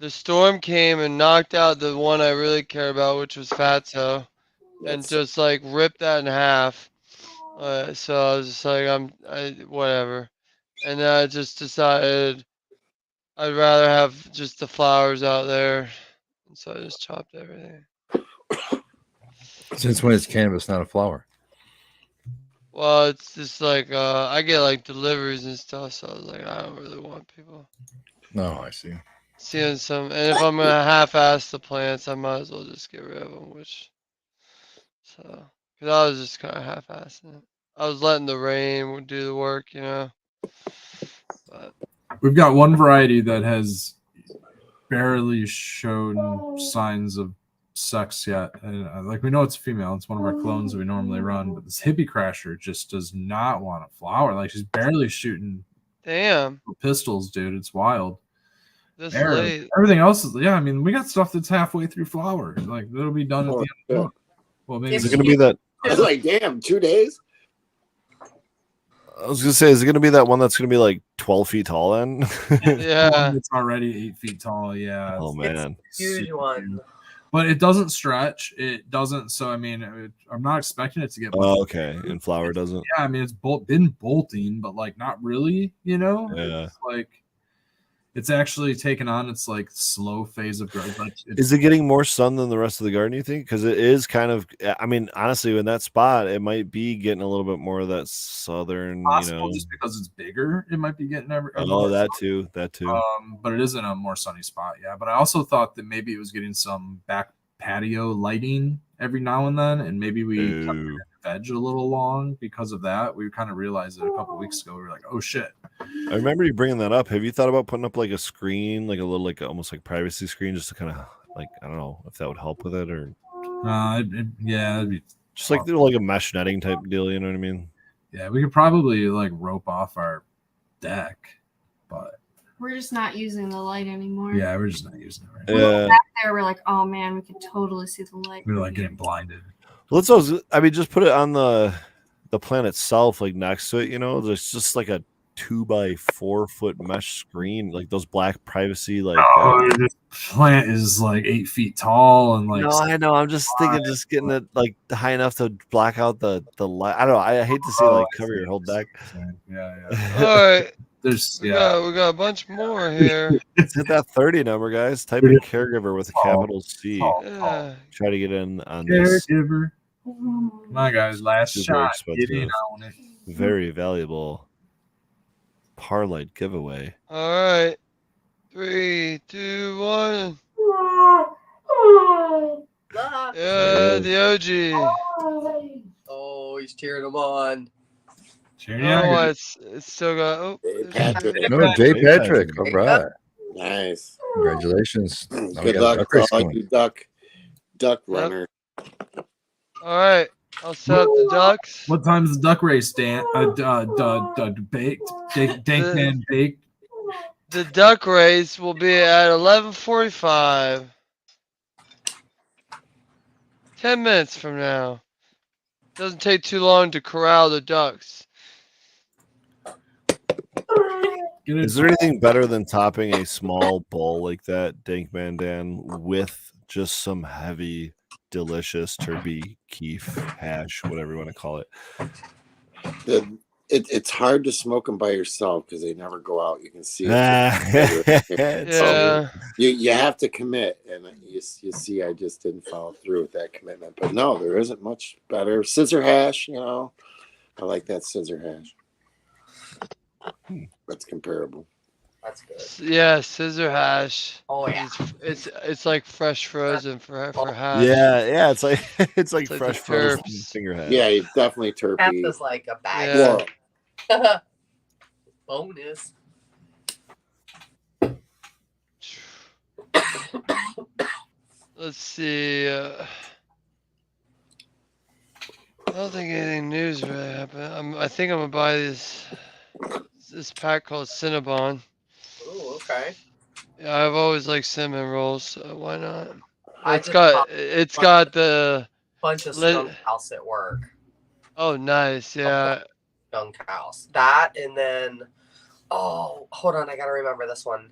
S1: the storm came and knocked out the one I really care about, which was Fatso, and
S5: That's
S1: just like ripped that in half. So I was just like, whatever. And then I just decided I'd rather have just the flowers out there. And so I just chopped everything.
S2: Since when is cannabis not a flower?
S1: Well, it's just like I get like deliveries and stuff, so I was like, I don't really want people
S2: No, I see.
S1: seeing some. And if I'm gonna half-ass the plants, I might as well just get rid of them. Because I was just kind of half-assing it. I was letting the rain do the work, you know. But
S6: We've got one variety that has barely shown signs of sex yet. And like we know it's female. It's one of our clones that we normally run. But this hippie crasher just does not want to flower. Like she's barely shooting
S1: damn,
S6: pistols, dude. It's wild.
S1: this
S6: Barely.
S1: late.
S6: Everything else is I mean, we got stuff that's halfway through flower. Like it'll be done at the end of the month. Well, maybe
S8: Is it going to be that?
S5: I was like, damn, 2 days?
S8: I was going to say, is it going to be that one that's going to be like 12 feet tall then?
S1: Yeah.
S6: It's already 8 feet tall. Yeah.
S8: Oh, man.
S4: Huge one.
S6: But it doesn't stretch. It doesn't. So I mean, I'm not expecting it to get.
S8: Oh, okay. And flower doesn't.
S6: Yeah, I mean, it's been bolting, but like not really. You know.
S8: Yeah.
S6: It's like it's actually taken on its like slow phase of growth.
S8: Is it getting more sun than the rest of the garden, you think? Because it is kind of, I mean, honestly, in that spot, it might be getting a little bit more of that southern,
S6: possible just because it's bigger. It might be getting
S8: Oh, that too.
S6: But it is in a more sunny spot. Yeah. But I also thought that maybe it was getting some back patio lighting every now and then, and maybe we kept it veg a little long because of that. We kind of realized it a couple weeks ago. We were like, oh shit.
S8: I remember you bringing that up. Have you thought about putting up like a screen, like a little, like almost like privacy screen, just to kind of like, I don't know if that would help with it or
S6: yeah, it'd be
S8: just like like a mesh netting type deal. You know what I mean?
S6: Yeah, we could probably like rope off our deck, but
S3: We're just not using the light anymore.
S6: yeah, we're just not using it right now.
S3: We were
S8: Yeah.
S3: back there, we're like, oh man, we could totally see the light.
S6: We're like getting blinded.
S8: Let's also, I mean, just put it on the plant itself, like next to it. You know, there's just like a 2x4 foot mesh screen, like those black privacy, like.
S6: This plant is like 8 feet tall and like.
S8: No, I know. I'm just thinking, just getting it like high enough to block out the light. I don't know. I hate to see like cover your whole deck.
S6: Yeah.
S1: All right.
S6: There's
S1: We
S6: yeah.
S1: got a bunch more here.
S8: Let's hit that 30 number, guys. Type in caregiver with a capital C.
S1: Yeah.
S8: Try to get in on this.
S6: Caregiver. Come on, guys. Last
S8: Super
S6: shot.
S8: expensive.
S6: Get in on it.
S8: Very valuable parlay giveaway.
S1: All right. 3, 2, 1.
S4: Ah.
S1: Yeah, the OG.
S4: Oh, he's cheering him on.
S6: Cheer
S1: I
S6: you
S1: don't know
S6: on.
S1: why it's still got. Oh,
S5: Hey,
S1: there's
S5: Patrick.
S2: No, Jay
S8: Jay
S2: Patrick.
S8: Patrick.
S2: All right.
S5: Nice.
S2: Congratulations. Now we
S5: Good
S2: got a
S5: luck
S2: duck
S5: to
S2: race
S5: all
S2: going.
S5: you duck runner.
S1: All right. I'll set up the ducks.
S6: What time's the duck race, Dan? Baked. Dankman baked.
S1: The duck race will be at 11:45. 10 minutes from now. Doesn't take too long to corral the ducks.
S8: Is there anything better than topping a small bowl like that, Dankman Dan, with just some heavy, delicious turkey, keef, hash, whatever you want to call it?
S5: It's hard to smoke them by yourself because they never go out. You can see it.
S1: Yeah.
S5: You have to commit, and you see I just didn't follow through with that commitment. But no, there isn't much better. Scissor hash, I like that scissor hash. That's comparable.
S4: That's good.
S1: Yeah, scissor hash.
S4: Oh yeah.
S1: It's like fresh frozen for hash.
S8: Yeah, it's like it's like
S1: It's like
S8: fresh
S1: the
S8: frozen
S1: terps.
S8: finger hash.
S5: Yeah, you definitely
S4: Half
S5: turkey.
S4: is like a bag.
S1: Yeah.
S5: Well,
S4: Bonus.
S1: Let's see. I don't think anything new's really happened. I think I'm gonna buy this pack called Cinnabon.
S4: Oh, okay.
S1: Yeah, I've always liked cinnamon rolls, so why not?
S4: I
S1: It's
S4: just
S1: got
S4: bought
S1: it's got the
S4: bunch of
S1: lit-
S4: skunk house at work.
S1: oh nice, yeah.
S4: Skunk house. That and then hold on, I gotta remember this one.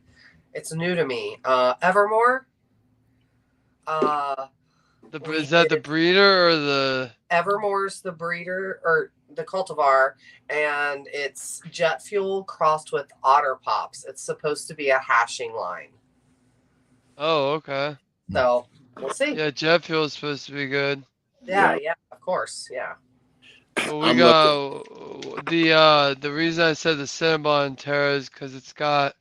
S4: It's new to me. Evermore.
S1: Is that the breeder or the?
S4: Evermore's the breeder or the cultivar, and it's jet fuel crossed with otter pops. It's supposed to be a hashing line.
S1: Oh, okay.
S4: So we'll see.
S1: Yeah, jet fuel is supposed to be good.
S4: Yeah, of course. Yeah.
S1: Well, we
S5: I'm
S1: got the reason I said the Cinnabon Terra is because it's got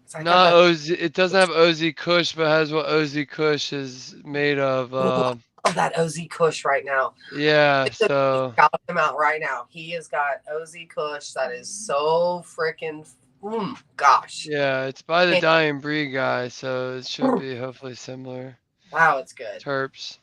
S4: So I got
S1: not
S4: that-
S1: OZ. It doesn't have OZ Kush, but has what OZ Kush is made of.
S4: love that OZ Kush right now.
S1: Yeah. So
S4: Shout him out right now. He has got OZ Kush that is so freaking. Gosh.
S1: yeah, it's by the Dying Breed guy, so it should be hopefully similar.
S4: Wow, it's good.
S1: Terps.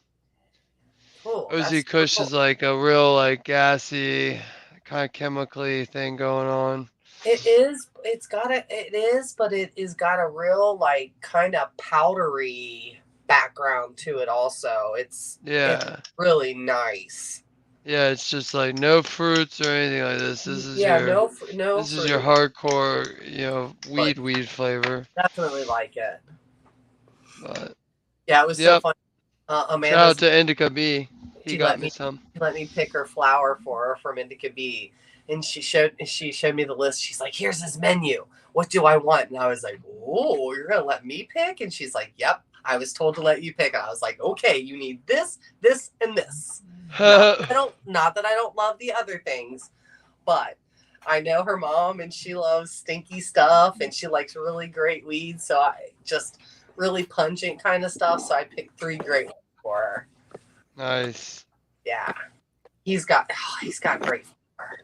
S4: Cool.
S1: OZ
S4: That's
S1: Kush
S4: cool.
S1: is like a real like gassy kind of chemically thing going on.
S4: It is. It's got a. It is, but it is got a real like kind of powdery background to it. Also, it's really nice.
S1: Yeah, it's just like no fruits or anything like this. This is
S4: no.
S1: This is your hardcore, weed flavor.
S4: Definitely like it.
S1: But
S4: yeah, it was so fun. Amanda.
S1: Shout out to Indica B. He got me some.
S4: Let me pick her flower for her from Indica B. And she showed me the list. She's like, here's his menu. What do I want? And I was like, oh, you're gonna let me pick? And she's like, yep, I was told to let you pick. And I was like, okay, you need this, this, and this. Not that I don't love the other things, but I know her mom and she loves stinky stuff and she likes really great weeds. So I just really pungent kind of stuff. So I picked 3 great ones for her.
S1: Nice.
S4: Yeah. He's got great flower.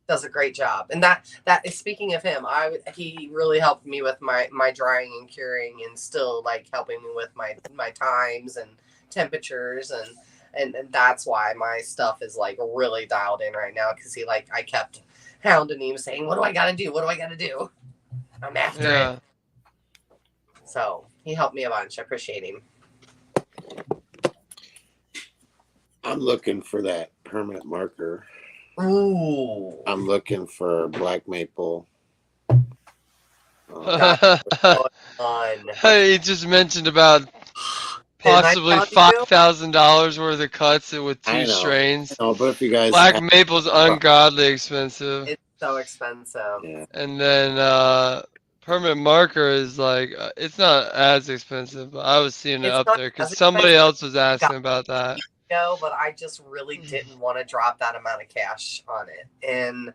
S4: Does a great job. And that is, speaking of him, he really helped me with my drying and curing, and still like helping me with my times and temperatures, and that's why my stuff is like really dialed in right now, because I kept hounding him saying, what do I gotta do? What do I gotta do? I'm after it. So he helped me a bunch. I appreciate him.
S5: I'm looking for that permanent marker.
S4: Ooh.
S5: I'm looking for black maple.
S1: He just mentioned about possibly $5,000 worth of cuts with 2 strains.
S5: No, but if you guys
S1: black maple's ungodly expensive.
S4: It's so expensive.
S5: Yeah.
S1: And then permanent marker is like it's not as expensive, but I was seeing it
S4: It's
S1: up
S4: not
S1: there because
S4: as
S1: somebody
S4: expensive.
S1: else was asking about that.
S4: No, but I just really didn't want to drop that amount of cash on it. And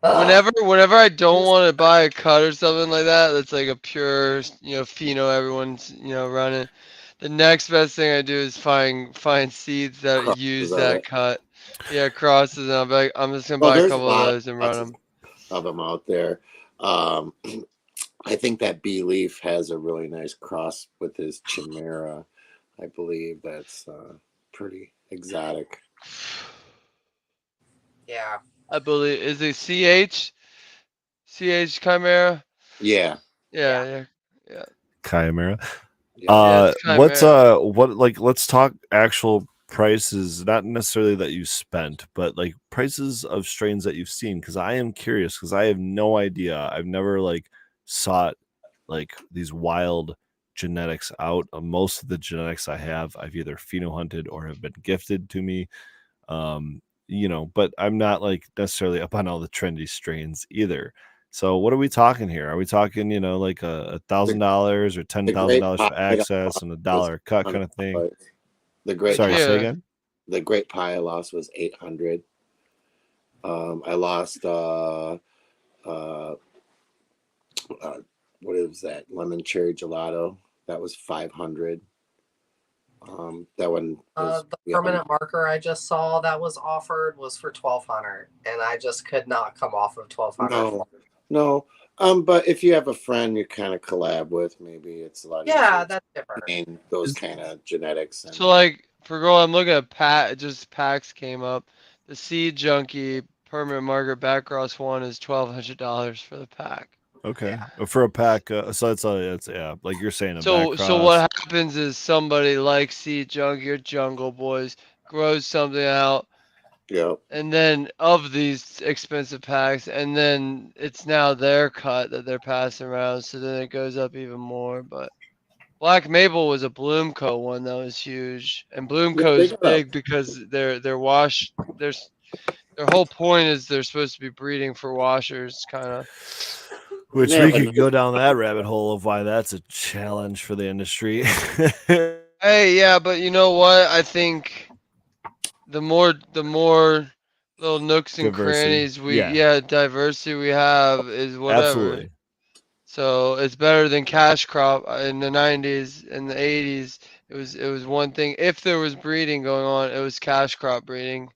S1: Whenever I don't want to buy a cut or something like that, that's like a pure, pheno everyone's, running. The next best thing I do is find seeds that
S5: Crosses
S1: use
S5: of
S1: that
S5: it.
S1: cut. Yeah, crosses, and I'll be like, I'm just gonna
S5: Well,
S1: buy a
S5: there's a
S1: couple of
S5: lot
S1: those and run them.
S5: of them out there. I think that Bee Leaf has a really nice cross with his Chimera. I believe that's pretty exotic.
S4: yeah.
S1: I believe is it CH Chimera?
S5: Yeah.
S1: Yeah.
S8: Chimera.
S5: Yeah.
S1: It's
S8: What's
S1: Chimera.
S8: let's talk actual prices, not necessarily that you spent, but like prices of strains that you've seen, because I am curious, because I have no idea. I've never like sought like these wild genetics out. Most of the genetics I have, I've either pheno hunted or have been gifted to me. But I'm not like necessarily up on all the trendy strains either. So what are we talking here? Are we talking, like $1,000 or $10,000 for access and $1 a cut kind of thing?
S5: The great
S8: Sorry, say
S1: Yeah.
S8: again.
S5: The great pie I lost was 800. I lost what is that? Lemon cherry gelato. That was 500. That one was
S4: The permanent marker I just saw that was offered was for 1,200, and I just could not come off of 1,200.
S5: No. But if you have a friend you kind of collab with, maybe it's a lot
S4: Yeah,
S5: easier
S4: that's different.
S5: to gain those kind of genetics. And
S1: So like for girl, I'm looking at just packs came up. The Seed Junkie permanent marker backcross one is $1,200 for the pack.
S8: Okay. For a pack, so it's like you're saying, a back
S1: So
S8: cross.
S1: what happens is somebody like Seed Junkie or Jungle Boys grows something out,
S5: yeah,
S1: and then of these expensive packs, and then it's now their cut that they're passing around, so then it goes up even more. But Black Maple was a Bloomco one that was huge, and Bloomco's
S5: got up.
S1: big because they're wash. Their whole point is they're supposed to be breeding for washers, kind of.
S8: Which
S5: Yeah,
S8: we
S5: but-
S8: could go down that rabbit hole of why that's a challenge for the industry.
S1: Hey, yeah, but you know what? I think the more little nooks and
S8: Diversity.
S1: crannies diversity we have is whatever.
S8: Absolutely.
S1: So it's better than cash crop in the 90s and the 80s. It was one thing. If there was breeding going on, it was cash crop breeding,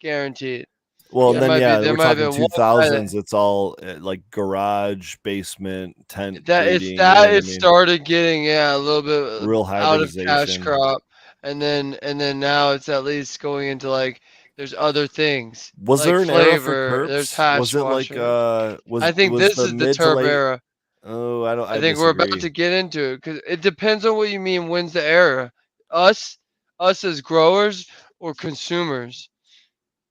S1: guaranteed.
S8: Well,
S1: There
S8: and then
S1: there
S8: we're
S1: might have
S8: talking
S1: been one guy
S8: 2000s. It's all like garage, basement, tent
S1: that
S8: breeding. You know what I
S1: it
S8: mean?
S1: started getting a little bit
S8: Real
S1: out of cash
S8: hybridization.
S1: crop, and then now it's at least going into like there's other things
S8: Was
S1: like
S8: there an era for
S1: flavor. There's
S8: terps?
S1: hash
S8: Was it like
S1: washer. I think
S8: was
S1: this
S8: the
S1: is the
S8: mid to
S1: terp
S8: late?
S1: era.
S8: Oh,
S1: I
S8: I
S1: think we're about
S8: disagree.
S1: to get into it because it depends on what you mean. When's the era? Us as growers or consumers?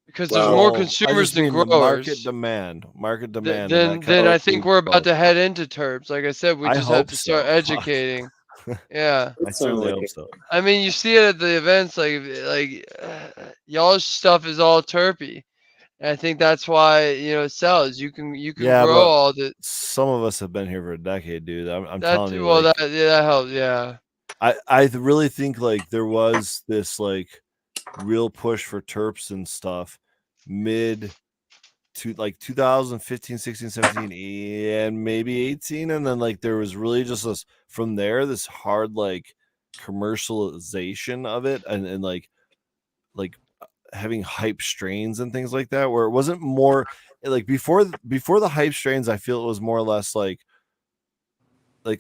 S1: Because there's more
S5: Well,
S8: I
S1: consumers
S8: just
S1: than
S8: mean the
S1: growers.
S8: market demand, and that
S1: Then
S8: kind
S1: I
S8: of
S1: think we're about to head into terps. Like I said, we
S8: I
S1: just have
S8: hope
S1: to start
S8: so. Fuck.
S1: educating. Yeah.
S8: I certainly hope so.
S1: I mean, you see it at the events, y'all's stuff is all terpy. And I think that's why it sells. You can
S8: Yeah,
S1: grow
S8: but
S1: all the
S8: some of us have been here for a decade, dude. I'm
S1: that.
S8: telling you,
S1: Well,
S8: like,
S1: that helps. Yeah.
S8: I really think like there was this like real push for terps and stuff mid to like 2015, 16, 17, and maybe 18, and then like there was really just this from there this hard like commercialization of it, and like having hype strains and things like that, where it wasn't more like before the hype strains. I feel it was more or less like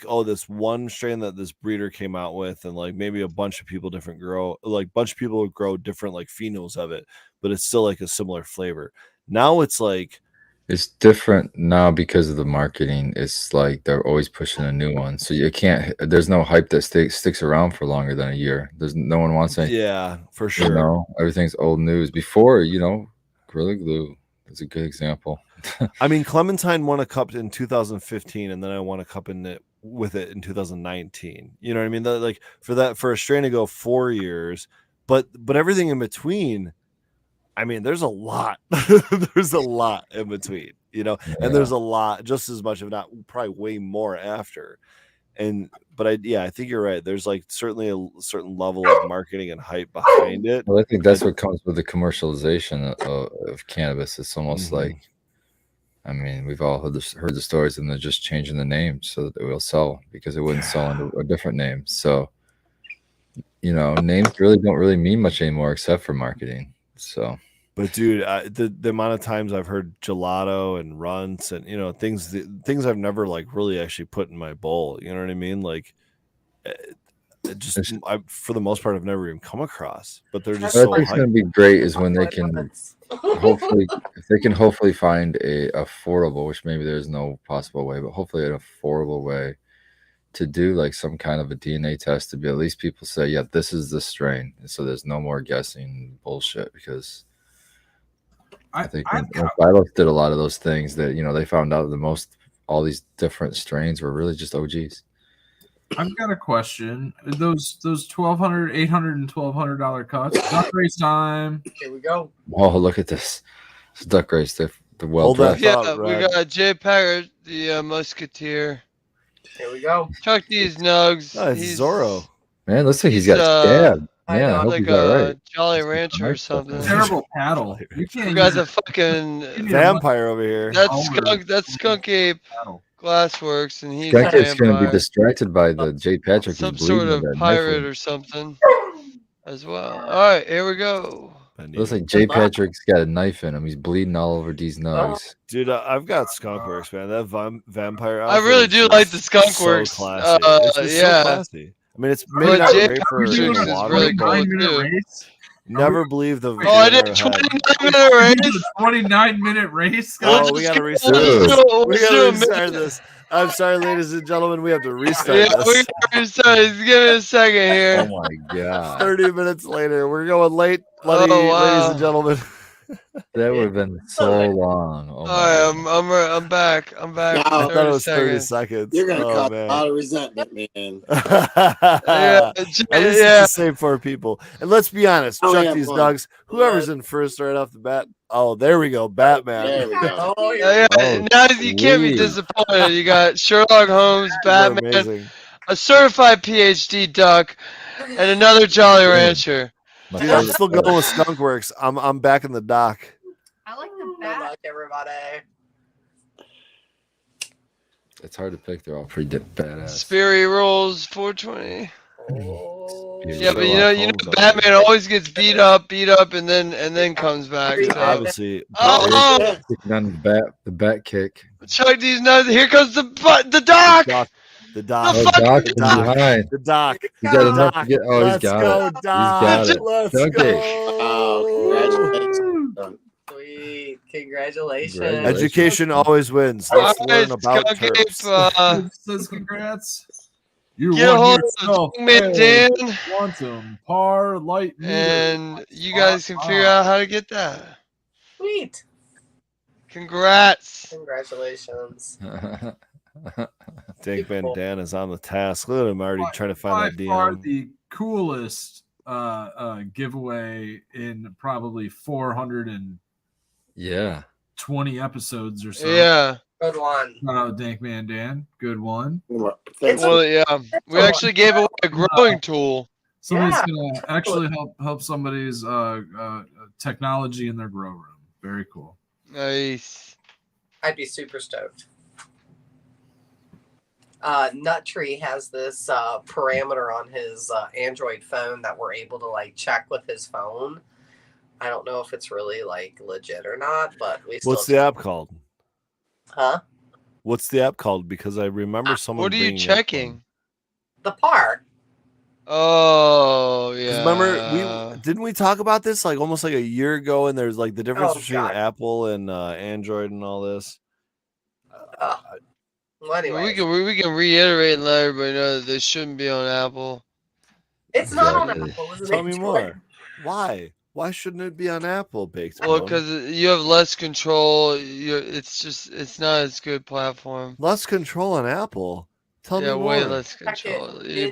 S8: oh, this one strain that this breeder came out with, and like maybe a bunch of people would grow different like phenols of it, but it's still like a similar flavor. Now it's like
S2: It's different now because of the marketing. It's like they're always pushing a new one, so you can't. There's no hype that sticks around for longer than a year. There's no one wants any.
S8: yeah, for
S2: You
S8: sure.
S2: know, everything's old news. Before, Gorilla Glue is a good example.
S8: I mean, Clementine won a cup in 2015, and then I won a cup with it in 2019. You know what I mean? Like for a strain to go 4 years, but everything in between, I mean, there's a lot. There's a lot in between, you know,
S2: Yeah.
S8: and there's a lot, just as much, if not probably way more after. But I think you're right. There's like certainly a certain level of marketing and hype behind it.
S2: Well, I think that's what comes with the commercialization of cannabis. It's almost like, I mean, we've all heard the stories, and they're just changing the name so that it will sell, because it wouldn't sell under a different name. So, you know, names don't really mean much anymore except for marketing. So,
S8: but dude, the amount of times I've heard gelato and runts and, you know, things I've never like really actually put in my bowl. You know what I mean? Like, for the most part, I've never even come across. But they're just
S2: what
S8: so
S2: I think is
S8: hyped.
S2: going to be great is when they can hopefully find a affordable, which maybe there's no possible way, but hopefully an affordable way to do like some kind of a DNA test, to be at least people say, yeah, this is the strain. So there's no more guessing bullshit, because I think when Phylos did a lot of those things, that, you know, they found out all these different strains were really just OGs.
S6: I've got a question. Those $1,200, $800, and $1,200 cuts. Duck race time.
S4: Here we go.
S2: Oh, look at this! It's duck race. The well
S8: Hold that
S2: dressed.
S1: Yeah,
S8: thought,
S1: we
S8: Red.
S1: got kjpargeter, the Musketeer.
S4: Here we go.
S1: Chuck these nugs.
S8: Oh, it's
S1: He's
S8: Zorro.
S2: Man, looks like he's
S1: He's,
S2: got stabbed.
S4: I
S2: Yeah, I
S4: know.
S2: hope
S1: like
S2: he's all
S1: a
S2: right.
S1: Jolly
S2: That's
S1: Rancher or
S2: nice stuff,
S1: something.
S2: man.
S6: Terrible paddle. You can't
S1: We got
S6: use
S1: the
S6: it.
S1: fucking
S8: Vampire over here.
S1: that's Skunk Ape
S6: paddle.
S1: Glassworks, and he's
S2: Skunk
S1: a
S2: Ape's going to be
S1: vampire.
S2: distracted by the J. Patrick.
S1: Some
S2: He's bleeding
S1: sort of
S2: with that
S1: pirate
S2: knife.
S1: or something as well. All right, here we go.
S2: It looks like J. Patrick's got a knife in him. He's bleeding all over these nugs.
S8: Dude, I've got Skunkworks, man. That vampire.
S1: I really
S8: outfit is
S1: do
S8: just
S1: like the Skunk
S8: so
S1: Works.
S8: classy. It's
S1: Yeah.
S8: so classy. I mean, it's maybe
S1: But
S8: not
S1: J.
S8: great for
S1: Patrick's
S8: in the
S1: is
S8: water,
S1: really
S8: but
S1: cool
S6: 29-minute
S1: too.
S6: race.
S8: never believe the.
S1: Oh, I
S8: video
S1: did
S8: in our head.
S1: 29-minute race.
S6: 29-minute race.
S8: Oh, we gotta restart
S2: Dude.
S8: this. We
S1: Let's do
S8: gotta
S1: a
S8: restart
S1: minute.
S8: this. I'm sorry, ladies and gentlemen. We have to restart
S1: Yeah, we
S8: this.
S1: gotta restart. Give me a second
S2: Oh
S1: here.
S2: my god,
S8: 30 minutes later, we're going late,
S1: Oh,
S8: ladies
S1: wow.
S8: and gentlemen.
S2: that would have been so long. Oh
S1: All
S2: my
S1: right, I'm back. I'm back.
S5: No,
S8: I
S1: for
S8: thought it
S1: 30
S8: was 30
S1: seconds.
S8: seconds.
S5: You're gonna
S8: Oh,
S5: cause
S8: man.
S5: a lot of resentment, man.
S1: Yeah,
S8: At least
S1: yeah.
S8: it's the same for people. And let's be honest,
S5: Oh,
S8: Chuck
S5: yeah,
S8: these
S5: fun.
S8: nugs. Whoever's in first right off the bat. Oh, there we go, Batman.
S5: There we go.
S4: Oh,
S1: Yeah,
S2: Oh,
S1: now you can't be
S2: sweet.
S1: disappointed. You got Sherlock Holmes,
S8: They're
S1: Batman,
S8: amazing.
S1: a certified PhD duck, and another Jolly Rancher.
S2: My
S8: Dude, I'm
S2: favorite
S8: still
S2: part.
S8: going with Skunkworks. I'm back in the dock.
S3: I like the
S4: Good
S3: bat.
S4: luck, everybody.
S2: It's hard to pick. They're all pretty badass.
S1: Sperry rolls 420.
S4: Oh.
S1: Yeah, but
S8: Sherlock
S1: you know,
S8: Holmes,
S1: Batman always gets beat up, and then comes back.
S4: Yeah,
S1: So.
S8: Obviously.
S1: Oh,
S2: Kicking on the bat kick.
S1: Chuck these nuts. Here comes the doc.
S8: The dock.
S2: Oh,
S1: fuck
S2: Doc
S1: is
S2: from
S8: Doc.
S2: behind.
S8: The dock.
S2: He's got enough
S8: Doc.
S2: to get. Oh,
S8: Let's
S2: he's got
S8: go,
S2: it.
S8: Doc.
S2: He's got it.
S8: Let's
S2: Dunk
S8: go.
S2: it.
S5: Wow, congratulations.
S4: Sweet. Congratulations.
S2: Congratulations.
S8: Education always wins.
S1: All
S8: Let's
S1: right,
S8: learn about
S1: Skunk Ape,
S8: terps.
S6: Says congrats. You
S1: get a
S6: won
S1: hold
S6: yourself
S1: of Man Dan,
S6: quantum par light meter.
S1: and you guys can figure out how to get that.
S4: Sweet.
S1: Congrats.
S4: Congratulations.
S8: Dank Van Dan is on the task. Look at him already trying to find that
S6: By far
S8: DM.
S6: the coolest giveaway in probably 420
S2: Yeah.
S6: episodes or so.
S1: Yeah.
S4: Good one.
S6: Shout out Dank Man Dan. Good one.
S5: Thanks.
S1: Well, yeah. We actually gave away a growing tool.
S6: Somebody's
S4: Yeah.
S6: gonna actually help somebody's technology in their grow room. Very cool.
S1: Nice.
S4: I'd be super stoked. Nut Tree has this parameter on his Android phone that we're able to like check with his phone. I don't know if it's really like legit or not, but we still.
S8: What's the app called?
S4: Huh?
S8: What's the app called? Because I remember someone.
S1: What are you
S8: bringing up one.
S1: checking?
S4: The par.
S1: Oh,
S8: 'Cause
S1: yeah.
S8: remember didn't we talk about this like almost like a year ago? And there's like the difference
S4: Oh,
S8: between
S4: God.
S8: Apple and Android and all this.
S4: Well, anyway,
S1: we can reiterate and let everybody know that this shouldn't be on Apple.
S4: it's not on
S2: Exactly.
S4: Apple. It was
S8: Tell me
S4: Android.
S8: more. Why? Why shouldn't it be on Apple, Baked?
S1: Well,
S8: Bone?
S1: because you have less control. It's not as good platform.
S8: Less control on Apple. Tell
S1: Yeah,
S8: me
S1: way
S8: more.
S1: less
S4: Check it.
S1: control.
S4: Did check
S1: You're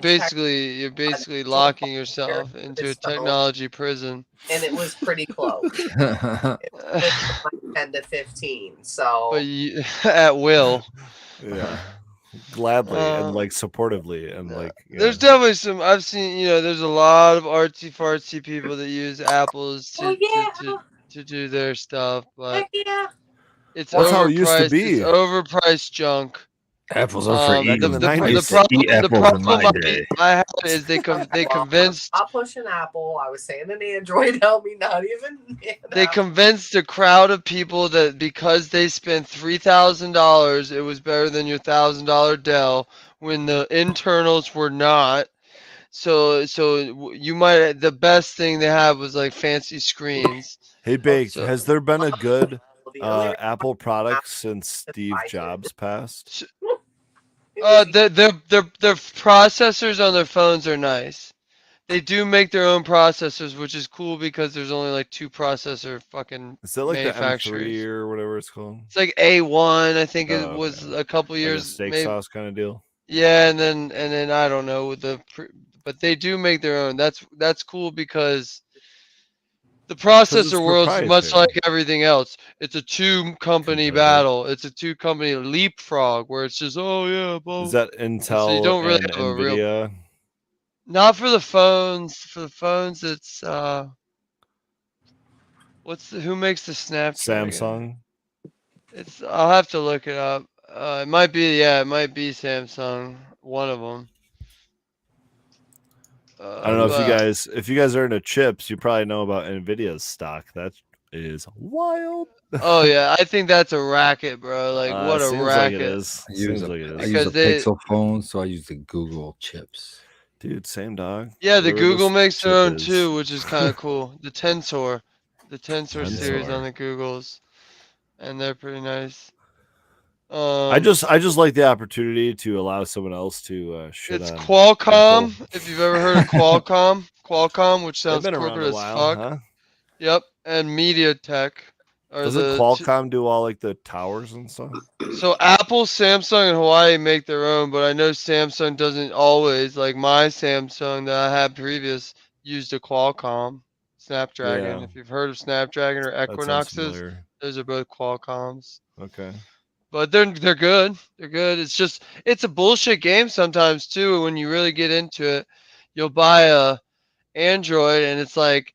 S1: basically
S4: so
S1: locking
S4: far,
S1: yourself
S4: with
S1: into a
S4: his phone,
S1: technology prison.
S4: and it was pretty close. It went from like 10 to 15.
S1: But
S4: So
S1: you, at will.
S8: Yeah, gladly and
S1: Uh,
S8: like supportively and
S1: no.
S8: like yeah.
S1: There's definitely some. I've seen. There's a lot of artsy fartsy people that use apples
S4: oh yeah,
S1: to do their stuff, but
S4: heck yeah.
S1: it's
S8: That's how it used to
S1: overpriced. It's
S8: be.
S1: overpriced junk.
S2: Apples are for
S8: Back in
S2: eating.
S8: the
S2: I
S8: 90s.
S2: used to eat apples in my day.
S1: I had is they
S4: Well,
S1: convinced
S4: I'm not pushing Apple. I was saying an Android. Help me, not even.
S1: they
S4: Apple.
S1: convinced a crowd of people that because they spent $3,000, it was better than your $1,000 Dell when the internals were not. So you might the best thing they had was like fancy screens.
S8: Hey, Baked,
S1: So
S8: has there been a good
S4: The only reason
S8: Apple product since
S4: I
S8: Steve
S4: did
S8: Jobs passed?
S1: their processors on their phones are nice. They do make their own processors, which is cool because there's only like 2 processor fucking
S8: Is that like the M3
S1: manufacturers.
S8: or whatever it's called?
S1: It's like A1, I think it
S8: Oh,
S1: was
S8: okay.
S1: a couple
S8: Like a
S1: years,
S8: steak
S1: maybe.
S8: sauce kind of deal.
S1: Yeah, and then I don't know with but they do make their own. That's cool because the
S8: Because it's
S1: processor world's much
S8: proprietary.
S1: like everything else. It's a 2 company
S8: Competitive.
S1: battle. It's a 2 company leapfrog where it's just oh yeah,
S8: Is
S1: both.
S8: that
S1: And so you
S8: Intel
S1: don't really
S8: and
S1: have a real.
S8: Nvidia?
S1: Not for the phones. For the phones, it's who makes the Snapdragon?
S8: Samsung?
S1: I'll have to look it up. It might be Samsung, one of them.
S8: I don't know
S1: But
S8: if you guys are into chips, you probably know about Nvidia's stock. That is wild.
S1: oh yeah, I think that's a racket, bro. Like what a
S8: Seems like it
S1: racket.
S8: is.
S2: I
S8: Seems like it
S2: I
S8: is.
S2: use a
S1: Because they
S2: Pixel phone, so I use the Google chips.
S8: Dude, same dog.
S1: Yeah, the
S8: Whatever
S1: Google
S8: this
S1: makes their
S8: chip
S1: own
S8: is.
S1: too, which is kind of cool. The Tensor series on
S2: Tensor.
S1: the Googles, and they're pretty nice.
S8: I just like the opportunity to allow someone else to shit
S1: It's
S8: on
S1: Qualcomm.
S8: Apple.
S1: If you've ever heard of Qualcomm, which
S8: They've
S1: sounds
S8: been around
S1: corporate
S8: a
S1: as
S8: while,
S1: fuck.
S8: huh?
S1: Yep, and MediaTek are
S8: Doesn't
S1: the
S8: Qualcomm do all like the towers and stuff?
S1: So Apple, Samsung, and Hawaii make their own, but I know Samsung doesn't always. Like my Samsung that I had previous used a Qualcomm Snapdragon.
S8: Yeah,
S1: If you've heard of Snapdragon or
S8: that sounds
S1: Equinoxes,
S8: familiar.
S1: those are both Qualcomms.
S8: Okay.
S1: But they're good. They're good. It's a bullshit game sometimes too. When you really get into it, you'll buy a Android and it's like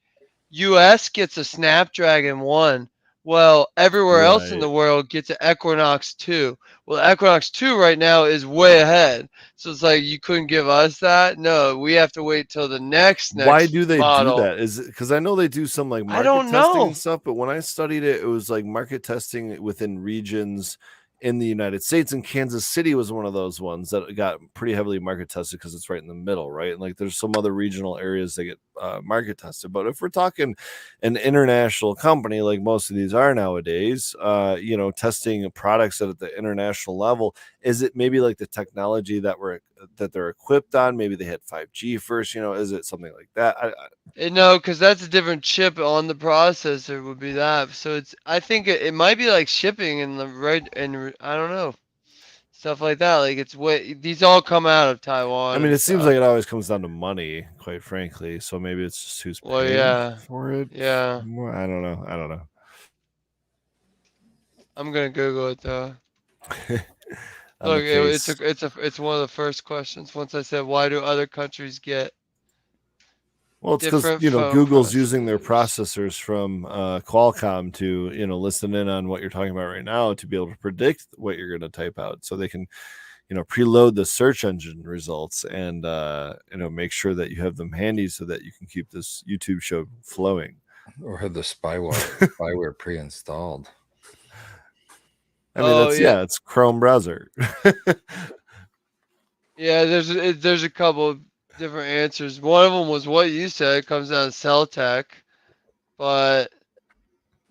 S1: US gets a Snapdragon 1. Well, everywhere else in
S8: Right.
S1: the world gets an Equinox 2. Well, Equinox 2 right now is way ahead. So it's like you couldn't give us that. No, we have to wait till the next
S8: Why do they
S1: model.
S8: do that? Is it because I know they do some like
S1: I
S8: market
S1: don't
S8: testing
S1: know.
S8: and stuff, but when I studied it, it was like market testing within regions in the United States, and Kansas City was one of those ones that got pretty heavily market tested because it's right in the middle, right? And like there's some other regional areas that get market tested. But if we're talking an international company like most of these are nowadays, testing products at the international level, is it maybe like the technology that they're equipped on? Maybe they hit 5G first, is it something like that?
S1: No, because that's a different chip on the processor would be that. So I think it might be like shipping and I don't know, stuff like that. Like these all come out of Taiwan.
S8: I mean,
S1: and
S8: it seems
S1: stuff.
S8: like it always comes down to money, quite frankly. So maybe it's just who's
S1: Well,
S8: paying
S1: yeah.
S8: for it.
S1: Yeah.
S8: Well, I don't know.
S1: I'm gonna Google it though.
S8: On
S1: Look,
S8: the
S1: it's one of the first questions. Once I said, why do other countries get
S8: Well, it's because
S1: different phone
S8: Google's using their
S1: processors?
S8: processors from Qualcomm to listen in on what you're talking about right now to be able to predict what you're going to type out, so they can preload the search engine results and make sure that you have them handy so that you can keep this YouTube show flowing.
S2: Or have the spyware pre-installed.
S8: I mean, it's Chrome browser.
S1: Yeah, there's a couple different answers. One of them was what you said. It comes down to cell tech, but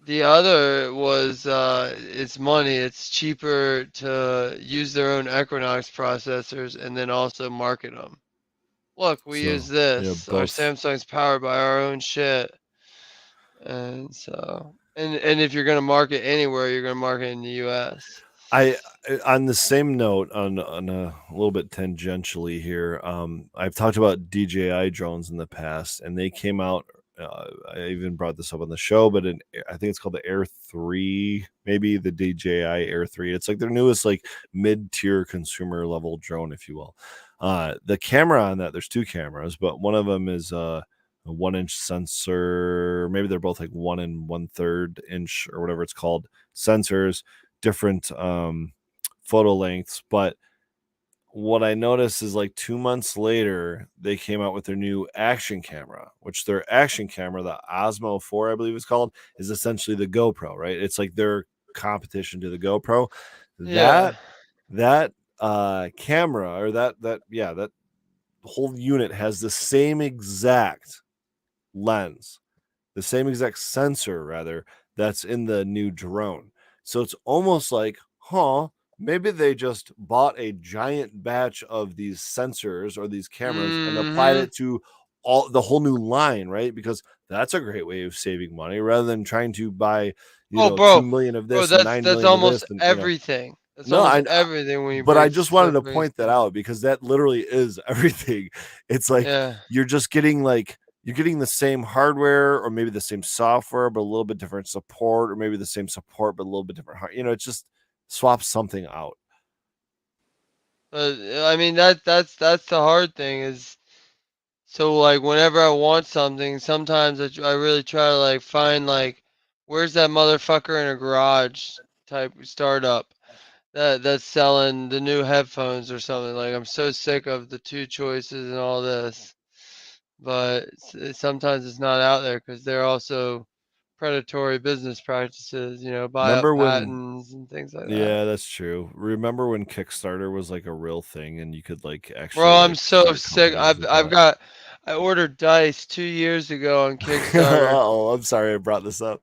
S1: the other was it's money. It's cheaper to use their own Equinox processors and then also market them. Look, we use this. Our
S8: both.
S1: Samsung's powered by our own shit, and so and if you're gonna market anywhere, you're gonna market in the U.S.
S8: On the same note, on a little bit tangentially here, I've talked about DJI drones in the past, and they came out. I even brought this up on the show, but I think it's called the Air 3, maybe the DJI Air 3. It's like their newest, like mid-tier consumer level drone, if you will. The camera on that, there's two cameras, but one of them is a 1-inch sensor. Maybe they're both like 1 1/3 inch or whatever it's called sensors, different photo lengths. But what I noticed is like 2 months later, they came out with their new action camera, which their action camera, the Osmo 4, I believe it's called, is essentially the GoPro, right? It's like their competition to the GoPro.
S1: Yeah.
S8: That camera, or that whole unit has the same exact lens, the same exact sensor rather, that's in the new drone. So it's almost like, maybe they just bought a giant batch of these sensors or these cameras and applied
S1: Mhm.
S8: it to all the whole new line, right? Because that's a great way of saving money rather than trying to buy,
S1: Oh,
S8: 2
S1: bro,
S8: million of
S1: bro,
S8: this and
S1: that's
S8: 9
S1: that's
S8: million of
S1: almost
S8: this, and
S1: everything. That's
S8: no,
S1: almost everything when you
S8: but I
S1: break
S8: just wanted to
S1: breaks
S8: point that
S1: down.
S8: out because that literally is everything. It's like
S1: Yeah.
S8: you're just getting you're getting the same hardware or maybe the same software, but a little bit different support, or maybe the same support, but a little bit different. It's just swap something out.
S1: I mean that's the hard thing is so like whenever I want something, sometimes I really try to like find like where's that motherfucker in a garage type startup that's selling the new headphones or something. Like I'm so sick of the two choices and all this, but sometimes it's not out there because they're also predatory business practices. Buy up
S8: Remember when?
S1: patents and things like that.
S8: Yeah, that's true. Remember when Kickstarter was like a real thing and you could
S1: Bro,
S8: actually
S1: I'm so
S8: start
S1: sick.
S8: companies with
S1: I've
S8: that?
S1: got I ordered dice 2 years ago on Kickstarter,
S8: Oh, I'm sorry I brought this up.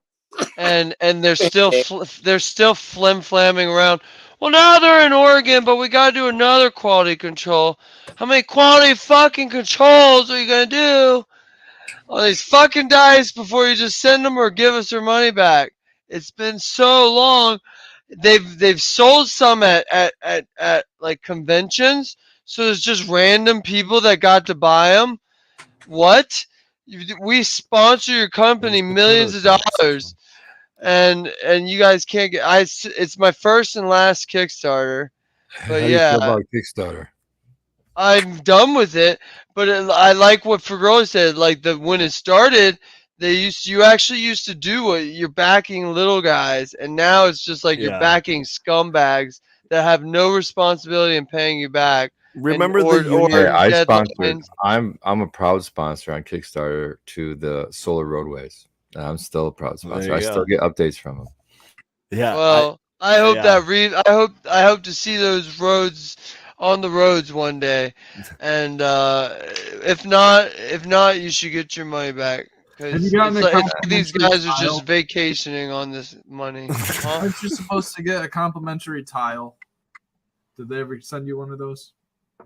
S1: and they're still flim flamming around. Well, now they're in Oregon, but we gotta do another quality control. How many quality fucking controls are you gonna do on these fucking dice before you just send them or give us our money back? It's been so long. They've sold some at like conventions, so there's just random people that got to buy them. What? We sponsor your company
S8: Where's the
S1: millions of
S8: prototypes
S1: dollars,
S8: from?
S1: and you guys can't get. It's my first and last Kickstarter,
S2: How
S1: but
S2: do you feel
S1: yeah,
S2: about Kickstarter?
S1: I'm done with it. But I like what Fagro said. Like when it started, you actually used to do what you're backing little guys, and now it's just like you're
S8: Yeah.
S1: backing scumbags that have no responsibility in paying you back, and
S8: Remember the
S1: or
S2: Hey,
S8: union?
S2: I sponsored.
S1: deadlines.
S2: I'm a proud sponsor on Kickstarter to the Solar Roadways. And I'm still a proud
S8: There
S2: sponsor.
S8: you
S2: I still
S8: go.
S2: get updates from them.
S8: Yeah,
S1: Well, I hope
S8: yeah.
S1: I hope to see those roads on the roads one day, and if not, you should get your money back
S6: Have you
S1: because
S6: gotten a
S1: it's like these
S6: complimentary
S1: guys are just
S6: tile?
S1: vacationing on this money. Huh?
S6: Aren't you supposed to get a complimentary tile? Did they ever send you one of those?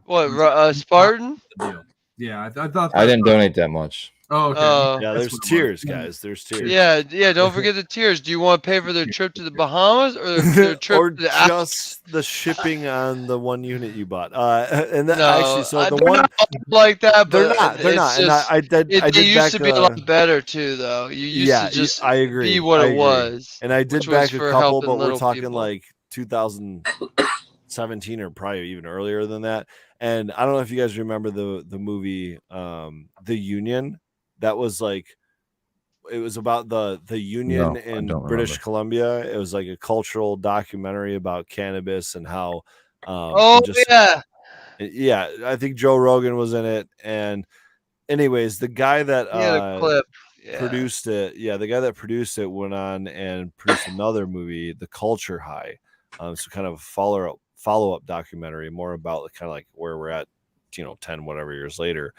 S1: What,
S6: Not
S1: Spartan?
S6: the deal. Yeah, I thought
S2: I
S6: that.
S2: didn't donate that much.
S6: Oh, okay.
S8: Yeah,
S6: That's
S8: there's
S6: what it was.
S8: tiers, guys. There's tiers.
S1: Yeah. Don't forget the tiers. Do you want to pay for their trip to the Bahamas or their trip
S8: or
S1: to the Alps?
S8: just the shipping on the one unit you bought. And that, actually,
S1: No,
S8: so the
S1: they're
S8: one
S1: not like that,
S8: they're
S1: but
S8: not, they're
S1: it's
S8: not, and I
S1: just
S8: I did I
S1: they
S8: did
S1: used
S8: back
S1: to be a lot better too, though. You used to just
S8: I
S1: be
S8: agree,
S1: what it was,
S8: and I
S1: which
S8: did
S1: was
S8: back a
S1: for
S8: couple,
S1: helping
S8: but we're
S1: little
S8: talking
S1: people.
S8: like 2017 or probably even earlier than that. And I don't know if you guys remember the movie The Union. That was like, it was about the union
S2: No, I
S8: in
S2: don't
S8: British
S2: remember.
S8: Columbia. It was like a cultural documentary about cannabis and how
S1: Oh
S8: and just yeah, I think Joe Rogan was in it. And anyways, the guy that
S1: he had a clip. Yeah.
S8: produced it, the guy that produced it went on and produced another movie, The Culture High. So kind of a follow-up documentary, more about kind of like where we're at, 10 whatever years later.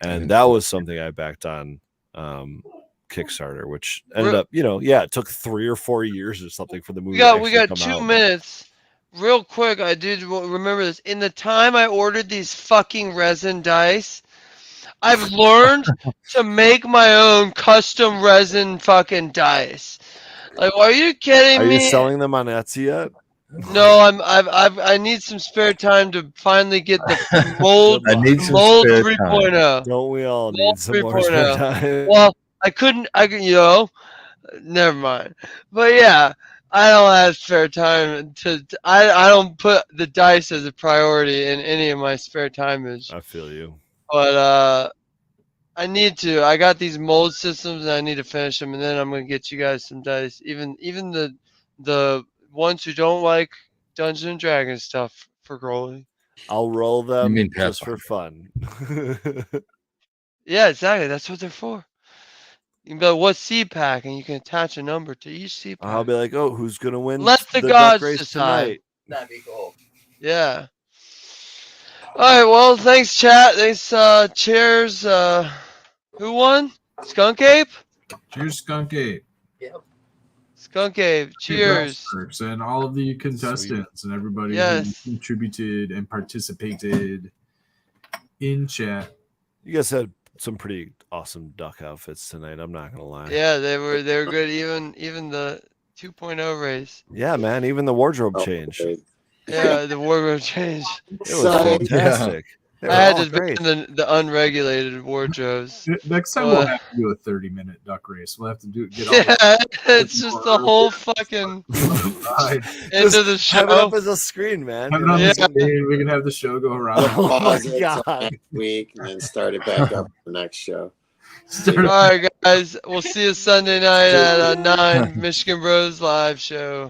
S8: And that was something I backed on Kickstarter, which ended up, it took 3 or 4 years or something for the movie to
S1: We
S8: actually
S1: got
S8: come
S1: 2
S8: out.
S1: minutes. Real quick, I did remember this. In the time I ordered these fucking resin dice, I've learned to make my own custom resin fucking dice. Like, are you kidding
S8: Are you
S1: me?
S8: selling them on Etsy yet?
S1: No, I need some spare time to finally get the mold
S2: I need some
S1: mold
S2: spare
S1: 3.0.
S8: Don't we all
S1: Mold
S8: need some more spare
S1: 3.0.
S8: time?
S1: Well, I could, never mind. But yeah, I don't have spare time I don't put the dice as a priority in any of my spare timage.
S8: I feel you.
S1: But I need to. I got these mold systems and I need to finish them, and then I'm gonna get you guys some dice. Even the ones who don't like Dungeons and Dragons stuff for Growly.
S8: I'll roll them
S2: mean
S8: just for fun.
S1: Yeah, exactly. That's what they're for. You can be like, what seed pack, and you can attach a number to each seed pack.
S8: I'll be like, oh, who's gonna win
S1: Let the
S8: duck
S1: gods
S8: race
S1: decide.
S8: tonight?
S4: That'd be cool.
S1: Yeah. All right. Well, thanks, chat. Thanks. Cheers. Who won? Skunk Ape.
S6: Cheers, Skunk Ape.
S4: Yep.
S1: Skunk Ape. Cheers.
S6: Perks and all of the contestants and everybody
S1: Yes.
S6: who contributed and participated in chat.
S8: You guys had some pretty awesome duck outfits tonight. I'm not gonna lie.
S1: Yeah, they were good. Even the 2.0 race.
S8: Yeah, man. Even the wardrobe
S5: Oh,
S8: change.
S5: okay.
S1: Yeah, the wardrobe change.
S8: It was fantastic. They were
S1: I had
S8: all
S1: to
S8: great.
S1: ban the unregulated wardrobes.
S6: Next time we'll have to do a 30-minute duck race. We'll have to get all
S1: Yeah, it's just the whole fucking
S6: the
S1: end of the
S8: Have it up
S1: show.
S8: as a screen, man.
S6: have
S8: you
S6: it on
S8: know?
S6: the screen. We can have the show go around.
S8: Oh my
S5: Pause it till
S8: God.
S5: next week and then start it back up for the next show.
S1: All right, guys. We'll see you Sunday night at 9 Michigan Bros Live show.